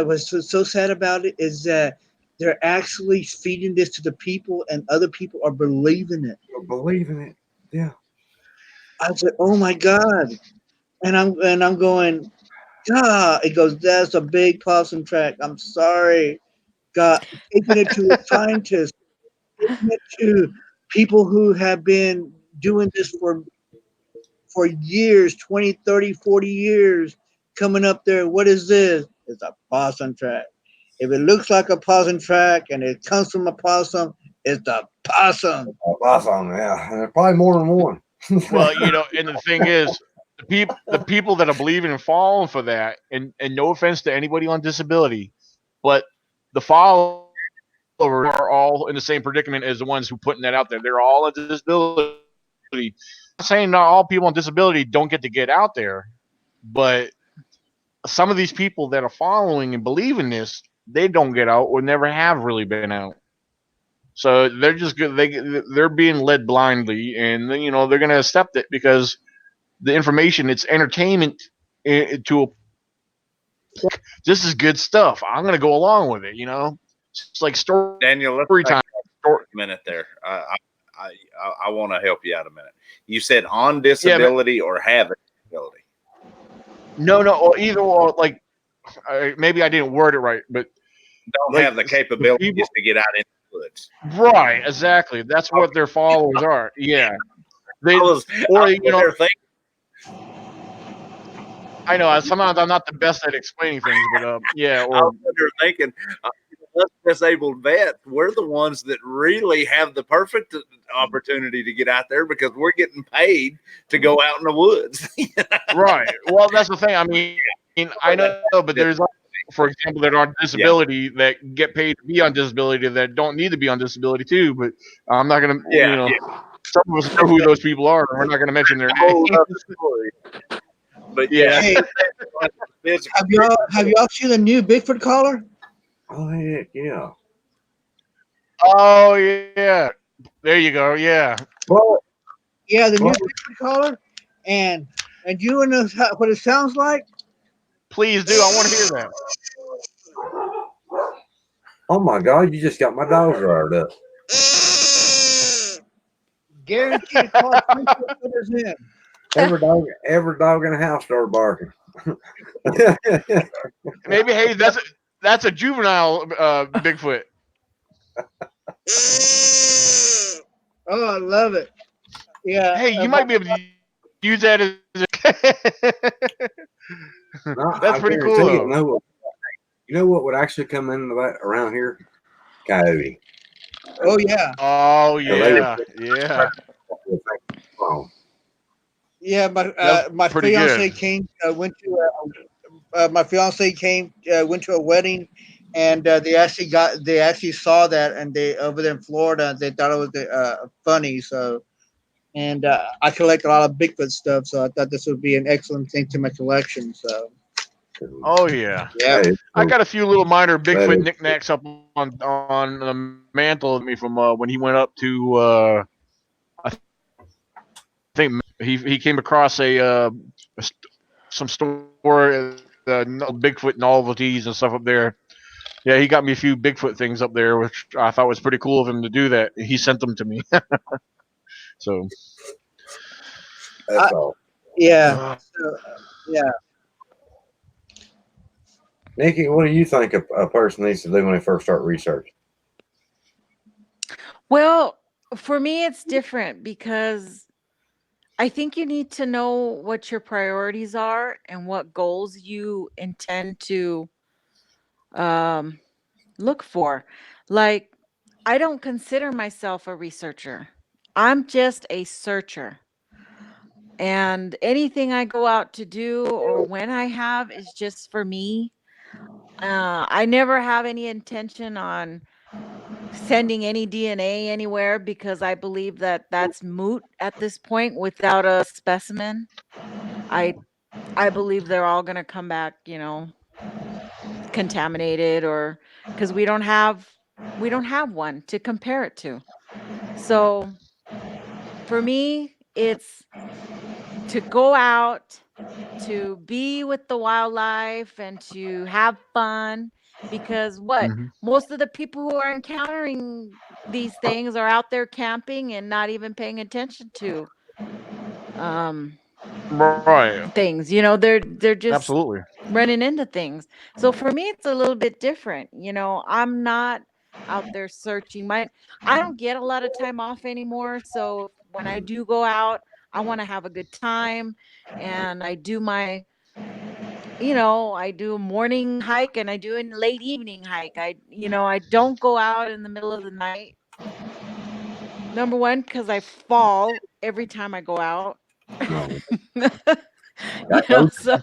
[SPEAKER 3] what's so sad about it is that they're actually feeding this to the people, and other people are believing it.
[SPEAKER 4] Yeah.
[SPEAKER 3] I said, "Oh my god!" And I'm going, "God!" It goes, "That's a big possum track." I'm sorry, God. Taking it to a scientist, taking it to people who have been doing this for years, 20, 30, 40 years, coming up there. What is this? It's a possum track. If it looks like a possum track and it comes from a possum, it's a possum.
[SPEAKER 4] A possum, yeah. And probably more than one.
[SPEAKER 1] Well, and the thing is, the people that are believing and falling for that, and no offense to anybody on disability, but the followers are all in the same predicament as the ones who putting that out there. They're all on disability. I'm saying not all people on disability don't get out there, but some of these people that are following and believing this, they don't get out or never have really been out. So they're just good. They're being led blindly, and they're going to accept it because the information, it's entertainment to a point. This is good stuff. I'm going to go along with it. It's like story
[SPEAKER 2] Daniel, let's
[SPEAKER 1] time.
[SPEAKER 2] take a minute there. I want to help you out a minute. You said on disability or have a disability.
[SPEAKER 1] No, or either or. Like maybe I didn't word it right, but
[SPEAKER 2] don't
[SPEAKER 1] like,
[SPEAKER 2] have the capabilities
[SPEAKER 1] people,
[SPEAKER 2] to get out into the woods.
[SPEAKER 1] Right, exactly. That's what their followers are. Yeah, they I know sometimes I'm not the best at explaining things, but yeah. Or
[SPEAKER 2] I was thinking, us disabled vets, we're the ones that really have the perfect opportunity to get out there because we're getting paid to go out in the woods.
[SPEAKER 1] Right. Well, that's the thing. I mean, I know, but there's, for example, that are on disability that get paid to be on disability that don't need to be on disability too. But I'm not gonna, some of us know who those people are, and we're not gonna mention their names.
[SPEAKER 2] But yeah,
[SPEAKER 3] hey, have y'all seen the new Bigfoot collar?
[SPEAKER 4] Oh heck yeah!
[SPEAKER 1] Oh yeah, there you go. Yeah.
[SPEAKER 4] Well,
[SPEAKER 3] yeah, the new Bigfoot collar, and you know what it sounds like?
[SPEAKER 1] Please do. I want to hear that.
[SPEAKER 4] Oh my God! You just got my dogs riled up.
[SPEAKER 3] Guaranteed to call 3 footers in.
[SPEAKER 4] Every dog in the house started barking.
[SPEAKER 1] Maybe hey, that's a juvenile Bigfoot.
[SPEAKER 3] Oh, I love it. Yeah.
[SPEAKER 1] Hey, you might be able to use that as that's pretty cool. Though.
[SPEAKER 4] You know what would actually come into that around here? Coyote.
[SPEAKER 3] Oh yeah.
[SPEAKER 1] Oh yeah. Yeah.
[SPEAKER 3] Yeah, my fiance came went to my fiance came went to a wedding, and they actually saw that, and they over there in Florida they thought it was funny. So, and I collect a lot of Bigfoot stuff, so I thought this would be an excellent thing to my collection. So.
[SPEAKER 1] Oh yeah.
[SPEAKER 3] Yeah.
[SPEAKER 1] I got a few little minor Bigfoot knickknacks up on the mantle of me from when he went up to I think he came across some store Bigfoot novelties and stuff up there. Yeah, he got me a few Bigfoot things up there, which I thought was pretty cool of him to do that. He sent them to me. So
[SPEAKER 4] that's all.
[SPEAKER 3] Yeah. Yeah.
[SPEAKER 4] Nikki, what do you think a person needs to do when they first start researching?
[SPEAKER 5] Well, for me, it's different because I think you need to know what your priorities are and what goals you intend to look for. Like, I don't consider myself a researcher. I'm just a searcher. And anything I go out to do or when I have is just for me. I never have any intention on sending any DNA anywhere because I believe that that's moot at this point without a specimen. I I believe they're all going to come back, contaminated or cuz we don't have one to compare it to. So for me, it's to go out to be with the wildlife and to have fun because most of the people who are encountering these things are out there camping and not even paying attention to
[SPEAKER 1] right.
[SPEAKER 5] things. They're just
[SPEAKER 1] Absolutely
[SPEAKER 5] running into things. So for me it's a little bit different. I'm not out there searching. I don't get a lot of time off anymore, so when I do go out, I want to have a good time, and I do I do a morning hike and I do a late evening hike. I don't go out in the middle of the night. Number one, because I fall every time I go out.
[SPEAKER 4] I told you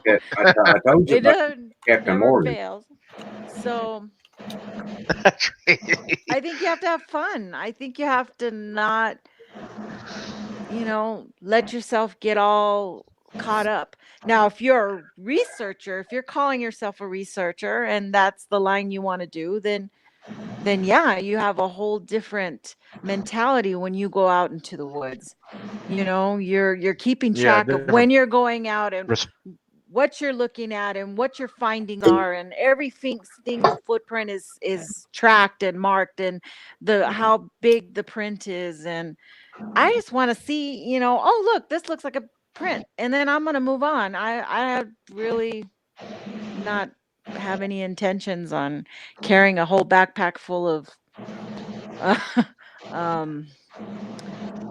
[SPEAKER 5] it doesn't
[SPEAKER 4] Captain
[SPEAKER 5] never
[SPEAKER 4] Morgan.
[SPEAKER 5] fails. So I think you have to have fun. I think you have to not, let yourself get all caught up. Now, if you're a researcher, if you're calling yourself a researcher and that's the line you want to do, then yeah, you have a whole different mentality when you go out into the woods. You're keeping track of when you're going out and what you're looking at and what your findings are, and everything single footprint is tracked and marked, and how big the print is, and I just want to see, you know, oh look, this looks like a print, and then I'm gonna move on. I really not have any intentions on carrying a whole backpack full of uh, um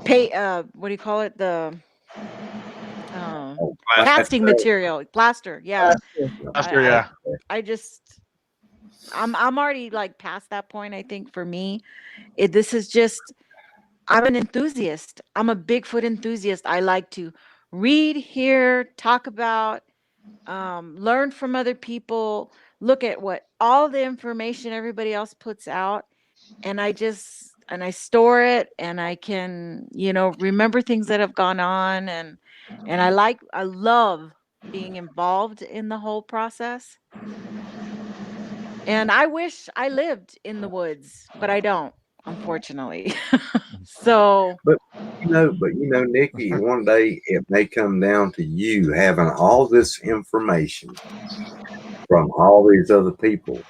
[SPEAKER 5] what do you call it, the uh,
[SPEAKER 4] Oh,
[SPEAKER 5] casting material, plaster. Yeah.
[SPEAKER 1] Last year,
[SPEAKER 5] I
[SPEAKER 1] yeah.
[SPEAKER 5] I just I'm already like past that point. I think for me, this is just, I'm an enthusiast. I'm a Bigfoot enthusiast. I like to read, hear, talk about, learn from other people, look at what all the information everybody else puts out, and I store it, and I can, you know, remember things that have gone on, and I love being involved in the whole process. And I wish I lived in the woods, but I don't, unfortunately. So,
[SPEAKER 4] But Nikki, one day it may come down to you having all this information from all these other people,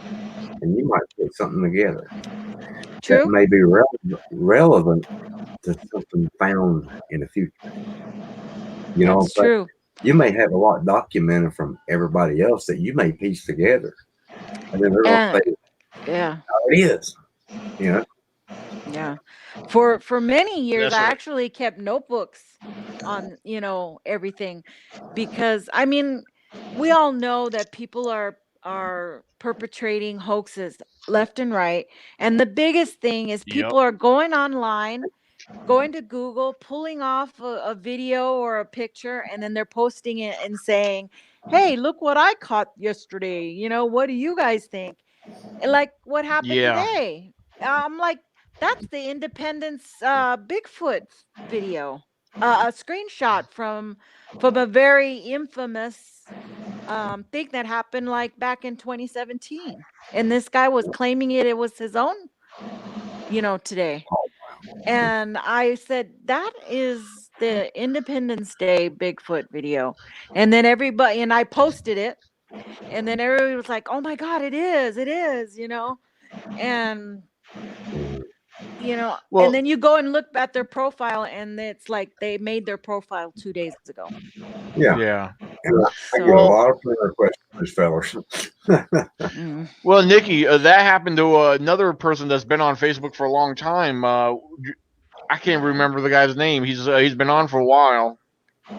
[SPEAKER 4] and you might put something together that
[SPEAKER 5] true.
[SPEAKER 4] may be relevant to something found in the future. You know what I'm
[SPEAKER 5] That's
[SPEAKER 4] saying?
[SPEAKER 5] true.
[SPEAKER 4] You may have a lot documented from everybody else that you may piece together, and then they're going to
[SPEAKER 5] And
[SPEAKER 4] say,
[SPEAKER 5] yeah,
[SPEAKER 4] "Oh, it is." You know?
[SPEAKER 5] yeah. For many years,
[SPEAKER 1] That's
[SPEAKER 5] I
[SPEAKER 1] right.
[SPEAKER 5] actually kept notebooks on, you know, everything, because I mean, we all know that people are perpetrating hoaxes left and right, and the biggest thing is
[SPEAKER 1] Yep.
[SPEAKER 5] people are going online, going to Google, pulling off a video or a picture, and then they're posting it and saying, "Hey, look what I caught yesterday. You know, what do you guys think?" And like what happened
[SPEAKER 1] Yeah.
[SPEAKER 5] today. I'm like, that's the Independence Bigfoot video, a screenshot from a very infamous thing that happened like back in 2017, and this guy was claiming it was his own, you know, today. And I said, that is the Independence Day Bigfoot video. And then everybody, and I posted it, and then everybody was like, oh my God, it is, you know. And, you know, and
[SPEAKER 1] Well,
[SPEAKER 5] then you go and look at their profile, and it's like they made their profile 2 days ago.
[SPEAKER 4] Yeah.
[SPEAKER 1] yeah.
[SPEAKER 4] And I get a
[SPEAKER 5] So,
[SPEAKER 1] Well,
[SPEAKER 4] lot of prayer questions, fellas.
[SPEAKER 5] mm,
[SPEAKER 1] well, Nikki, that happened to another person that's been on Facebook for a long time. I can't remember the guy's name. He's been on for a while.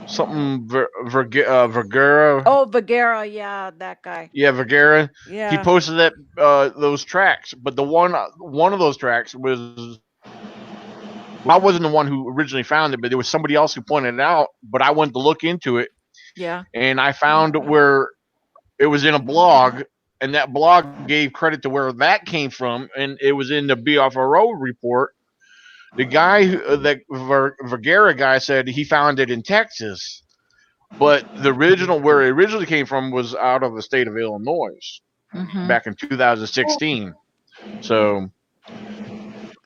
[SPEAKER 1] Something Vergara.
[SPEAKER 5] oh, Bagheera, yeah, that guy.
[SPEAKER 1] Yeah, Vergara. He
[SPEAKER 5] Yeah,
[SPEAKER 1] posted that those tracks, but the one of those tracks was, well, I wasn't the one who originally found it, but there was somebody else who pointed it out. But I went to look into it,
[SPEAKER 5] yeah,
[SPEAKER 1] and I found where it was in a blog, and that blog gave credit to where that came from, and it was in the BFRO report. The guy that Vergara guy said he found it in Texas, but the original where it originally came from was out of the state of Illinois
[SPEAKER 5] mm-hmm.
[SPEAKER 1] back in 2016. So,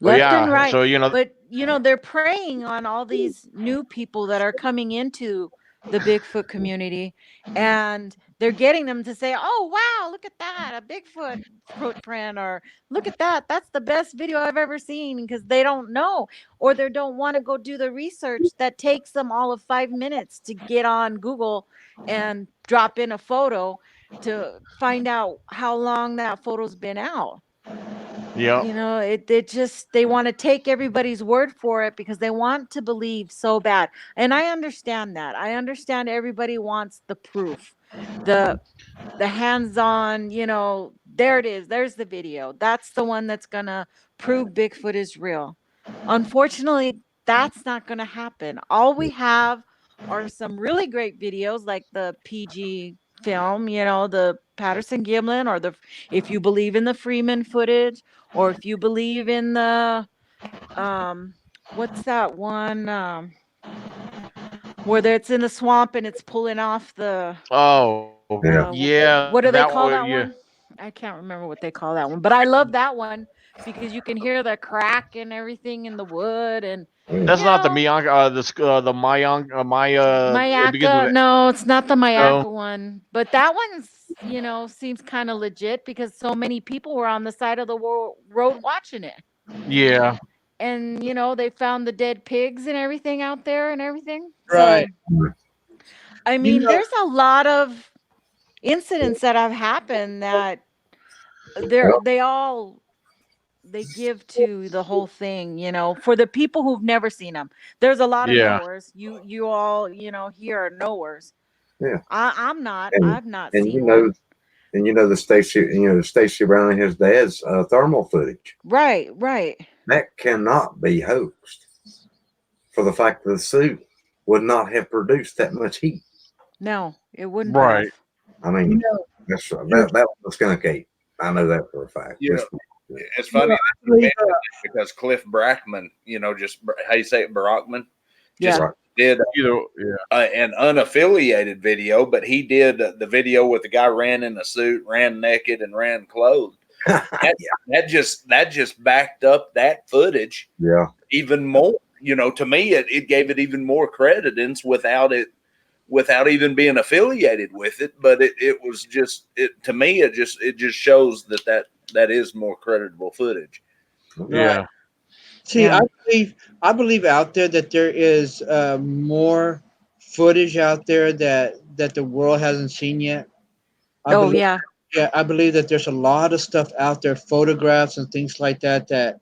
[SPEAKER 1] but
[SPEAKER 5] Left and
[SPEAKER 1] yeah,
[SPEAKER 5] right.
[SPEAKER 1] so you know,
[SPEAKER 5] But you know, they're preying on all these new people that are coming into the Bigfoot community, and they're getting them to say, "Oh wow, look at that, a Bigfoot footprint," or "Look at that, that's the best video I've ever seen," because they don't know, or they don't want to go do the research that takes them all of 5 minutes to get on Google and drop in a photo to find out how long that photo's been out.
[SPEAKER 1] yeah,
[SPEAKER 5] You know, it just, they want to take everybody's word for it because they want to believe so bad. And I understand that. I understand everybody wants the proof. The the hands-on, you know, there it is. There's the video. That's the one that's going to prove Bigfoot is real. Unfortunately, that's not going to happen. All we have are some really great videos like the PG film, you know, the Patterson Gimlin, or the, if you believe in the Freeman footage, or if you believe in the um what's that one, where it's in the swamp and it's pulling off the
[SPEAKER 1] oh
[SPEAKER 4] Yeah.
[SPEAKER 1] yeah,
[SPEAKER 5] what do they
[SPEAKER 1] that
[SPEAKER 5] call
[SPEAKER 1] one,
[SPEAKER 5] that
[SPEAKER 1] yeah,
[SPEAKER 5] one? I can't remember what they call that one, but I love that one because you can hear the crack and everything in the wood, and
[SPEAKER 1] that's
[SPEAKER 5] you
[SPEAKER 1] not the
[SPEAKER 5] know,
[SPEAKER 1] Miyang, the Mayang, Maya. It begins with
[SPEAKER 5] Mayaka. No, it's not the
[SPEAKER 1] no,
[SPEAKER 5] Mayaka one, but that one's, you know, seems kind of legit because so many people were on the side of the road watching it.
[SPEAKER 1] yeah,
[SPEAKER 5] and they found the dead pigs and everything out there and everything.
[SPEAKER 3] Right.
[SPEAKER 5] So I
[SPEAKER 3] You
[SPEAKER 5] mean,
[SPEAKER 3] know,
[SPEAKER 5] there's a lot of incidents that have happened that they give to the whole thing, for the people who've never seen them. There's a lot of
[SPEAKER 1] Yeah.
[SPEAKER 5] knowers. You all, here are knowers.
[SPEAKER 4] Yeah.
[SPEAKER 5] I'm not.
[SPEAKER 4] And
[SPEAKER 5] I've not
[SPEAKER 4] and
[SPEAKER 5] seen one.
[SPEAKER 4] the Stacy Brown and his dad's thermal footage
[SPEAKER 5] Right, right.
[SPEAKER 4] that cannot be hoaxed for the fact that the suit would not have produced that much heat.
[SPEAKER 5] No, it wouldn't
[SPEAKER 1] Right.
[SPEAKER 5] have.
[SPEAKER 4] I
[SPEAKER 3] you
[SPEAKER 4] mean,
[SPEAKER 3] know,
[SPEAKER 4] that was a skunk ape. I know that for a fact.
[SPEAKER 2] Yeah.
[SPEAKER 4] Just-
[SPEAKER 2] It's funny
[SPEAKER 3] I
[SPEAKER 2] that you
[SPEAKER 3] believe,
[SPEAKER 2] mentioned it because Cliff Brackman, just how you say it, Brockman, just
[SPEAKER 5] Yeah.
[SPEAKER 2] did
[SPEAKER 1] Either, yeah.
[SPEAKER 2] an unaffiliated video, but he did the video with the guy ran in a suit, ran naked, and ran clothed. That just backed up that footage
[SPEAKER 4] yeah.
[SPEAKER 2] even more. To me, it gave it even more credence without even being affiliated with it. But it was just to me it just shows that is more creditable footage.
[SPEAKER 1] Yeah.
[SPEAKER 3] see,
[SPEAKER 5] Yeah.
[SPEAKER 3] I believe out there that there is more footage out there that the world hasn't seen yet. I
[SPEAKER 5] Oh,
[SPEAKER 3] believe,
[SPEAKER 5] yeah.
[SPEAKER 3] yeah, I believe that there's a lot of stuff out there, photographs and things like that that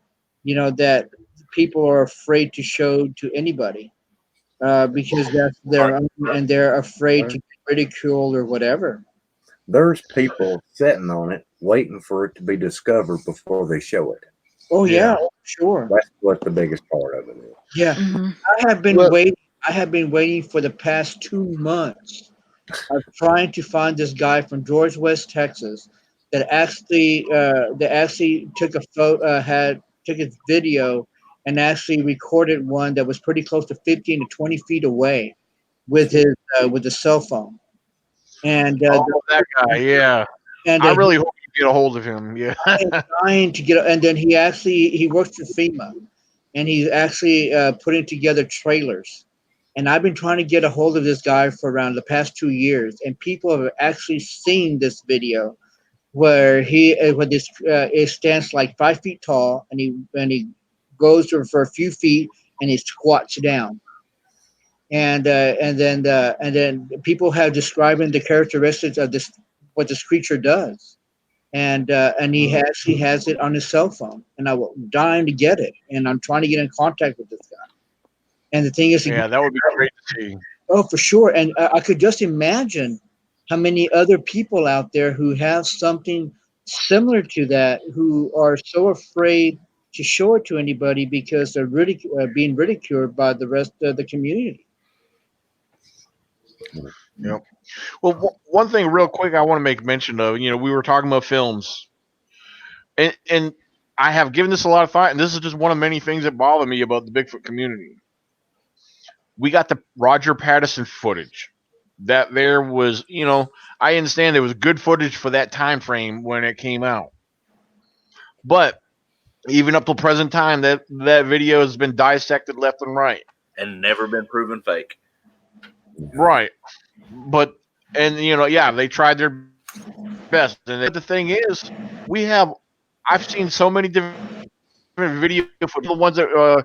[SPEAKER 3] people are afraid to show to anybody because that's their own, and they're afraid to get ridiculed or whatever.
[SPEAKER 4] There's people sitting on it, waiting for it to be discovered before they show it.
[SPEAKER 3] Oh yeah,
[SPEAKER 1] Yeah.
[SPEAKER 3] sure.
[SPEAKER 4] That's what the biggest part of it is.
[SPEAKER 3] Yeah,
[SPEAKER 5] Hmm.
[SPEAKER 3] I have been
[SPEAKER 1] Well,
[SPEAKER 3] waiting. I have been waiting for the past 2 months. I'm trying to find this guy from George West, Texas, that actually took a photo, took a video, and actually recorded one that was pretty close to 15 to 20 feet away with his with a cell phone, and
[SPEAKER 1] oh, that guy. Yeah.
[SPEAKER 3] and
[SPEAKER 1] I
[SPEAKER 3] he
[SPEAKER 1] really hope you get a hold of him. Yeah.
[SPEAKER 3] is trying to get. And then he works for FEMA, and he's actually putting together trailers. And I've been trying to get a hold of this guy for around the past 2 years, and people have actually seen this video where it stands like 5 feet tall, and he goes for a few feet and he squats down, and then people have describing the characteristics of this what this creature does, and he has it on his cell phone, and I'm dying to get it, and I'm trying to get in contact with this guy. And the thing is,
[SPEAKER 1] Yeah, that would be great to see.
[SPEAKER 3] oh, for sure. And I could just imagine how many other people out there who have something similar to that who are so afraid to show it to anybody because they're being ridiculed by the rest of the community.
[SPEAKER 1] Yep. Well, one thing real quick I want to make mention of, we were talking about films, and I have given this a lot of thought, and this is just one of many things that bother me about the Bigfoot community. We got the Roger Patterson footage. That there was, I understand there was good footage for that time frame when it came out, but even up till present time, that video has been dissected left and right.
[SPEAKER 2] And never been proven fake.
[SPEAKER 1] Right, but yeah, they tried their best. And the thing is, we have I've seen so many different video footage, the ones that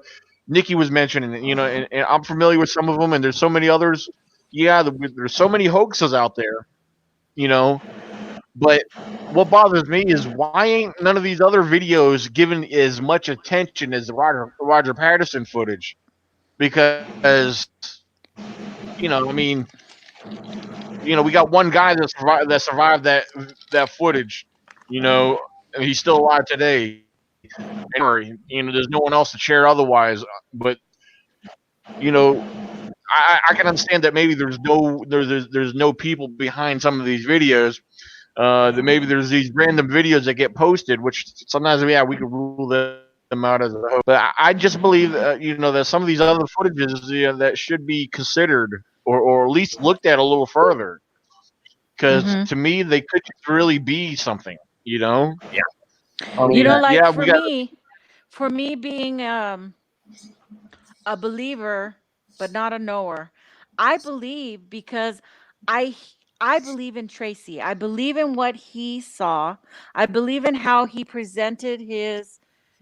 [SPEAKER 1] Nikki was mentioning, and I'm familiar with some of them, and there's so many others. Yeah, there's so many hoaxes out there, you know. But what bothers me is why ain't none of these other videos given as much attention as the Roger Patterson footage? Because I mean, we got one guy that survived that footage, and he's still alive today. And there's no one else to share otherwise. But you know, I can understand that maybe there's no people behind some of these videos. That maybe there's these random videos that get posted, which sometimes we can rule them out as a hoax. But I just believe that some of these other footages that should be considered or at least looked at a little further, because
[SPEAKER 5] Hmm.
[SPEAKER 1] to me they could just really be something.
[SPEAKER 2] Yeah.
[SPEAKER 1] I mean,
[SPEAKER 5] Like
[SPEAKER 1] yeah, we got.
[SPEAKER 5] for me being a believer but not a knower, I believe because I I believe in Tracy. I believe in what he saw. I believe in how he presented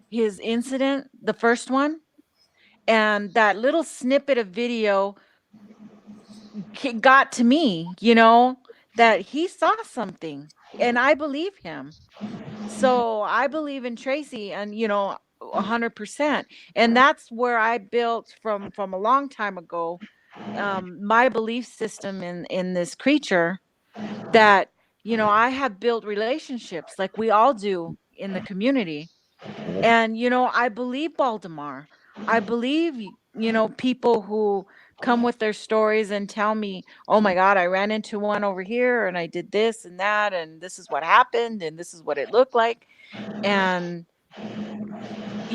[SPEAKER 5] his incident, the first one, and that little snippet of video got to me, that he saw something, and I believe him. So I believe in Tracy, and 100%. And that's where I built from a long time ago, my belief system in this creature, that I have built relationships like we all do in the community. And I believe Baldemar. I believe people who come with their stories and tell me, oh my God, I ran into one over here and I did this and that, and this is what happened and this is what it looked like. And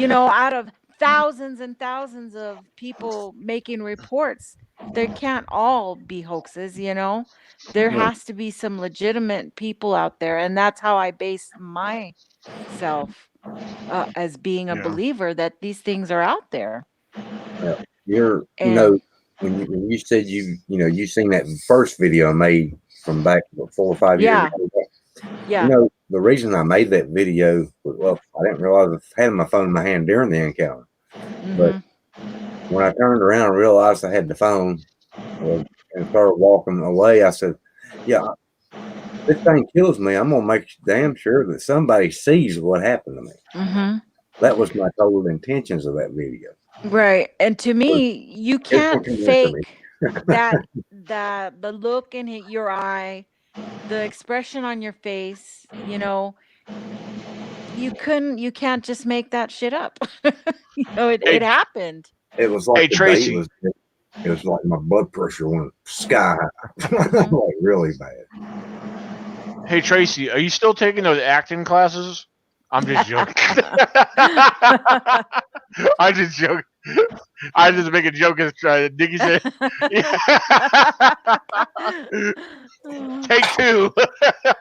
[SPEAKER 5] out of thousands and thousands of people making reports, there can't all be hoaxes. There
[SPEAKER 4] Right.
[SPEAKER 5] has to be some legitimate people out there, and that's how I base myself, as being a
[SPEAKER 1] Yeah.
[SPEAKER 5] believer that these things are out there.
[SPEAKER 4] You're,
[SPEAKER 5] And
[SPEAKER 4] when you said you seen that first video I made from back 4 or 5 years
[SPEAKER 5] yeah,
[SPEAKER 4] ago.
[SPEAKER 5] yeah,
[SPEAKER 4] The reason I made that video, well, I didn't realize I had my phone in my hand during the encounter. But when I turned around and realized I had the phone, and started walking away, I said, yeah, this thing kills me. I'm going to make damn sure that somebody sees what happened to me. That was my total intentions of that video.
[SPEAKER 5] Right. And to me, you can't fake that the look in your eye, the expression on your face. You can't just make that shit up. It happened.
[SPEAKER 4] It was like
[SPEAKER 1] Hey,
[SPEAKER 4] the day
[SPEAKER 1] Tracy.
[SPEAKER 4] it was like my blood pressure went sky high, like really bad.
[SPEAKER 1] Hey, Tracy, are you still taking those acting classes? I'm just joking. I just joke. I just make a joke as Dickie said. Take two.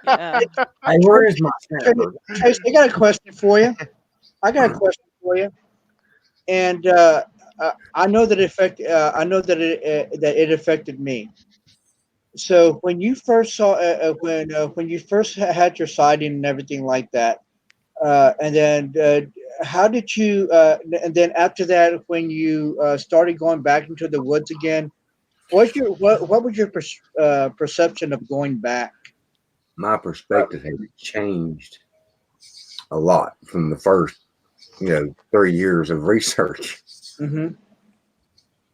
[SPEAKER 5] Yeah.
[SPEAKER 4] Hey, where is my camera?
[SPEAKER 3] Tracy, I got a question for you. And I know that it affected me. So when you first saw when you first had your sighting and everything like that, and then how did you? And then after that, when you started going back into the woods again, what was your perception of going back?
[SPEAKER 4] My perspective had changed a lot from the first 3 years of research.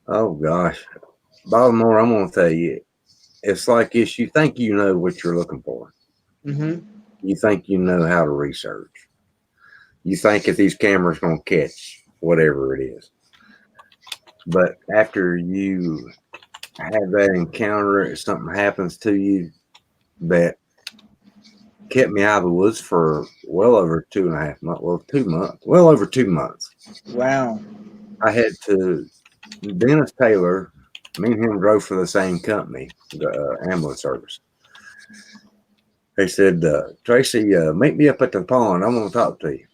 [SPEAKER 4] Oh gosh, Baltimore, I'm gonna tell you, it's like this: you think you know what you're looking for. You think you know how to research. You think that these cameras gonna catch whatever it is. But after you have that encounter, something happens to you that kept me out of the woods for well over 2.5 months. Well, 2 months. Well over 2 months.
[SPEAKER 3] Wow.
[SPEAKER 4] I had to. Dennis Taylor, me and him drove for the same company, the ambulance service. They said, Tracy, meet me up at the pond. I want to talk to you.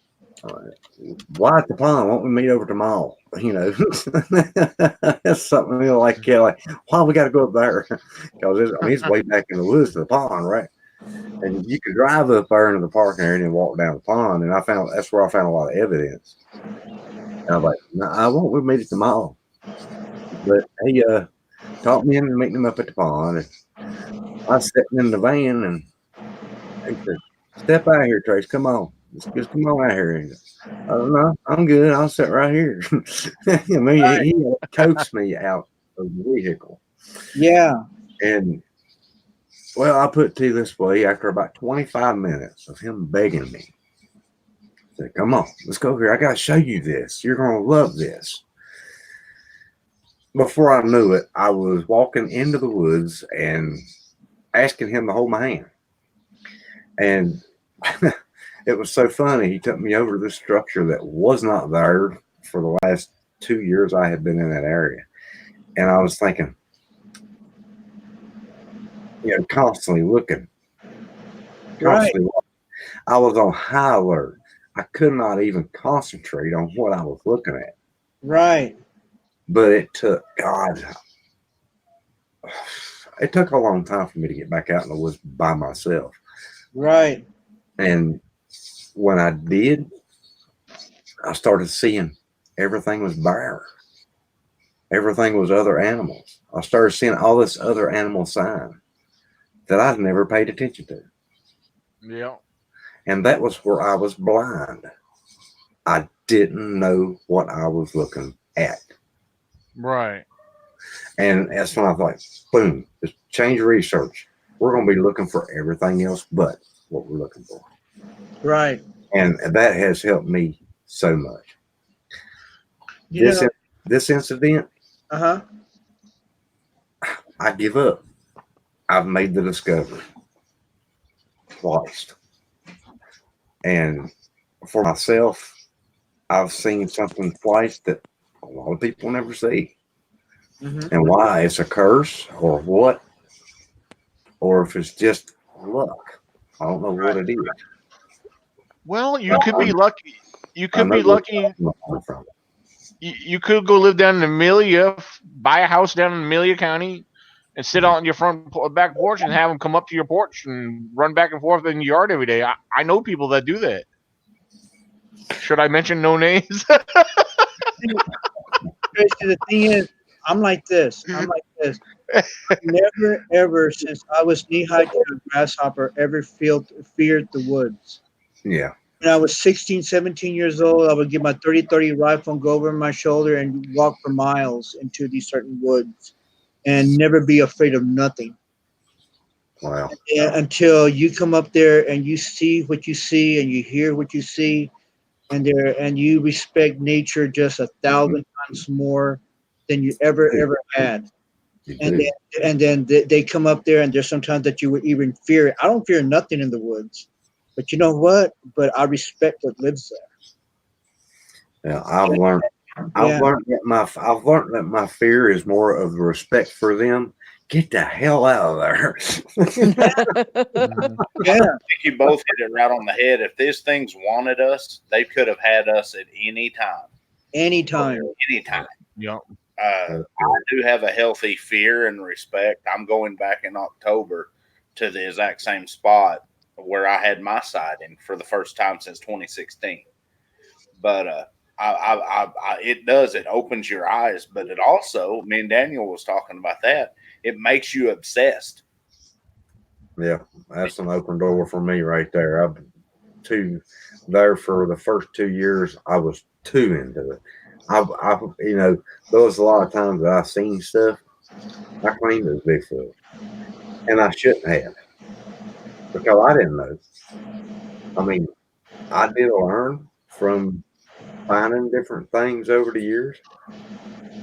[SPEAKER 4] Why at the pond? Why don't we meet over at the mall? That's something like why we got to go up there? Because it's way back in the woods to the pond, right? And you could drive up there into the parking area and walk down the pond. And that's where I found a lot of evidence. And I was like, no, I won't. We'll meet at the mall. But he talked me into meeting him up at the pond. And I was sitting in the van and he said, step out here, Trace. Come on. Just come on out here. And oh, no, I'm good. I'll sit right here. He coaxed me out of the vehicle.
[SPEAKER 3] Yeah.
[SPEAKER 4] And well, I put it to you this way: after about 25 minutes of him begging me, I said, come on, let's go here. I got to show you this. You're going to love this. Before I knew it, I was walking into the woods and asking him to hold my hand. And it was so funny. He took me over this structure that was not there for the last 2 years I had been in that area. And I was thinking, constantly looking. Constantly looking. I was on high alert. I could not even concentrate on what I was looking at.
[SPEAKER 3] Right.
[SPEAKER 4] But it took a long time for me to get back out in the woods by myself.
[SPEAKER 3] Right.
[SPEAKER 4] And when I did, I started seeing everything was bare. Everything was other animals. I started seeing all this other animal sign that I'd never paid attention to.
[SPEAKER 1] Yeah.
[SPEAKER 4] And that was where I was blind. I didn't know what I was looking at.
[SPEAKER 1] Right.
[SPEAKER 4] And that's when I thought, boom, just change research. We're going to be looking for everything else but what we're looking for.
[SPEAKER 3] Right.
[SPEAKER 4] And that has helped me so much. This incident,
[SPEAKER 3] Uh-huh.
[SPEAKER 4] I give up. I've made the discovery twice. And for myself, I've seen something twice that a lot of people never see.
[SPEAKER 3] Mm-hmm.
[SPEAKER 4] And why? It's a curse or what? Or if it's just luck. I don't know what it is.
[SPEAKER 1] Well, you could be lucky. You
[SPEAKER 4] I
[SPEAKER 1] could
[SPEAKER 4] know
[SPEAKER 1] be
[SPEAKER 4] where
[SPEAKER 1] lucky.
[SPEAKER 4] it's coming from.
[SPEAKER 1] You could go live down in Amelia, buy a house down in Amelia County, and sit out on your back porch and have them come up to your porch and run back and forth in your yard every day. I know people that do that. Should I mention no names?
[SPEAKER 3] Tracy, the thing is, I'm like this. Never, ever, since I was knee high to a grasshopper, ever feared the woods.
[SPEAKER 4] Yeah.
[SPEAKER 3] When I was 16, 17 years old, I would get my 30-30 rifle and go over my shoulder and walk for miles into these certain woods and never be afraid of nothing.
[SPEAKER 4] Wow.
[SPEAKER 3] And until you come up there and you see what you see and you hear what you see, and you respect nature just 1,000 times more than you ever had. And then they come up there, and there's sometimes that you would even fear. I don't fear nothing in the woods, but you know what? But I respect what lives there.
[SPEAKER 4] Yeah, I've learned that my fear is more of the respect for them. Get the hell out of there.
[SPEAKER 3] Yeah.
[SPEAKER 2] I think you both hit it right on the head. If these things wanted us, they could have had us at any time.
[SPEAKER 3] Anytime.
[SPEAKER 1] Yeah.
[SPEAKER 2] I do have a healthy fear and respect. I'm going back in October to the exact same spot where I had my sighting for the first time since 2016. But it opens your eyes, but it also, me and Daniel was talking about that, it makes you obsessed.
[SPEAKER 4] Yeah, that's an open door for me right there. I've been there for the first 2 years. I was too into it. There was a lot of times that I seen stuff I claimed as Bigfoot, and I shouldn't have because I didn't know. I mean, I did learn from finding different things over the years,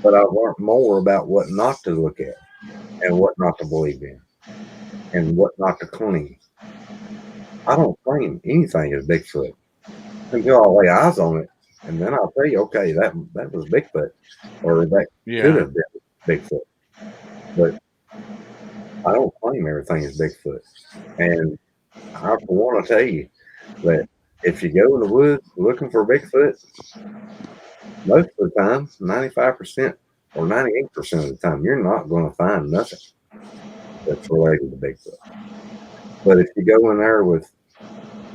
[SPEAKER 4] but I learned more about what not to look at and what not to believe in and what not to claim. I don't claim anything as Bigfoot until I lay eyes on it, and then I'll tell you, okay, that was Bigfoot, or that could have been Bigfoot. But I don't claim everything is Bigfoot, and I want to tell you that if you go in the woods looking for Bigfoot, most of the time, 95% or 98% of the time, you're not going to find nothing that's related to Bigfoot. But if you go in there with,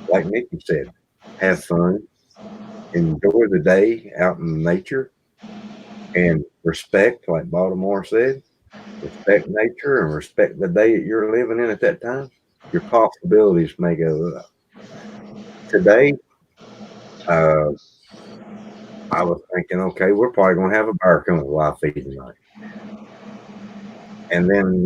[SPEAKER 4] like Nikki said, have fun, enjoy the day out in nature, and respect, like Baltimore said, respect nature and respect the day that you're living in at that time, your possibilities may go up. Today, I was thinking, okay, we're probably going to have a bear come with live feed tonight. And then,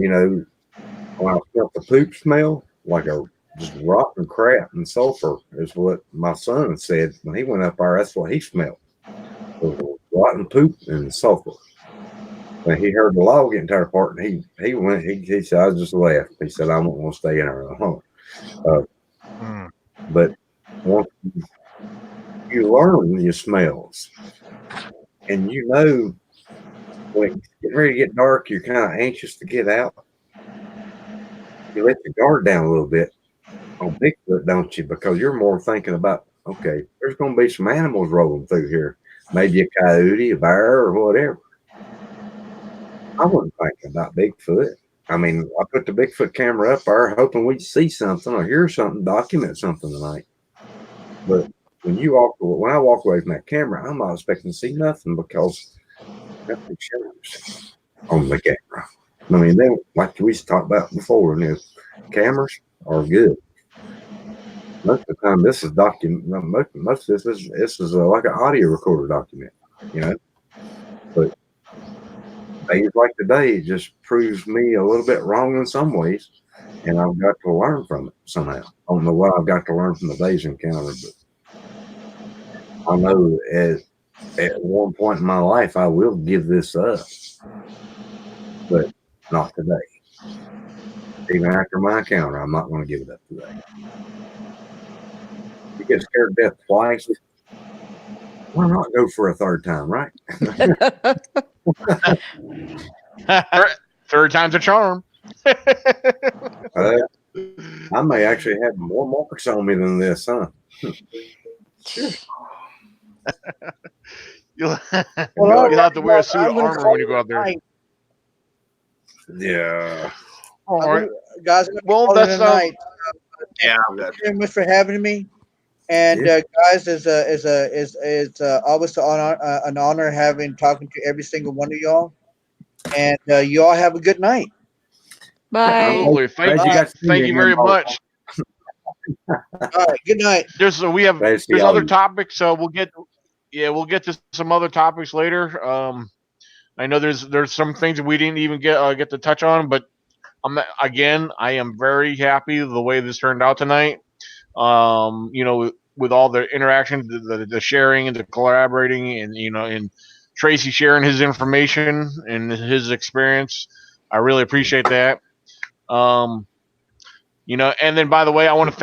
[SPEAKER 4] when I smelled the poop smell, like a just rotten crap and sulfur is what my son said when he went up there. That's what he smelled. It was rotten poop and sulfur. When he heard the law getting tear apart, and he said, I just left. He said, I won't want to stay in there. But once you learn your smells, and when it's getting ready to get dark, you're kind of anxious to get out. You let your guard down a little bit on Bigfoot, don't you? Because you're more thinking about, okay, there's going to be some animals rolling through here. Maybe a coyote, a bear, or whatever. I wasn't thinking about Bigfoot. I mean, I put the Bigfoot camera up there hoping we'd see something or hear something, document something tonight. But when when I walk away from that camera, I'm not expecting to see nothing because nothing shows on the camera. I mean, they like we talked about before, cameras are good. Most of the time, this is most of this is like an audio recorder document, But days like today, it just proves me a little bit wrong in some ways, and I've got to learn from it somehow. I don't know what I've got to learn from the day's encounter, but I know at one point in my life I will give this up, but not today. Even after my encounter, I'm not going to give it up today. You get scared to death twice. Why not go for a third time, right?
[SPEAKER 1] Third time's a charm.
[SPEAKER 4] I may actually have more marks on me than this, huh?
[SPEAKER 1] You'll have to wear a suit of armor when you go out there.
[SPEAKER 4] Yeah.
[SPEAKER 1] All right,
[SPEAKER 3] guys.
[SPEAKER 1] Well, that's
[SPEAKER 3] tonight.
[SPEAKER 2] Yeah.
[SPEAKER 3] Thank you very much for having me. And guys, it's always an honor talking to every single one of y'all. And you all have a good night.
[SPEAKER 5] Bye.
[SPEAKER 1] Absolutely. Thank you very much.
[SPEAKER 3] All right. Good night.
[SPEAKER 1] There's other topics. So we'll get to some other topics later. I know there's some things that we didn't even get to touch on, but I am very happy the way this turned out tonight. With all the interaction, the sharing and the collaborating, and and Tracy sharing his information and his experience. I really appreciate that. And then by the way, I want to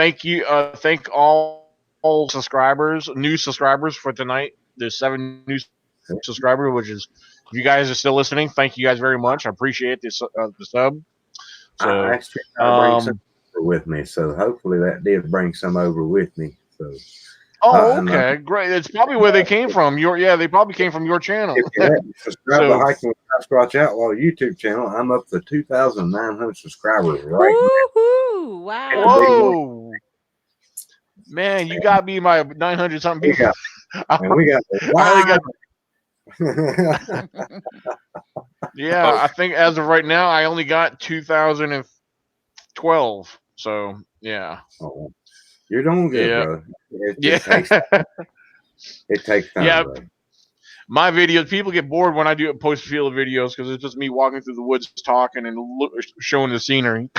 [SPEAKER 1] thank all new subscribers for tonight. There's 7 new subscribers, which is, if you guys are still listening, thank you guys very much. I appreciate the sub. So
[SPEAKER 4] I actually bring some over with me, so hopefully that did bring some over with me. So.
[SPEAKER 1] Okay, great. It's probably where they came from. They probably came from your channel.
[SPEAKER 4] If you subscribe to the Hiking with Sasquatch Outlaw YouTube channel, I'm up to 2,900 subscribers right
[SPEAKER 5] now. Wow.
[SPEAKER 1] Whoa. Man, you got me my 900 something people.
[SPEAKER 4] We got wow.
[SPEAKER 1] Yeah, I think as of right now, I only got 2,012. So, yeah.
[SPEAKER 4] Oh, you're doing good, bro. It takes time.
[SPEAKER 1] Yeah.
[SPEAKER 4] Bro.
[SPEAKER 1] My videos, people get bored when I do post field videos because it's just me walking through the woods talking and showing the scenery.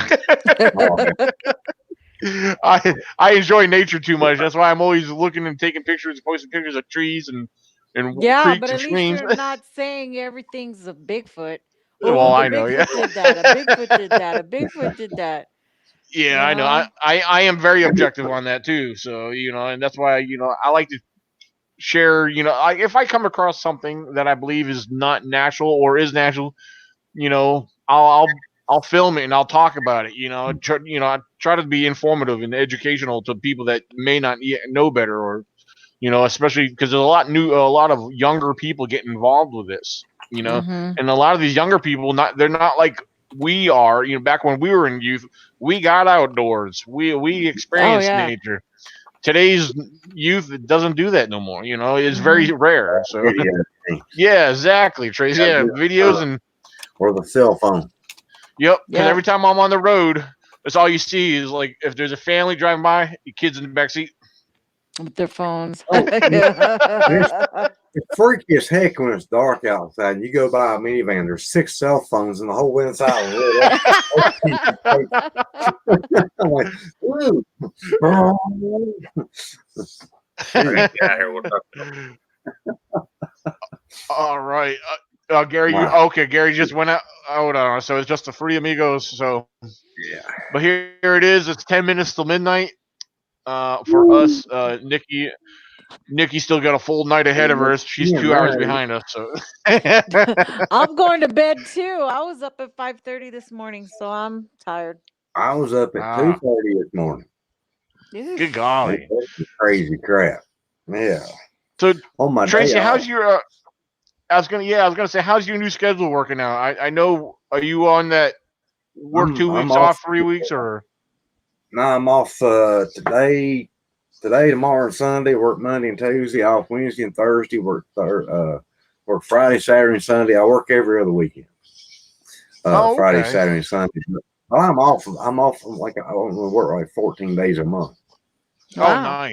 [SPEAKER 1] I enjoy nature too much. That's why I'm always looking and taking pictures and posting pictures of trees and creeks
[SPEAKER 5] but at
[SPEAKER 1] and
[SPEAKER 5] least
[SPEAKER 1] streams.
[SPEAKER 5] you're not saying everything's a Bigfoot.
[SPEAKER 1] Well, I know.
[SPEAKER 5] Bigfoot did that. A Bigfoot did that. A Bigfoot did that.
[SPEAKER 1] Yeah, I know. I am very objective on that too. So and that's why I like to share. If I come across something that I believe is not natural or is natural, I'll film it and I'll talk about it. I try to be informative and educational to people that may not know better, or especially because there's a lot of younger people getting involved with this. And a lot of these younger people, they're not like we are. Back when we were in youth, we got outdoors, we experienced nature. Today's youth doesn't do that no more. It's very rare. So yeah, exactly, Tracy. Yeah, videos and
[SPEAKER 4] or the cell phone.
[SPEAKER 1] Yep. Because every time I'm on the road, that's all you see is, like, if there's a family driving by, the kids in the back seat
[SPEAKER 5] with their phones.
[SPEAKER 4] It's freaky as heck when it's dark outside and you go by a minivan. There's 6 cell phones and the whole inside lit up. I'm like, ooh.
[SPEAKER 1] All right. Gary, Gary just went out. Hold on. So it's just the 3 amigos. So
[SPEAKER 4] yeah.
[SPEAKER 1] But here it is. It's 10 minutes till midnight. For us, Nikki still got a full night ahead of her. She's 2 hours behind us. So
[SPEAKER 5] I'm going to bed too. I was up at 5:30 this morning, so I'm tired.
[SPEAKER 4] I was up at 2:30 this morning.
[SPEAKER 1] Good golly.
[SPEAKER 4] Crazy crap. Yeah.
[SPEAKER 1] So Tracy, how's your I was gonna say, how's your new schedule working out? I know, are you on that work 2 weeks off, 3 weeks, or?
[SPEAKER 4] No, I'm off today, today, tomorrow, and Sunday. Work Monday and Tuesday. Off Wednesday and Thursday. Work Friday, Saturday, and Sunday. I work every other weekend. Friday,
[SPEAKER 1] okay.
[SPEAKER 4] Saturday, and Sunday. Well, I'm off. Like I only work like 14 days a month.
[SPEAKER 1] Oh,
[SPEAKER 5] Wow.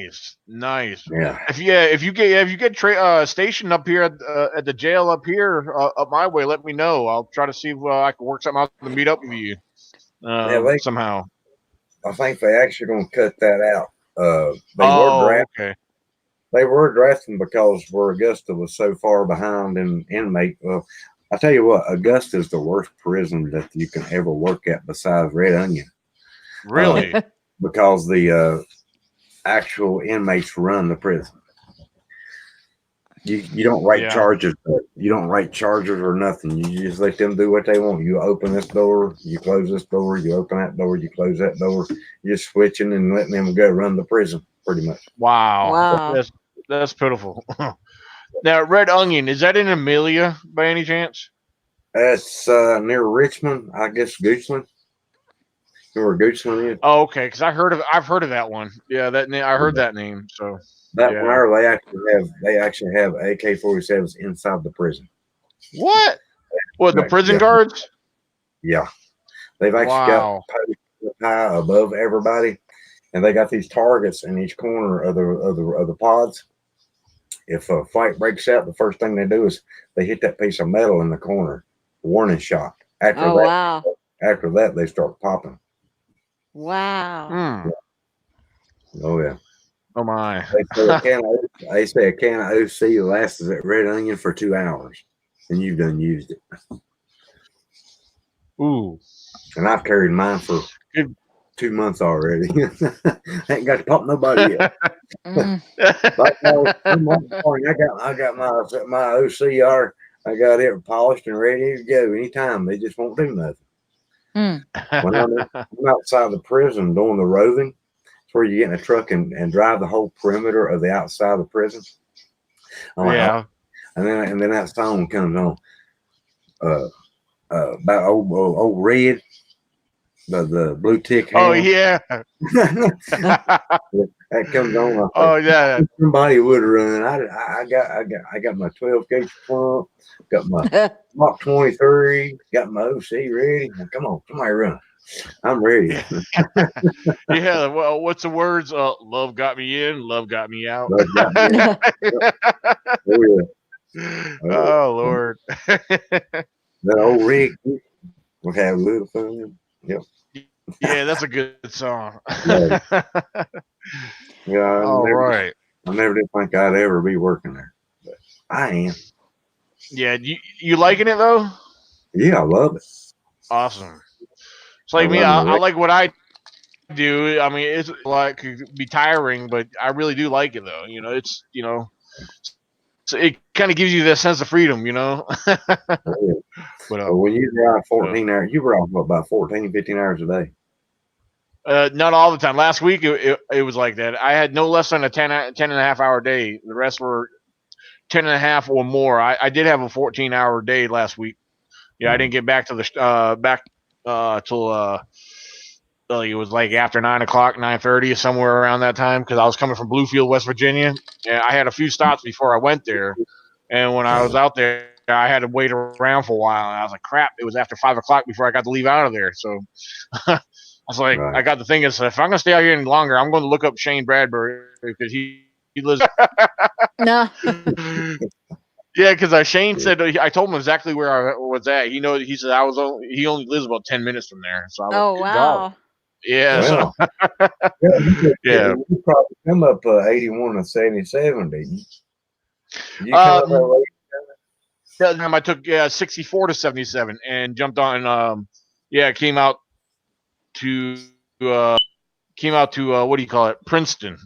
[SPEAKER 1] nice.
[SPEAKER 4] Yeah.
[SPEAKER 1] If you get stationed up here at the jail up here up my way, let me know. I'll try to see if I can work something out to meet up with you somehow.
[SPEAKER 4] I think they actually going to cut that out.
[SPEAKER 1] Okay.
[SPEAKER 4] They were drafting because where Augusta was so far behind in inmate. Well, I tell you what, Augusta is the worst prison that you can ever work at besides Red Onion.
[SPEAKER 1] Really?
[SPEAKER 4] Because the actual inmates run the prison. You don't write charges. You don't write charges or nothing. You just let them do what they want. You open this door, you close this door, you open that door, you close that door. You're switching and letting them go run the prison, pretty much.
[SPEAKER 1] Wow. That's pitiful. Now, Red Onion, is that in Amelia by any chance?
[SPEAKER 4] That's near Richmond, I guess. Goochland. You know where Goochland is?
[SPEAKER 1] Oh, okay. Because I've heard of that one. Yeah, I heard that name. So
[SPEAKER 4] that where they actually have AK-47s inside the prison.
[SPEAKER 1] What? What, the prison guards?
[SPEAKER 4] Yeah, they've actually got high above everybody, and they got these targets in each corner of the pods. If a fight breaks out, the first thing they do is they hit that piece of metal in the corner, warning shot. After that, they start popping.
[SPEAKER 5] Wow.
[SPEAKER 4] Oh yeah.
[SPEAKER 1] Oh my.
[SPEAKER 4] They say a can of OC lasts at Red Onion for 2 hours, and you've done used it.
[SPEAKER 1] Ooh.
[SPEAKER 4] And I've carried mine for 2 months already. I ain't got to pop nobody yet. But no, I got my OCR. I got it polished and ready to go anytime. They just won't do nothing. When I'm outside the prison doing the roving, it's where you get in a truck and drive the whole perimeter of the outside of the prison. And then that song comes on. About old Red, the blue tick ham.
[SPEAKER 1] Oh yeah.
[SPEAKER 4] That comes on.
[SPEAKER 1] Oh yeah.
[SPEAKER 4] Somebody would run. I got my 12 gauge pump, got my Mach 23, got my OC ready. Now, come on, somebody run. I'm ready.
[SPEAKER 1] Yeah. Well, what's the words? Love got me in, love got me out.
[SPEAKER 4] Love got me in. Oh yeah.
[SPEAKER 1] Oh Lord.
[SPEAKER 4] That old Rick. We'll have a little fun. Yep.
[SPEAKER 1] Yeah, that's a good song.
[SPEAKER 4] Yeah.
[SPEAKER 1] Right.
[SPEAKER 4] I never did think I'd ever be working there, but I am.
[SPEAKER 1] Yeah, you liking it though?
[SPEAKER 4] Yeah, I love it.
[SPEAKER 1] Awesome. It's like me. I like what I do. I mean, it's like it could be tiring, but I really do like it though. It's so it kind of gives you that sense of freedom.
[SPEAKER 4] But when you drive 14 hours, you drive about 14, 15 hours a day.
[SPEAKER 1] Not all the time. Last week it was like that. I had no less than a 10 and a half hour day. The rest were 10 and a half or more. I did have a 14-hour day last week. Yeah, I didn't get back to the till it was like after 9:00, 9:30, somewhere around that time, because I was coming from Bluefield, West Virginia, and I had a few stops before I went there. And when I was out there, I had to wait around for a while, and I was like, "Crap!" It was after 5:00 before I got to leave out of there. So I was like, I got the thing so if I'm gonna stay out here any longer, I'm going to look up Shane Bradbury because he lives.
[SPEAKER 5] No.
[SPEAKER 1] Yeah, because Shane said I told him exactly where I was at. He said he only lives about 10 minutes from there. So I was like,
[SPEAKER 5] wow.
[SPEAKER 1] God. Yeah.
[SPEAKER 4] Well,
[SPEAKER 1] Yeah.
[SPEAKER 4] You probably come up 81 and 77, did you? You
[SPEAKER 1] come up that time I took 64 to 77 and jumped on. Came out to what do you call it? Princeton.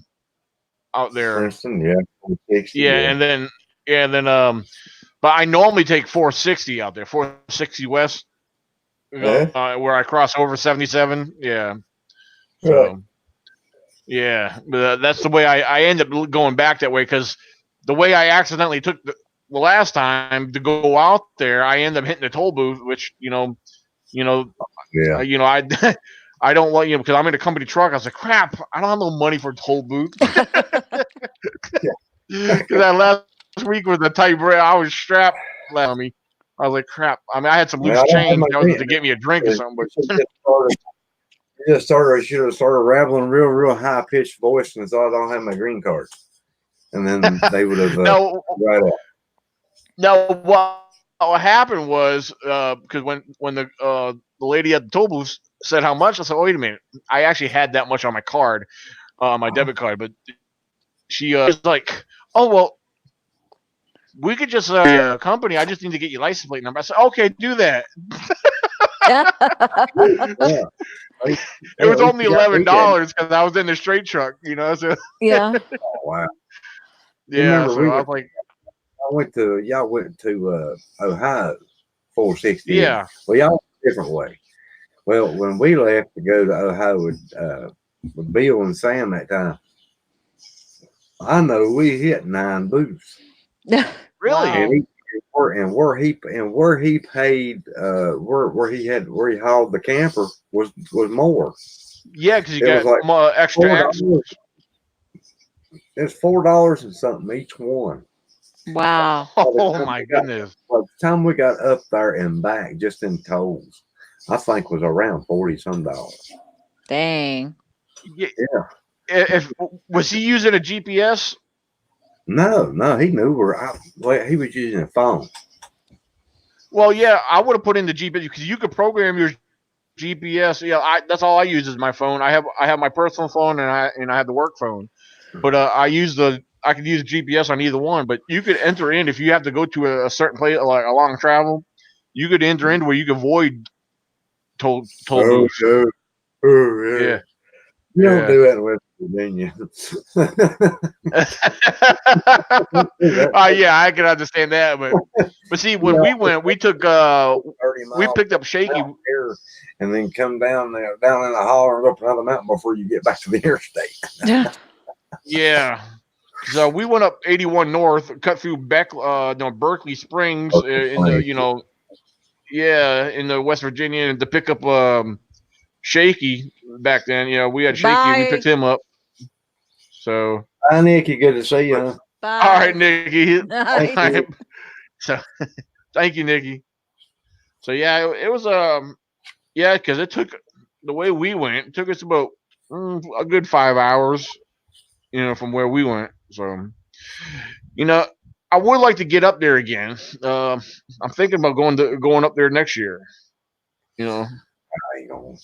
[SPEAKER 1] Out there.
[SPEAKER 4] Princeton, yeah.
[SPEAKER 1] And then but I normally take 460 out there, 460 west, where I cross over 77. Yeah. So, yeah, but that's the way I end up going back that way, because the way I accidentally took the last time to go out there, I end up hitting the toll booth, which I I don't want because I'm in a company truck. I was like, crap, I don't have no money for a toll booth. Because that last week was a tight break. I was strapped on me. I was like, crap. I mean, I had some loose change to get me a drink or something. But
[SPEAKER 4] you should have started rambling real high pitched voice and thought I don't have my green card, and then they would have right up.
[SPEAKER 1] Now, what happened was because when the lady at the toll booth said how much, I said, oh, wait a minute, I actually had that much on my card, my debit card, but she was like, oh well, we could just company. I just need to get your license plate number. I said, okay, do that. It was only $11 because I was in the straight truck, So
[SPEAKER 5] yeah.
[SPEAKER 4] Oh, wow.
[SPEAKER 1] Yeah. So I was like,
[SPEAKER 4] y'all went to Ohio 460.
[SPEAKER 1] Yeah.
[SPEAKER 4] Well, y'all went a different way. Well, when we left to go to Ohio with Bill and Sam that time, I know we hit 9 booths.
[SPEAKER 1] Really?
[SPEAKER 4] And where he paid where he hauled the camper was more.
[SPEAKER 1] Yeah, because you got like more extra.
[SPEAKER 4] It's $4 and something each one.
[SPEAKER 5] Wow.
[SPEAKER 1] Oh my goodness.
[SPEAKER 4] By the time we got up there and back just in tolls, I think was around $40-some.
[SPEAKER 5] Dang.
[SPEAKER 1] Yeah. Was he using a GPS?
[SPEAKER 4] No, he knew he was using a phone.
[SPEAKER 1] Well, yeah, I would have put in the GPS because you could program your GPS. Yeah, that's all I use is my phone. I have my personal phone and I have the work phone, but I could use GPS on either one. But you could enter in if you have to go to a certain place like a long travel. You could enter in where you could avoid toll booths.
[SPEAKER 4] Yeah. Oh, yeah. You don't do that in West Virginia.
[SPEAKER 1] Yeah, I can understand that, but see, when we went, we took we picked up Shaky
[SPEAKER 4] and then come down in the holler and go up another mountain before you get back to the interstate.
[SPEAKER 1] Yeah. So we went up 81 North, cut through Berkeley Springs, in the in the West Virginia, to pick up Shaky back then. We had Shaky, we picked him up. So
[SPEAKER 4] hi, Nicky, good to see you. Huh?
[SPEAKER 5] Bye.
[SPEAKER 1] All right, Nicky.
[SPEAKER 4] Thank you.
[SPEAKER 1] So thank you, Nicky. So yeah, it was because it took the way we went. It took us about a good 5 hours, from where we went. So, I would like to get up there again. I'm thinking about going up there next year.
[SPEAKER 4] I ain't going.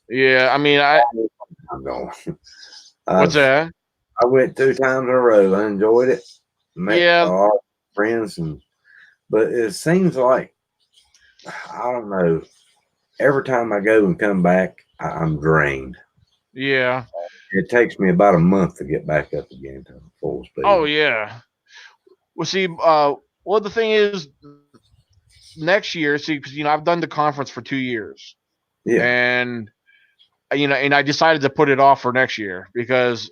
[SPEAKER 1] Yeah, I mean,
[SPEAKER 4] I'm going.
[SPEAKER 1] What's that?
[SPEAKER 4] I went 2 times in a row. I enjoyed it. Met friends, but it seems like I don't know. Every time I go and come back, I'm drained.
[SPEAKER 1] Yeah.
[SPEAKER 4] It takes me about a month to get back up again to full speed.
[SPEAKER 1] Oh yeah. Well, see, the thing is, next year, because I've done the conference for 2 years.
[SPEAKER 4] Yeah.
[SPEAKER 1] And and I decided to put it off for next year because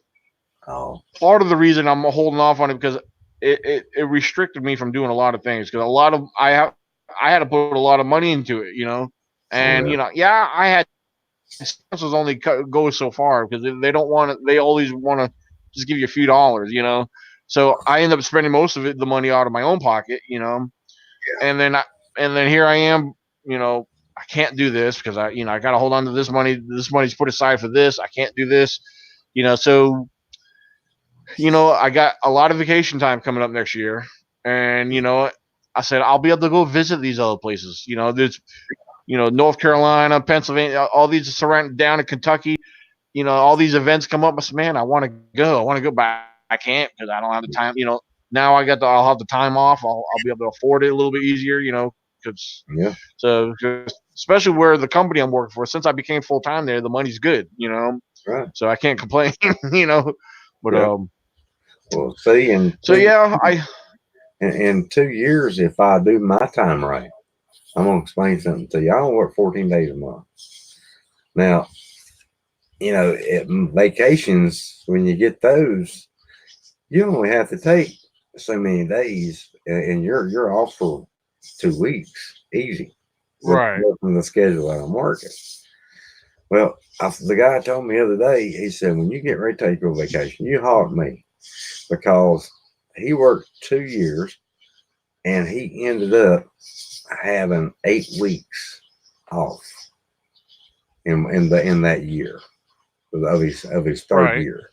[SPEAKER 1] part of the reason I'm holding off on it because it restricted me from doing a lot of things because I had to put a lot of money into it, and I had sponsors only go so far because they don't want to. They always want to just give you a few dollars, So I end up spending most of the money out of my own pocket, and then here I am, I can't do this because I got to hold on to this money. This money's put aside for this. I can't do this, So, I got a lot of vacation time coming up next year, and I said I'll be able to go visit these other places. There's, North Carolina, Pennsylvania, all these surrounding down in Kentucky. All these events come up. I said, man, I want to go, but I can't because I don't have the time. Now I'll have the time off. I'll be able to afford it a little bit easier. So especially where the company I'm working for, since I became full time there, the money's good.
[SPEAKER 4] Right.
[SPEAKER 1] So I can't complain. But
[SPEAKER 4] well, see, and
[SPEAKER 1] so
[SPEAKER 4] in 2 years, if I do my time right, I'm gonna explain something to you. I don't work 14 days a month. Now, at vacations, when you get those, you only have to take so many days, and you're off for 2 weeks, easy.
[SPEAKER 1] Right.
[SPEAKER 4] From the schedule that I'm working. Well, the guy told me the other day, he said, when you get ready to take your vacation, you holler at me, because he worked 2 years and he ended up having 8 weeks off in that year of his third
[SPEAKER 1] Right.
[SPEAKER 4] year.